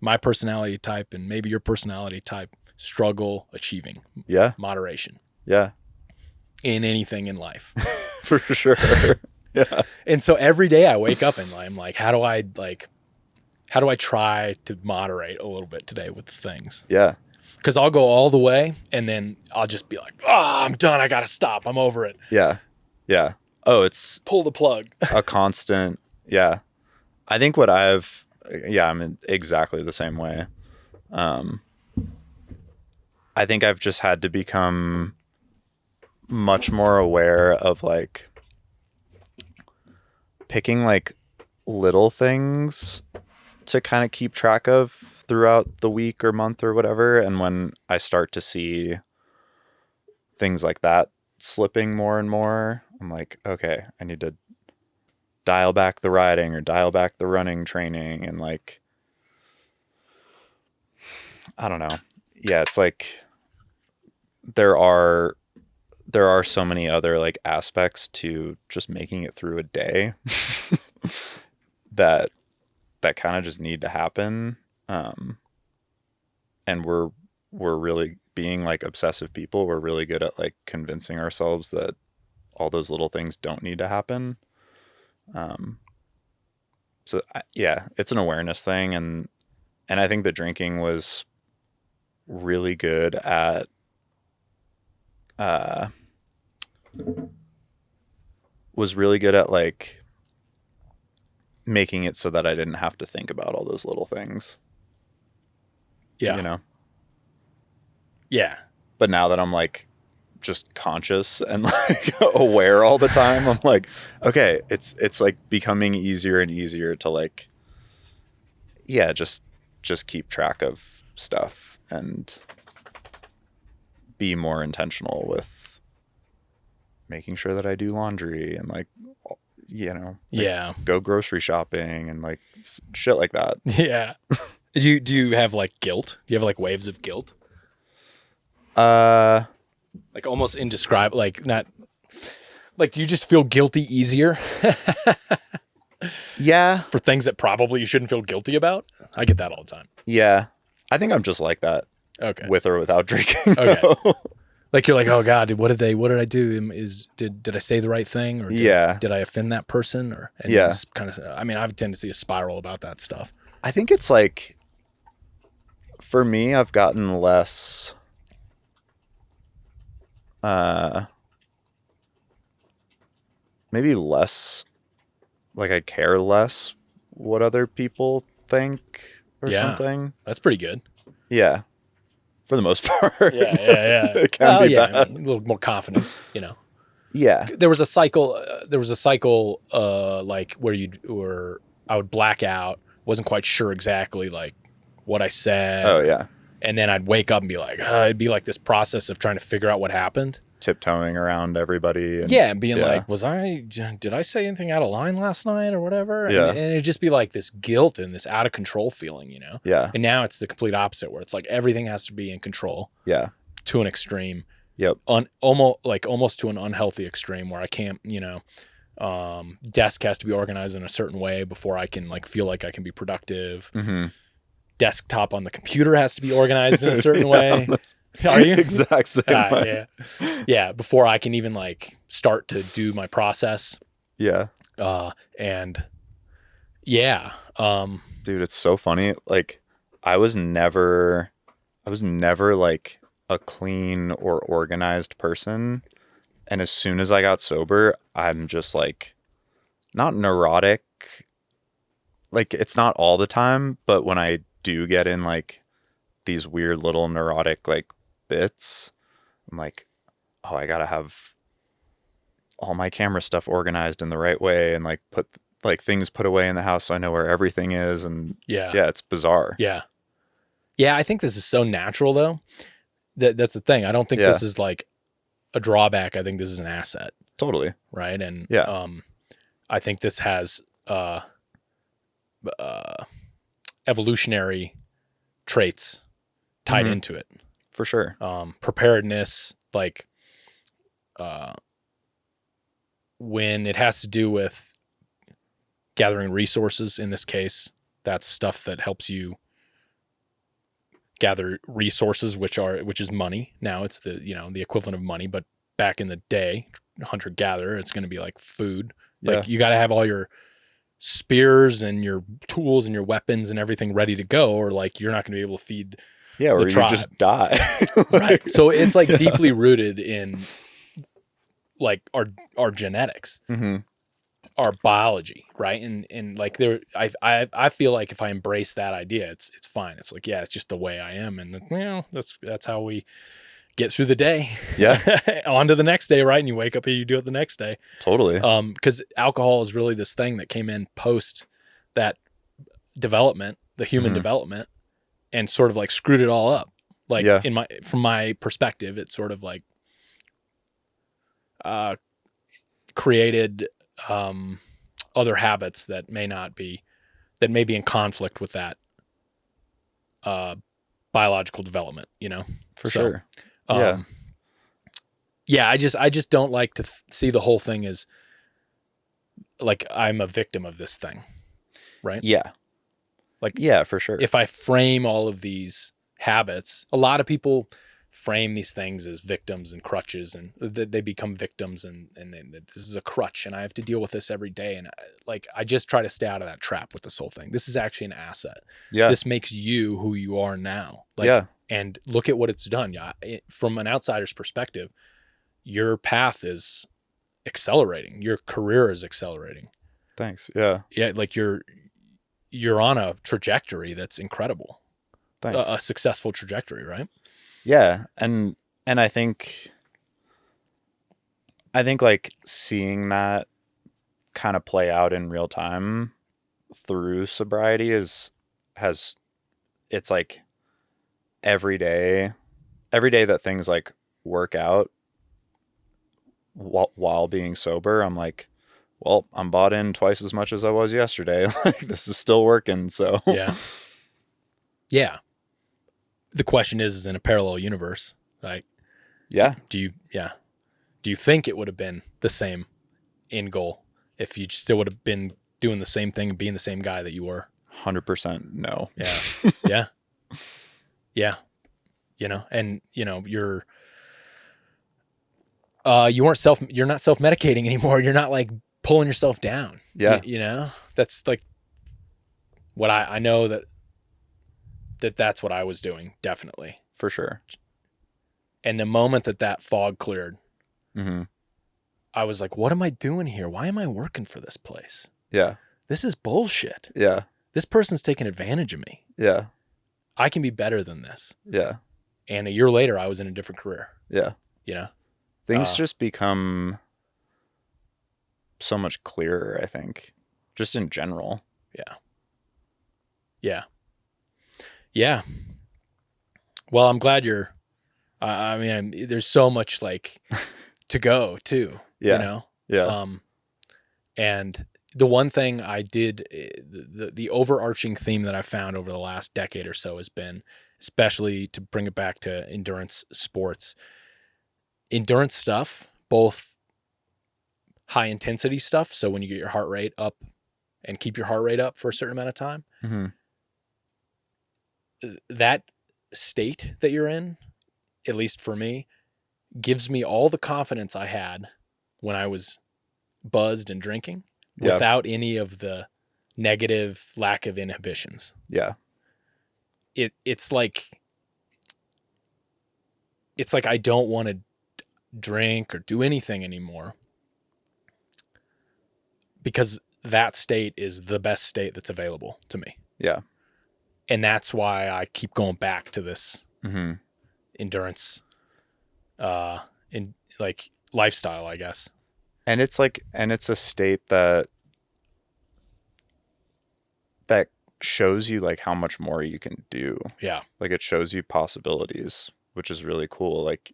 my personality type and maybe your personality type struggle achieving. Yeah. Moderation. Yeah. In anything in life. For sure. Yeah. And so every day I wake up and I'm like, how do I try to moderate a little bit today with the things? Yeah. Because I'll go all the way and then I'll just be like, I'm done. I got to stop. I'm over it. Yeah. Yeah. Oh, it's Pull the plug. a constant. Yeah. I think I'm in exactly the same way. I think I've just had to become much more aware of like picking like little things to kind of keep track of throughout the week or month or whatever. And when I start to see things like that slipping more and more, I'm like, okay, I need to dial back the riding or dial back the running training. And like, I don't know. Yeah, it's like there are so many other like aspects to just making it through a day that kind of just need to happen. And we're really, being like obsessive people, we're really good at like convincing ourselves that all those little things don't need to happen. Yeah, it's an awareness thing. And I think the drinking was really good at, like making it so that I didn't have to think about all those little things. Yeah. You know? Yeah. But now that I'm like just conscious and like aware all the time, I'm like, okay, it's like becoming easier and easier to like, yeah, just keep track of stuff and be more intentional with making sure that I do laundry and like, you know, like Yeah. go grocery shopping and like shit like that. Yeah. Do you have like guilt? Do you have like waves of guilt? Like almost indescribable, like not like, do you just feel guilty easier? Yeah. For things that probably you shouldn't feel guilty about? I get that all the time. Yeah. I think I'm just like that. Okay. With or without drinking. Okay. Like you're like, oh God, what did I do? Did I say the right thing? Or did I offend that person? Or kind of, I mean, I have a tendency to spiral about that stuff. I think it's like, for me, I've gotten less, maybe less, like I care less what other people think or something. That's pretty good. Yeah. For the most part. Yeah. It can be bad. I mean, a little more confidence, you know. Yeah. There was a cycle, like where I would black out, wasn't quite sure exactly like what I said. Oh yeah. And then I'd wake up and be like, it'd be like this process of trying to figure out what happened. Tiptoeing around everybody. And being like, did I say anything out of line last night or whatever? Yeah. And it'd just be like this guilt and this out of control feeling, you know? Yeah. And now it's the complete opposite where it's like everything has to be in control. Yeah. To an extreme. Yep. Almost to an unhealthy extreme where I can't, you know, desk has to be organized in a certain way before I can like feel like I can be productive. Mm-hmm. Desktop on the computer has to be organized in a certain way. Are you? Exact same way. Yeah. Before I can even like start to do my process. Yeah. And yeah. Dude, it's so funny. Like I was never like a clean or organized person. And as soon as I got sober, I'm just like not neurotic. Like it's not all the time, but when I do get in like these weird little neurotic like bits, I'm like, oh, I gotta have all my camera stuff organized in the right way and like put like things put away in the house so I know where everything is. And yeah, it's bizarre. Yeah. I think this is so natural though. That's the thing. I don't think this is like a drawback. I think this is an asset. Totally. Right. And I think this has evolutionary traits tied into it. For sure. Preparedness, like when it has to do with gathering resources, in this case, that's stuff that helps you gather resources, which is money. Now it's the equivalent of money, but back in the day, hunter-gatherer, it's going to be like food. Like you got to have all your spears and your tools and your weapons and everything ready to go, or like you're not going to be able to feed or you just die. Right. So it's like deeply rooted in like our genetics, our biology, right? And like I feel like if I embrace that idea, it's fine. It's like, it's just the way I am, and that's how we get through the day. Yeah. On to the next day, right? And you wake up and you do it the next day. Totally. Because alcohol is really this thing that came in post that development, the human Mhm. development, and sort of like screwed it all up. Like Yeah. from my perspective, it's sort of like created other habits that may be in conflict with that biological development, you know? For So, sure. Yeah. Yeah, I just don't like to see the whole thing as like I'm a victim of this thing, right? Yeah. Like, Yeah, for sure. if I frame all of these habits, a lot of people frame these things as victims and crutches, and they become victims, and this is a crutch, and I have to deal with this every day. And I just try to stay out of that trap with this whole thing. This is actually an asset. Yeah. This makes you who you are now. Like, Yeah. and look at what it's done. Yeah, from an outsider's perspective, your path is accelerating. Your career is accelerating. Thanks. Yeah. Yeah, like you're on a trajectory that's incredible. Thanks. A successful trajectory, right? Yeah. And I think like seeing that kind of play out in real time through sobriety it's like every day that things like work out while being sober, I'm like, well, I'm bought in twice as much as I was yesterday. Like, this is still working. So yeah. The question is in a parallel universe, like, yeah. do you think it would have been the same end goal if you still would have been doing the same thing and being the same guy that you were? 100% no. Yeah. Yeah. You know, and you're not self-medicating anymore. You're not like pulling yourself down. Yeah. You know, that's like what I know that's what I was doing. Definitely. For sure. And the moment that fog cleared, Mm-hmm. I was like, what am I doing here? Why am I working for this place? Yeah. This is bullshit. Yeah. This person's taking advantage of me. Yeah. I can be better than this. Yeah. And a year later, I was in a different career. Yeah. You know? Things just become so much clearer, I think, just in general. Yeah. Yeah. Yeah. Well, I'm glad you're, I mean, there's so much like to go too, Yeah. you know? Yeah. And the one thing I did, the overarching theme that I found over the last decade or so has been, especially to bring it back to endurance sports, endurance stuff, both high intensity stuff. So when you get your heart rate up and keep your heart rate up for a certain amount of time, Mm-hmm. that state that you're in, at least for me, gives me all the confidence I had when I was buzzed and drinking without any of the negative lack of inhibitions. Yeah. It's like I don't want to drink or do anything anymore because that state is the best state that's available to me. Yeah. And that's why I keep going back to this Mm-hmm. endurance in like lifestyle, I guess. And it's a state that shows you like how much more you can do. Yeah. Like, it shows you possibilities, which is really cool. Like,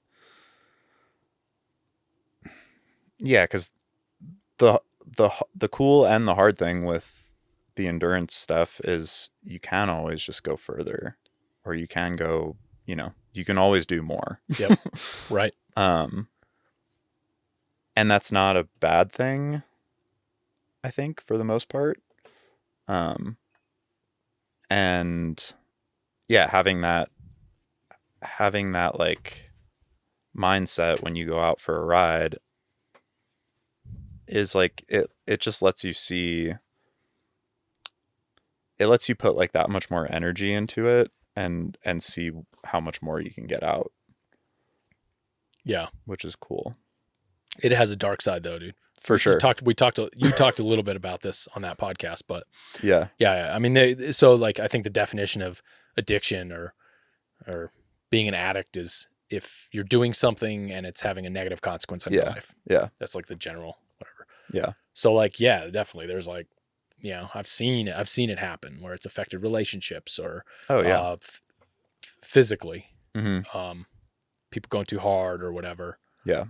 yeah, because the cool and the hard thing with the endurance stuff is you can always just go further, or you can go, you can always do more. Yep. Right. And that's not a bad thing, I think, for the most part. And yeah, having that like mindset when you go out for a ride is like, it just lets you see, it lets you put like that much more energy into it and see how much more you can get out. Yeah. Which is cool. It has a dark side though, dude. For sure. You talked a little bit about this on that podcast, but yeah. I mean, so like, I think the definition of addiction or being an addict is if you're doing something and it's having a negative consequence on your life. Yeah. That's like the general whatever. Yeah. So like, yeah, definitely. There's like you know, I've seen it happen where it's affected relationships or Oh yeah. physically, Mm-hmm. people going too hard or whatever. Yeah.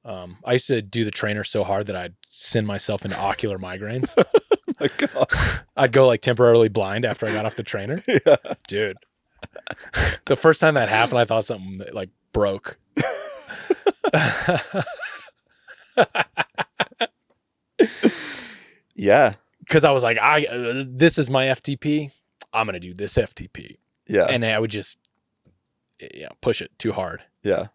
I used to do the trainer so hard that I'd send myself into ocular migraines. My God. I'd go like temporarily blind after I got off the trainer. Yeah. Dude, the first time that happened, I thought something like broke. Yeah. Because I was like, this is my FTP. I'm gonna do this FTP, Yeah. and I would just push it too hard Yeah.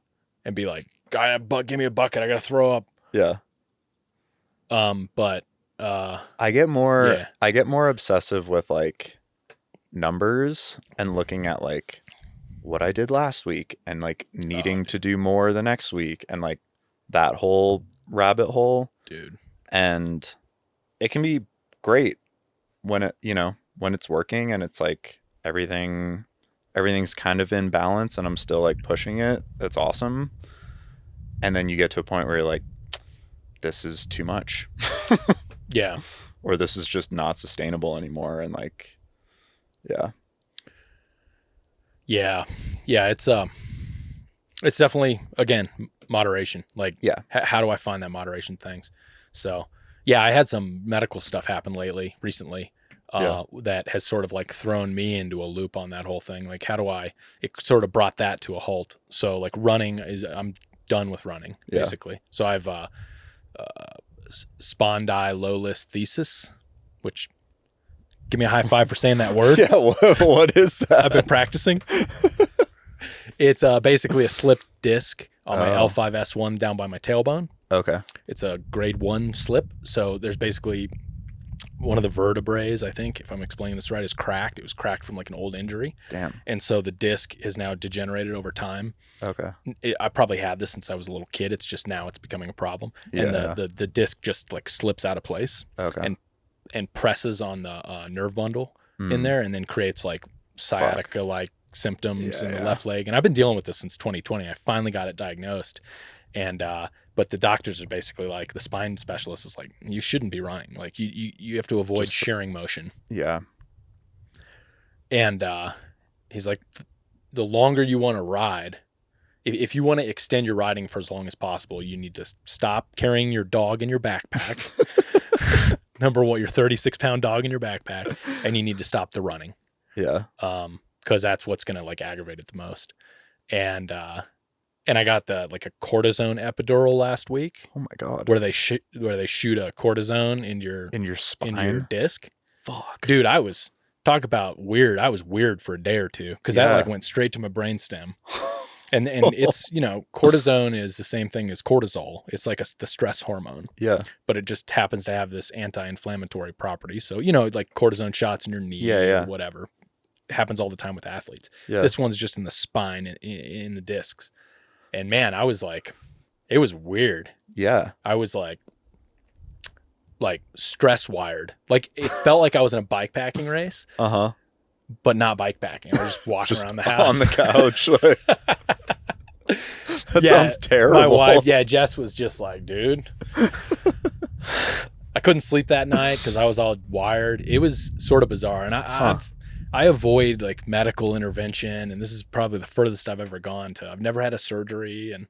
and be like, give me a bucket. I gotta throw up. Yeah. But I get more yeah. I get more obsessive with like numbers and looking at like what I did last week and like needing to do more the next week and like that whole rabbit hole, dude. And it can be great when when it's working and it's like everything's kind of in balance and I'm still like pushing it. That's awesome. And then you get to a point where you're like, this is too much. Yeah. Or this is just not sustainable anymore. And like, yeah. Yeah. Yeah. It's definitely, again, moderation. Like, yeah. How do I find that moderation things? So yeah, I had some medical stuff happen recently, that has sort of like thrown me into a loop on that whole thing. Like, it sort of brought that to a halt. So like I'm done with running basically. So I've, spondylolisthesis, which give me a high five for saying that word. Yeah. What is that? I've been practicing. It's basically a slipped disc on my L5S1 down by my tailbone. Okay. It's a grade 1 slip. So there's basically one of the vertebrae, I think, if I'm explaining this right, is cracked. It was cracked from like an old injury. Damn. And so the disc is now degenerated over time. Okay. I probably had this since I was a little kid. It's just now it's becoming a problem. Yeah. And the disc just like slips out of place. Okay. And presses on the nerve bundle in there and then creates like sciatica like symptoms in the left leg. And I've been dealing with this since 2020. I finally got it diagnosed. And but the doctors are basically like, the spine specialist is like, you shouldn't be running. Like you have to avoid shearing motion. Yeah. And he's like, the longer you want to ride, if you want to extend your riding for as long as possible, you need to stop carrying your dog in your backpack. Number one, your 36-pound dog in your backpack, and you need to stop the running. Yeah. Because that's what's going to like aggravate it the most. And I got a cortisone epidural last week. Oh my God. Where they shoot a cortisone in your spine, in your disc. Fuck. Dude, talk about weird. I was weird for a day or two because that like went straight to my brainstem. And it's, cortisone is the same thing as cortisol. It's like the stress hormone. Yeah. But it just happens to have this anti-inflammatory property. So, like cortisone shots in your knee or whatever. It happens all the time with athletes. Yeah. This one's just in the spine, in the discs. And man, I was like, it was weird. Yeah. I was like stress wired. Like it felt like I was in a bikepacking race. Uh-huh. But not bikepacking. I was just walking around the house. On the couch. That sounds terrible. My wife, Jess was just like, dude. I couldn't sleep that night because I was all wired. It was sort of bizarre. And I avoid like medical intervention, and this is probably the furthest I've ever gone to. I've never had a surgery, and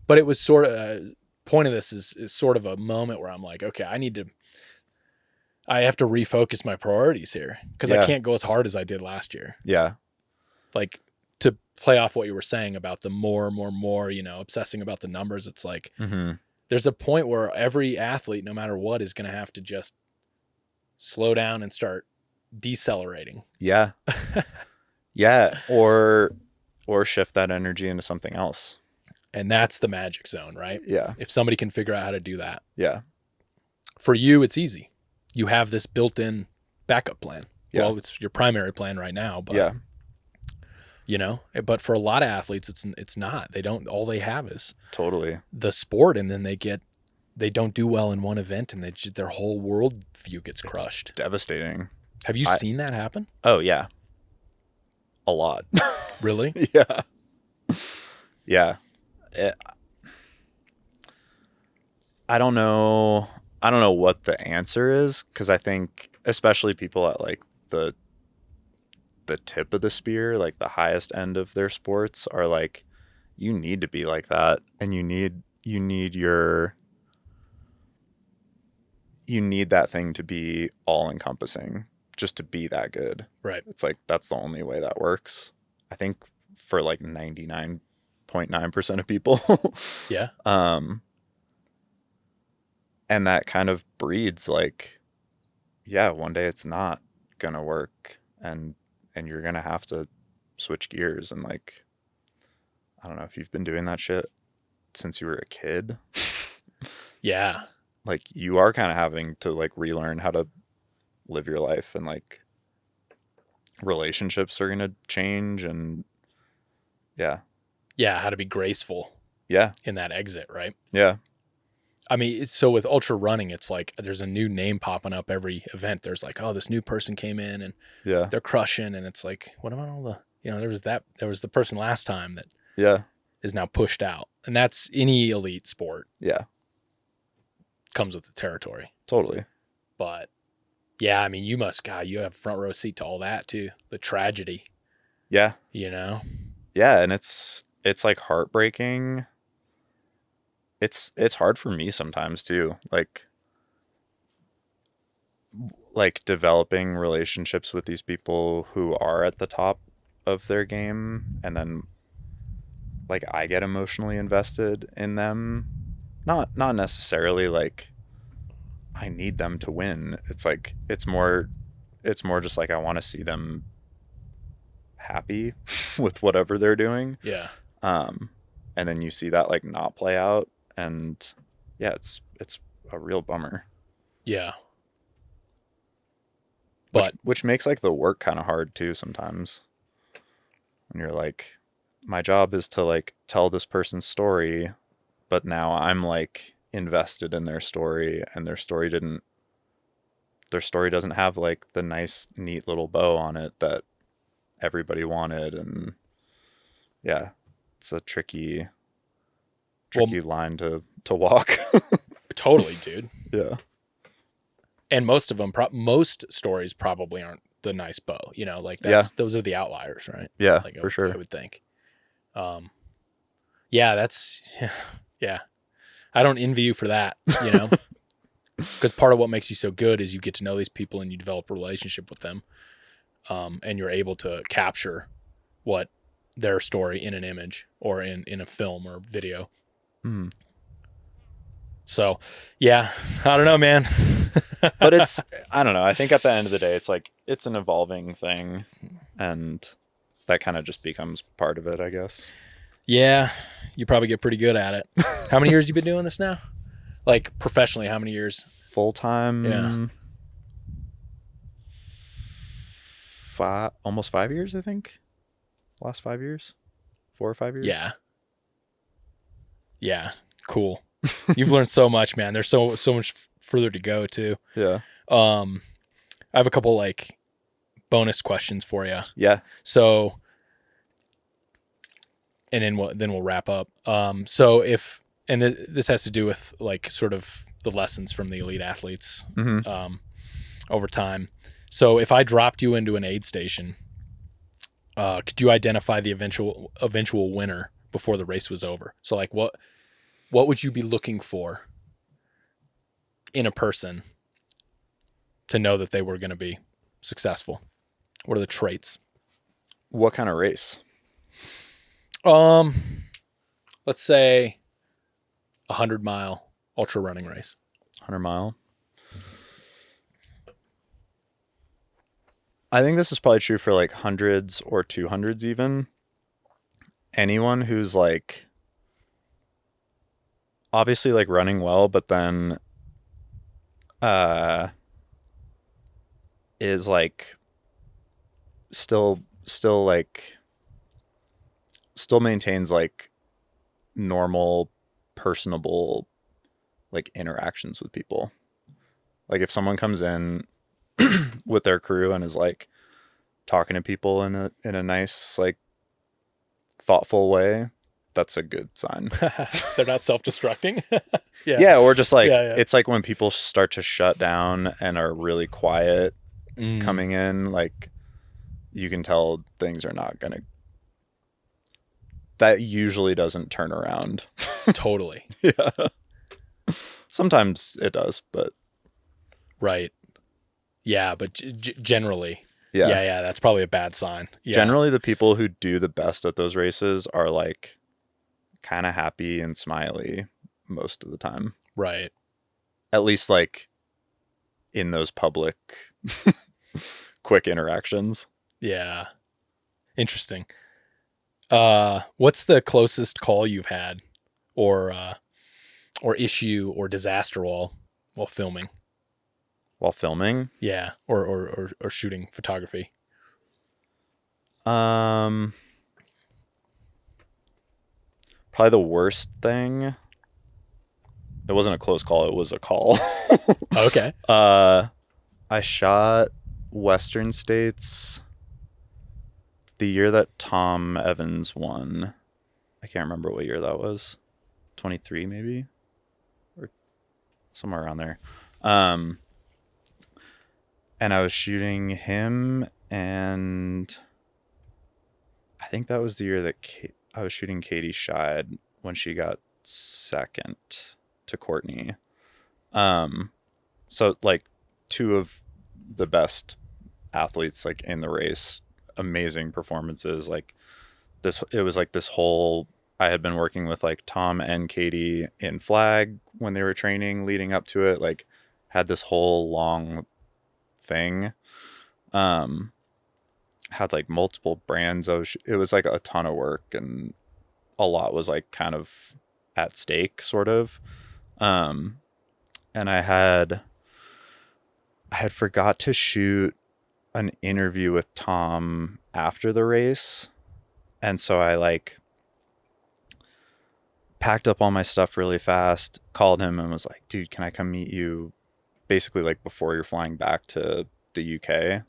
but it was sort of point of this is sort of a moment where I'm like, okay, I have to refocus my priorities here because I can't go as hard as I did last year. Yeah, like to play off what you were saying about the more, obsessing about the numbers. It's like there's a point where every athlete, no matter what, is going to have to just slow down and start decelerating. Yeah. Yeah. Or shift that energy into something else. And that's the magic zone, right? Yeah. If somebody can figure out how to do that. Yeah. For you, it's easy. You have this built-in backup plan. Yeah. Well, it's your primary plan right now, but but for a lot of athletes, it's not. They don't, all they have is totally the sport. And then they don't do well in one event and their whole world view gets crushed. It's devastating. Have you seen that happen? Oh yeah. A lot. Really? Yeah. Yeah. I don't know. I don't know what the answer is, because I think especially people at like the tip of the spear, like the highest end of their sports, are like, you need to be like that, and you need that thing to be all encompassing, just to be that good. Right. It's like that's the only way that works. I think for like 99.9% of people. Yeah. And that kind of breeds like, yeah, one day it's not gonna work, and you're gonna have to switch gears. And like, I don't know if you've been doing that shit since you were a kid. Yeah. Like you are kind of having to like relearn how to live your life, and like relationships are gonna change, and yeah. Yeah. How to be graceful Yeah. in that exit, right? Yeah. I mean, so with ultra running, it's like there's a new name popping up every event. There's like, oh, this new person came in and Yeah. they're crushing, and it's like, what about all the, there was the person last time that Yeah. is now pushed out, and that's any elite sport Yeah. comes with the territory. Totally. But yeah, I mean, you have front row seat to all that too, the tragedy. Yeah. Yeah, and it's like heartbreaking. It's hard for me sometimes too, like developing relationships with these people who are at the top of their game, and then like I get emotionally invested in them, not necessarily like I need them to win. It's like it's more just like I want to see them happy with whatever they're doing. Yeah. And then you see that like not play out, and yeah, it's a real bummer. Yeah. But which makes like the work kind of hard too sometimes. When you're like, my job is to like tell this person's story, but now I'm like invested in their story, and their story doesn't have like the nice neat little bow on it that everybody wanted. And yeah, it's a tricky line to walk. Totally, dude. Yeah. And most of them, most stories probably aren't the nice bow, like those are the outliers, right? Yeah, like for sure. I would think. Yeah, yeah. I don't envy you for that, because part of what makes you so good is you get to know these people and you develop a relationship with them. And you're able to capture what their story in an image or in a film or video. Mm. So, yeah, I don't know, man. But I don't know. I think at the end of the day, it's like, it's an evolving thing, and that kind of just becomes part of it, I guess. Yeah, you probably get pretty good at it. How many years you been doing this now? Like professionally, how many years? Full time? Yeah. Almost 5 years, I think. Last 5 years? 4 or 5 years? Yeah. Yeah. Cool. You've learned so much, man. There's so much further to go too. Yeah. I have a couple like bonus questions for you. Yeah. So, and then we'll wrap up. So this has to do with like sort of the lessons from the elite athletes, mm-hmm. Over time. So if I dropped you into an aid station, could you identify the eventual winner before the race was over? So like what would you be looking for in a person to know that they were going to be successful? What are the traits? What kind of race? Let's say 100-mile ultra running race. 100-mile. I think this is probably true for like hundreds or 200s even. Anyone who's like obviously like running well, but then is like still maintains like normal personable like interactions with people. Like if someone comes in with their crew and is like talking to people in a nice like thoughtful way, that's a good sign. They're not self-destructing. Yeah. Yeah, or just like Yeah. it's like when people start to shut down and are really quiet Mm, coming in, like you can tell things are not gonna. That usually doesn't turn around. totally. Yeah. Sometimes it does, but Right. Yeah, but generally, yeah. yeah, that's probably a bad sign. Yeah. Generally, the people who do the best at those races are like kind of happy and smiley most of the time. Right. At least like in those public quick interactions. Yeah. Interesting. What's the closest call you've had or issue or disaster while filming? While filming? Yeah. Or shooting photography. Probably the worst thing. It wasn't a close call, it was a call. Okay. I shot Western States the year that Tom Evans won. I can't remember what year that was. 23 maybe? Or somewhere around there. And I was shooting him, and I think that was the year that I was shooting Katie Scheid when she got second to Courtney. So like two of the best athletes like in the race, amazing performances. Like it was like this whole, I had been working with like Tom and Katie in flag when they were training leading up to it, like had this whole long thing. Had like multiple brands of it was like a ton of work, and a lot was like kind of at stake sort of. And I had forgot to shoot an interview with Tom after the race, and so I like packed up all my stuff really fast, called him and was like, dude, can I come meet you basically like before you're flying back to the UK?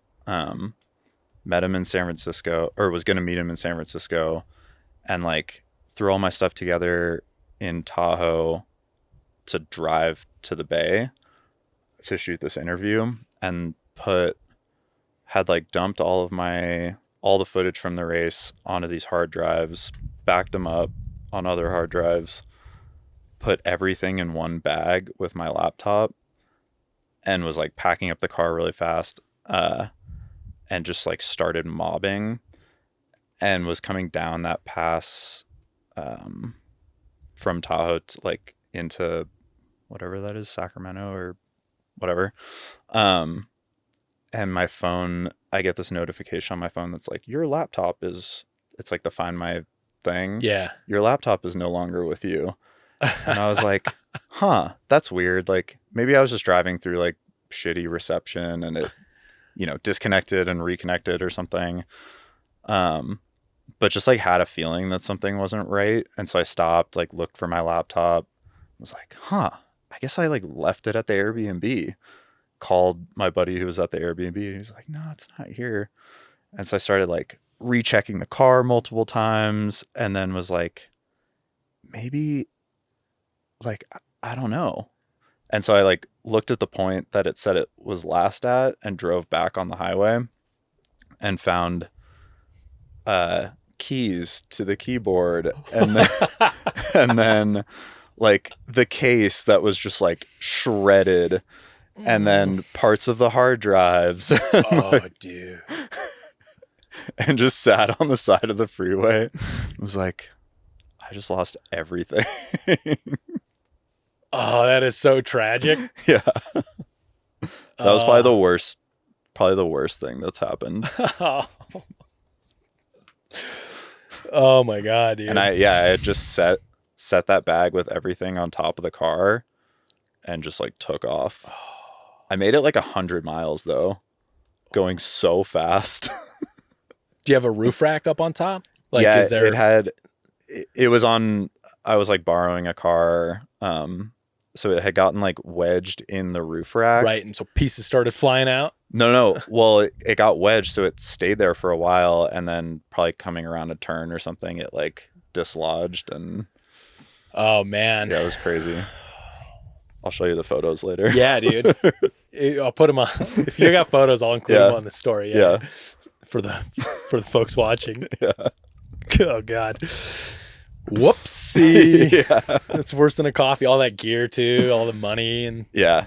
Met him in San Francisco, or was going to meet him in San Francisco, and like threw all my stuff together in Tahoe to drive to the Bay to shoot this interview, and had like dumped all the footage from the race onto these hard drives, backed them up on other hard drives, put everything in one bag with my laptop, and was like packing up the car really fast, and just like started mobbing, and was coming down that pass from Tahoe to, like into whatever that is, Sacramento or whatever. And my phone, I get this notification on my phone that's like, your laptop is, it's like the Find My thing. Yeah. Your laptop is no longer with you. And I was like, huh, that's weird. Like maybe I was just driving through like shitty reception and it, disconnected and reconnected or something. But just like had a feeling that something wasn't right. And so I stopped, like looked for my laptop, was like, huh, I guess I like left it at the Airbnb. Called my buddy who was at the Airbnb, and he was like, no, it's not here. And so I started like rechecking the car multiple times, and then was like, maybe like, I don't know. And so I like looked at the point that it said it was last at and drove back on the highway and found keys to the keyboard, and then and then like the case that was just like shredded, and then parts of the hard drives. Oh, dude. And just sat on the side of the freeway. It was like, I just lost everything. Oh, that is so tragic. Yeah. That was probably the worst thing that's happened. Oh my God, dude. And I had just set that bag with everything on top of the car and just like took off. I made it like 100 miles though, going so fast. Do you have a roof rack up on top? Like, yeah, is there... it was on, I was like borrowing a car. So it had gotten like wedged in the roof rack. Right. And so pieces started flying out. No. Well, it got wedged. So it stayed there for a while. And then probably coming around a turn or something, it like dislodged, and Oh man. yeah, it was crazy. I'll show you the photos later. Yeah, dude. I'll put them on. If you got photos, I'll include them on the story. Yeah. For the folks watching. Yeah. Oh God. Whoopsie. Yeah. It's worse than a coffee. All that gear too, all the money and Yeah.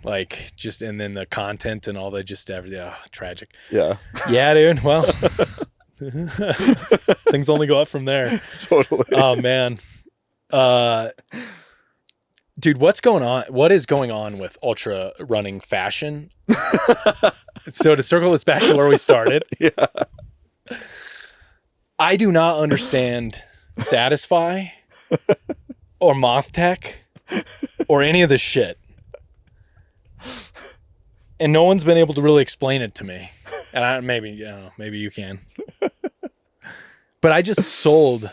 like just, and then the content and all that, just everything. Oh, tragic. Yeah. Yeah, dude. Well, things only go up from there. Totally. Oh man. Dude, what's going on? What is going on with ultra running fashion? So to circle this back to where we started. Yeah. I do not understand Satisfy or Moth Tech or any of this shit. And no one's been able to really explain it to me. And maybe you can. But I just sold.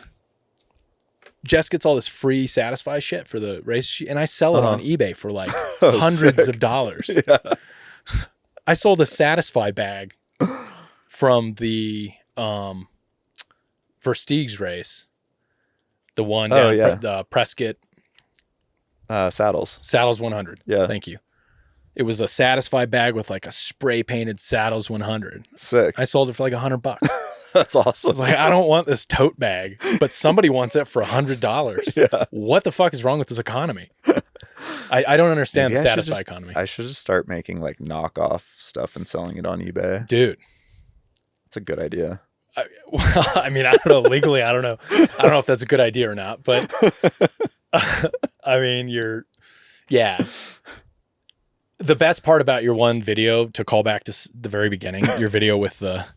Jess gets all this free Satisfy shit for the race, and I sell it on eBay for like hundreds of dollars. Yeah. I sold a Satisfy bag from the Versteeg's race, the one down Prescott Saddles 100. Yeah. Thank you. It was a Satisfy bag with like a spray painted Saddles 100. Sick. I sold it for like $100. That's awesome. I was like, I don't want this tote bag, but somebody wants it for $100. Yeah. What the fuck is wrong with this economy? I don't understand the Satisfy economy. I should just start making like knockoff stuff and selling it on eBay. Dude. It's a good idea. I mean, I don't know. Legally, I don't know. I don't know if that's a good idea or not, but I mean, yeah. The best part about your one video, to call back to the very beginning, your video with the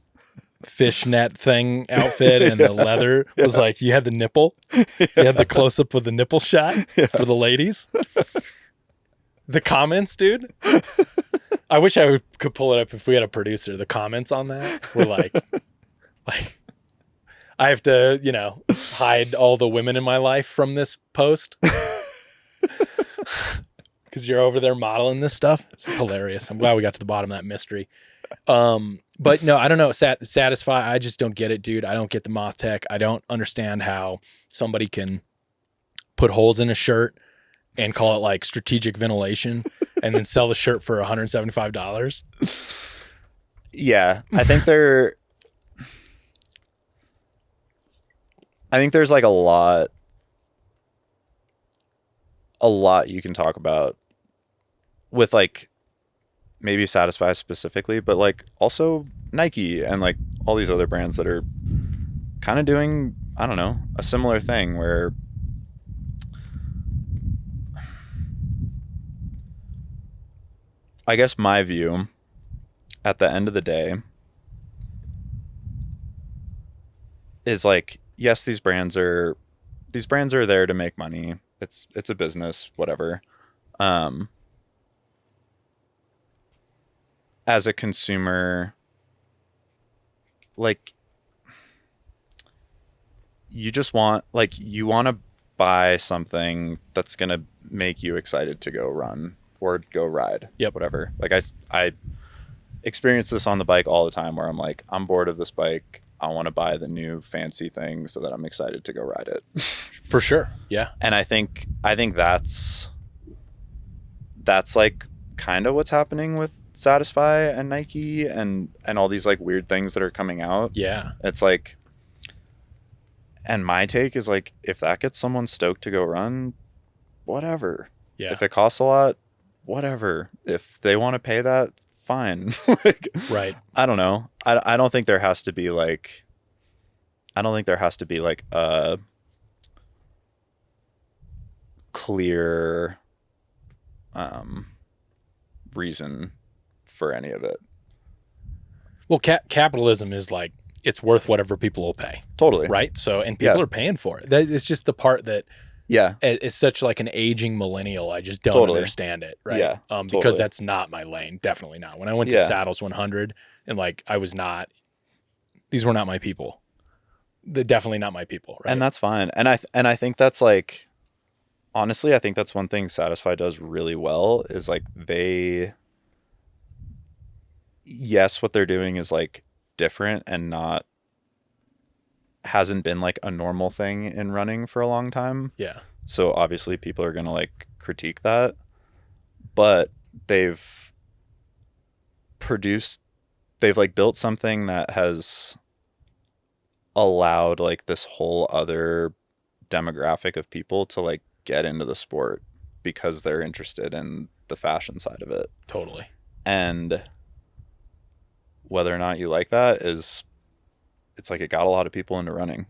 fishnet thing outfit and the leather, was like, you had the nipple. You had the close up with the nipple shot for the ladies. The comments, dude. I wish I could pull it up if we had a producer. The comments on that were like I have to, hide all the women in my life from this post. Because you're over there modeling this stuff. It's hilarious. I'm glad we got to the bottom of that mystery. But no, I don't know. Satisfy, I just don't get it, dude. I don't get the Moth Tech. I don't understand how somebody can put holes in a shirt and call it like strategic ventilation and then sell the shirt for $175. Yeah. I think there's like a lot you can talk about with like maybe Satisfy specifically, but like also Nike and like all these other brands that are kind of doing, I don't know, a similar thing where I guess my view at the end of the day is like, yes, these brands are there to make money. It's a business, whatever. As a consumer, like, you just want, like, you want to buy something that's going to make you excited to go run or go ride. Yep. Whatever. Like, I experience this on the bike all the time where I'm like, I'm bored of this bike. I want to buy the new fancy thing so that I'm excited to go ride it. For sure. Yeah. And I think that's like kind of what's happening with Satisfy and Nike and all these like weird things that are coming out. Yeah. It's like, and my take is like, if that gets someone stoked to go run, whatever. Yeah. If it costs a lot, whatever. If they want to pay that, fine. Like, right. I don't know. I don't think there has to be like a clear reason for any of it. Well, capitalism is like, it's worth whatever people will pay. Totally. Right. So, and people are paying for it. It's just the part that is such like an aging millennial. I just don't understand it. Right. Yeah. Because that's not my lane. Definitely not. When I went to Saddles 100 and like, these were not my people. They're definitely not my people. Right. And that's fine. And I think that's like, honestly, I think that's one thing Satisfy does really well is like what they're doing is like different and not hasn't been like a normal thing in running for a long time. Yeah. So obviously people are going to like critique that, but they've like built something that has allowed like this whole other demographic of people to like get into the sport because they're interested in the fashion side of it. Totally. And whether or not you like that it's like it got a lot of people into running.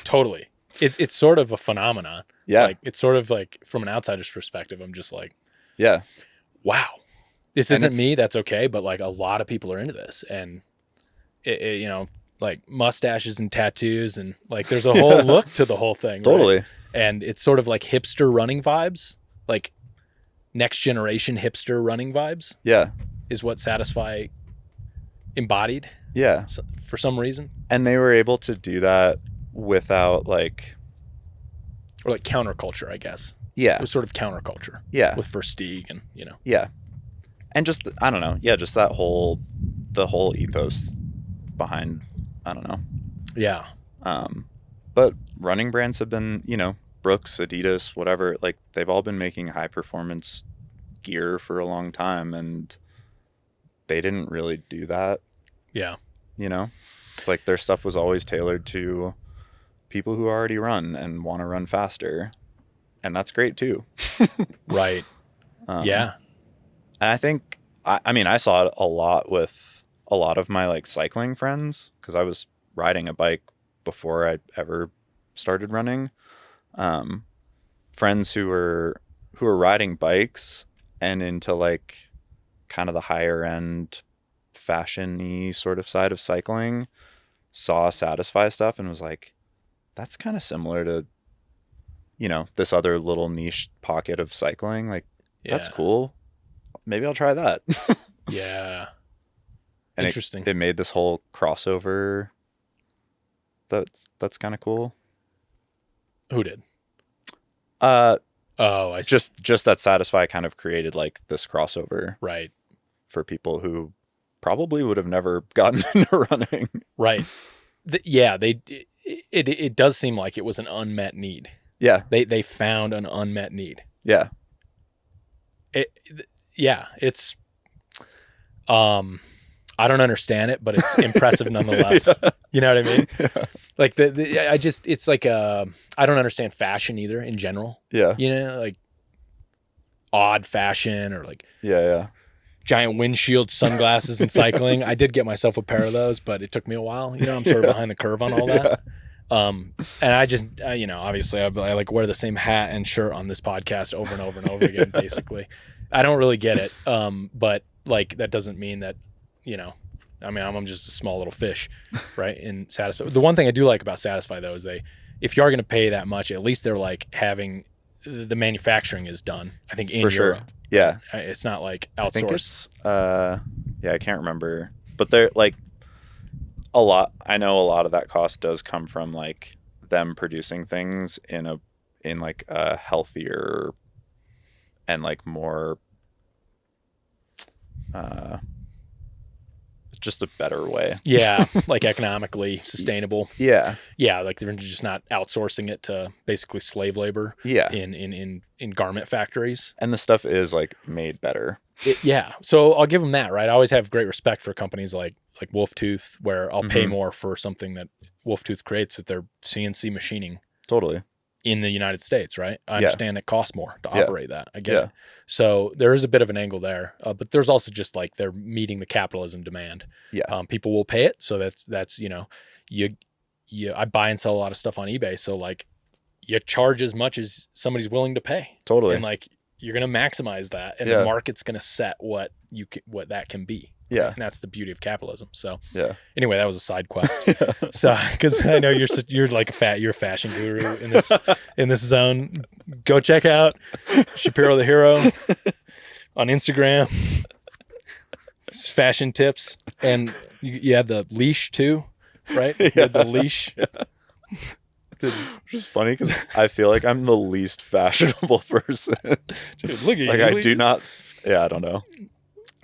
Totally. It's sort of a phenomenon. Yeah. Like it's sort of like from an outsider's perspective, I'm just like, Yeah. wow, this And isn't me. That's okay. But like a lot of people are into this, and you know, like mustaches and tattoos, and like there's a whole look to the whole thing. Totally. Right? And it's sort of like hipster running vibes, like next generation hipster running vibes. Yeah. Is what Satisfy embodied. Yeah. For some reason. And they were able to do that without like, or like counterculture, I guess. Yeah. It was sort of counterculture. Yeah. With Versteeg and, you know. Yeah. And just, I don't know. Yeah. Just the whole ethos behind, I don't know. Yeah. But running brands have been, you know, Brooks, Adidas, whatever, like they've all been making high performance gear for a long time, and they didn't really do that. Yeah. You know, it's like their stuff was always tailored to people who already run and want to run faster. And that's great too. Right. Yeah. And I think, I mean, I saw it a lot with a lot of my like cycling friends, because I was riding a bike before I ever started running. Friends who were riding bikes and into like kind of the higher end fashion-y sort of side of cycling saw Satisfy stuff and was like, that's kind of similar to, you know, this other little niche pocket of cycling. Like, that's cool. Maybe I'll try that. Yeah. And interesting. It made this whole crossover. That's kind of cool. Who did? I see. Just that Satisfy kind of created like this crossover. Right. For people who probably would have never gotten into running. Right. It does seem like it was an unmet need. Yeah. They found an unmet need. Yeah. It's I don't understand it, but it's impressive nonetheless. Yeah. You know what I mean? Yeah. Like it's like I don't understand fashion either in general. Yeah. You know, like odd fashion or like yeah. Giant windshield sunglasses and cycling. I did get myself a pair of those, but it took me a while. You know, I'm sort of behind the curve on all that. And I just, you know, obviously I like wear the same hat and shirt on this podcast over and over and over again, basically. I don't really get it. But like, that doesn't mean that, you know, I mean, I'm just a small little fish, right? In Satisfy. The one thing I do like about Satisfy though, is if you are going to pay that much, at least they're like having the manufacturing is done, I think, in For sure. Europe. Yeah. It's not like outsourced. I think it's, I can't remember, but they're like I know a lot of that cost does come from like them producing things in like a healthier and like more, just a better way. Yeah. Like economically sustainable. Yeah. Yeah. Like they're just not outsourcing it to basically slave labor. Yeah. In garment factories. And the stuff is like made better. Yeah. So I'll give them that, right? I always have great respect for companies like Wolf Tooth, where I'll pay more for something that Wolf Tooth creates that they're CNC machining. Totally. In the United States, right? I understand it costs more to operate that. I get it. So there is a bit of an angle there, but there's also just like they're meeting the capitalism demand. Yeah. People will pay it, so that's you know, I buy and sell a lot of stuff on eBay, so like you charge as much as somebody's willing to pay. Totally. And like you're gonna maximize that, and the market's gonna set what that can be. Yeah. And that's the beauty of capitalism. So anyway, that was a side quest. So, cause I know you're like you're a fashion guru in this zone. Go check out Shapiro the Hero on Instagram. It's fashion tips. And you had the leash too, right? You had the leash. Which is funny because I feel like I'm the least fashionable person. Dude, look at like you. I do not. Yeah, I don't know.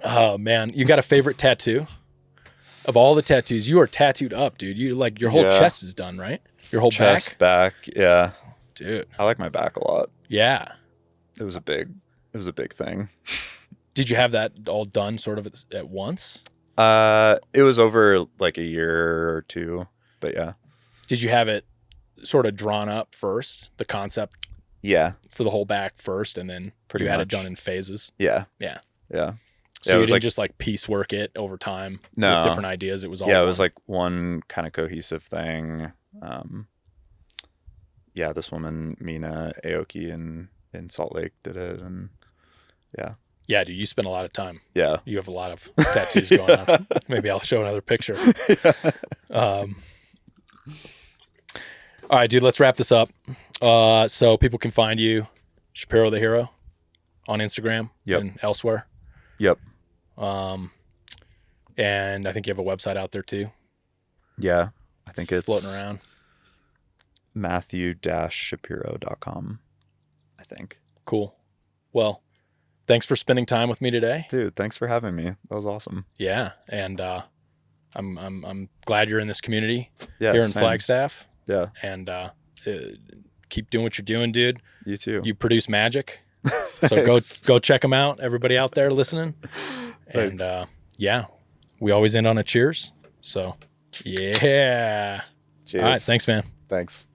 Oh man, you got a favorite tattoo? Of all the tattoos, you are tattooed up, dude. You like your whole Yeah. chest is done, right? Your whole Chest, back, yeah. dude. I like my back a lot. Yeah. It was a big thing. Did you have that all done sort of at once? It was over like a year or two, but yeah. Did you have it sort of drawn up first, the concept Yeah, for the whole back first, and then pretty you had much. it done in phases? Yeah. Yeah. Yeah. So Yeah, it you was didn't like- just like piecework it over time No. with different ideas. It was all Yeah, it was one. like one kind of cohesive thing. Yeah, this woman, Mina Aoki in Salt Lake did it, and yeah. Yeah, dude, you spend a lot of time. Yeah. You have a lot of tattoos going on. Maybe I'll show another picture. All right, dude, let's wrap this up. So people can find you, Shapiro the Hero, on Instagram Yep. and elsewhere. Yep. And I think you have a website out there too, Yeah. I think it's floating around. Matthew-Shapiro.com, I think. Cool. Well, thanks for spending time with me today. Dude, thanks for having me. That was awesome. Yeah, and I'm glad you're in this community Yeah. here in same. Flagstaff, Yeah. and keep doing what you're doing, dude. You too. You produce magic, so go check them out. Everybody out there listening, and Thanks. yeah, we always end on a cheers. So yeah. Cheers. All right, thanks, man. Thanks.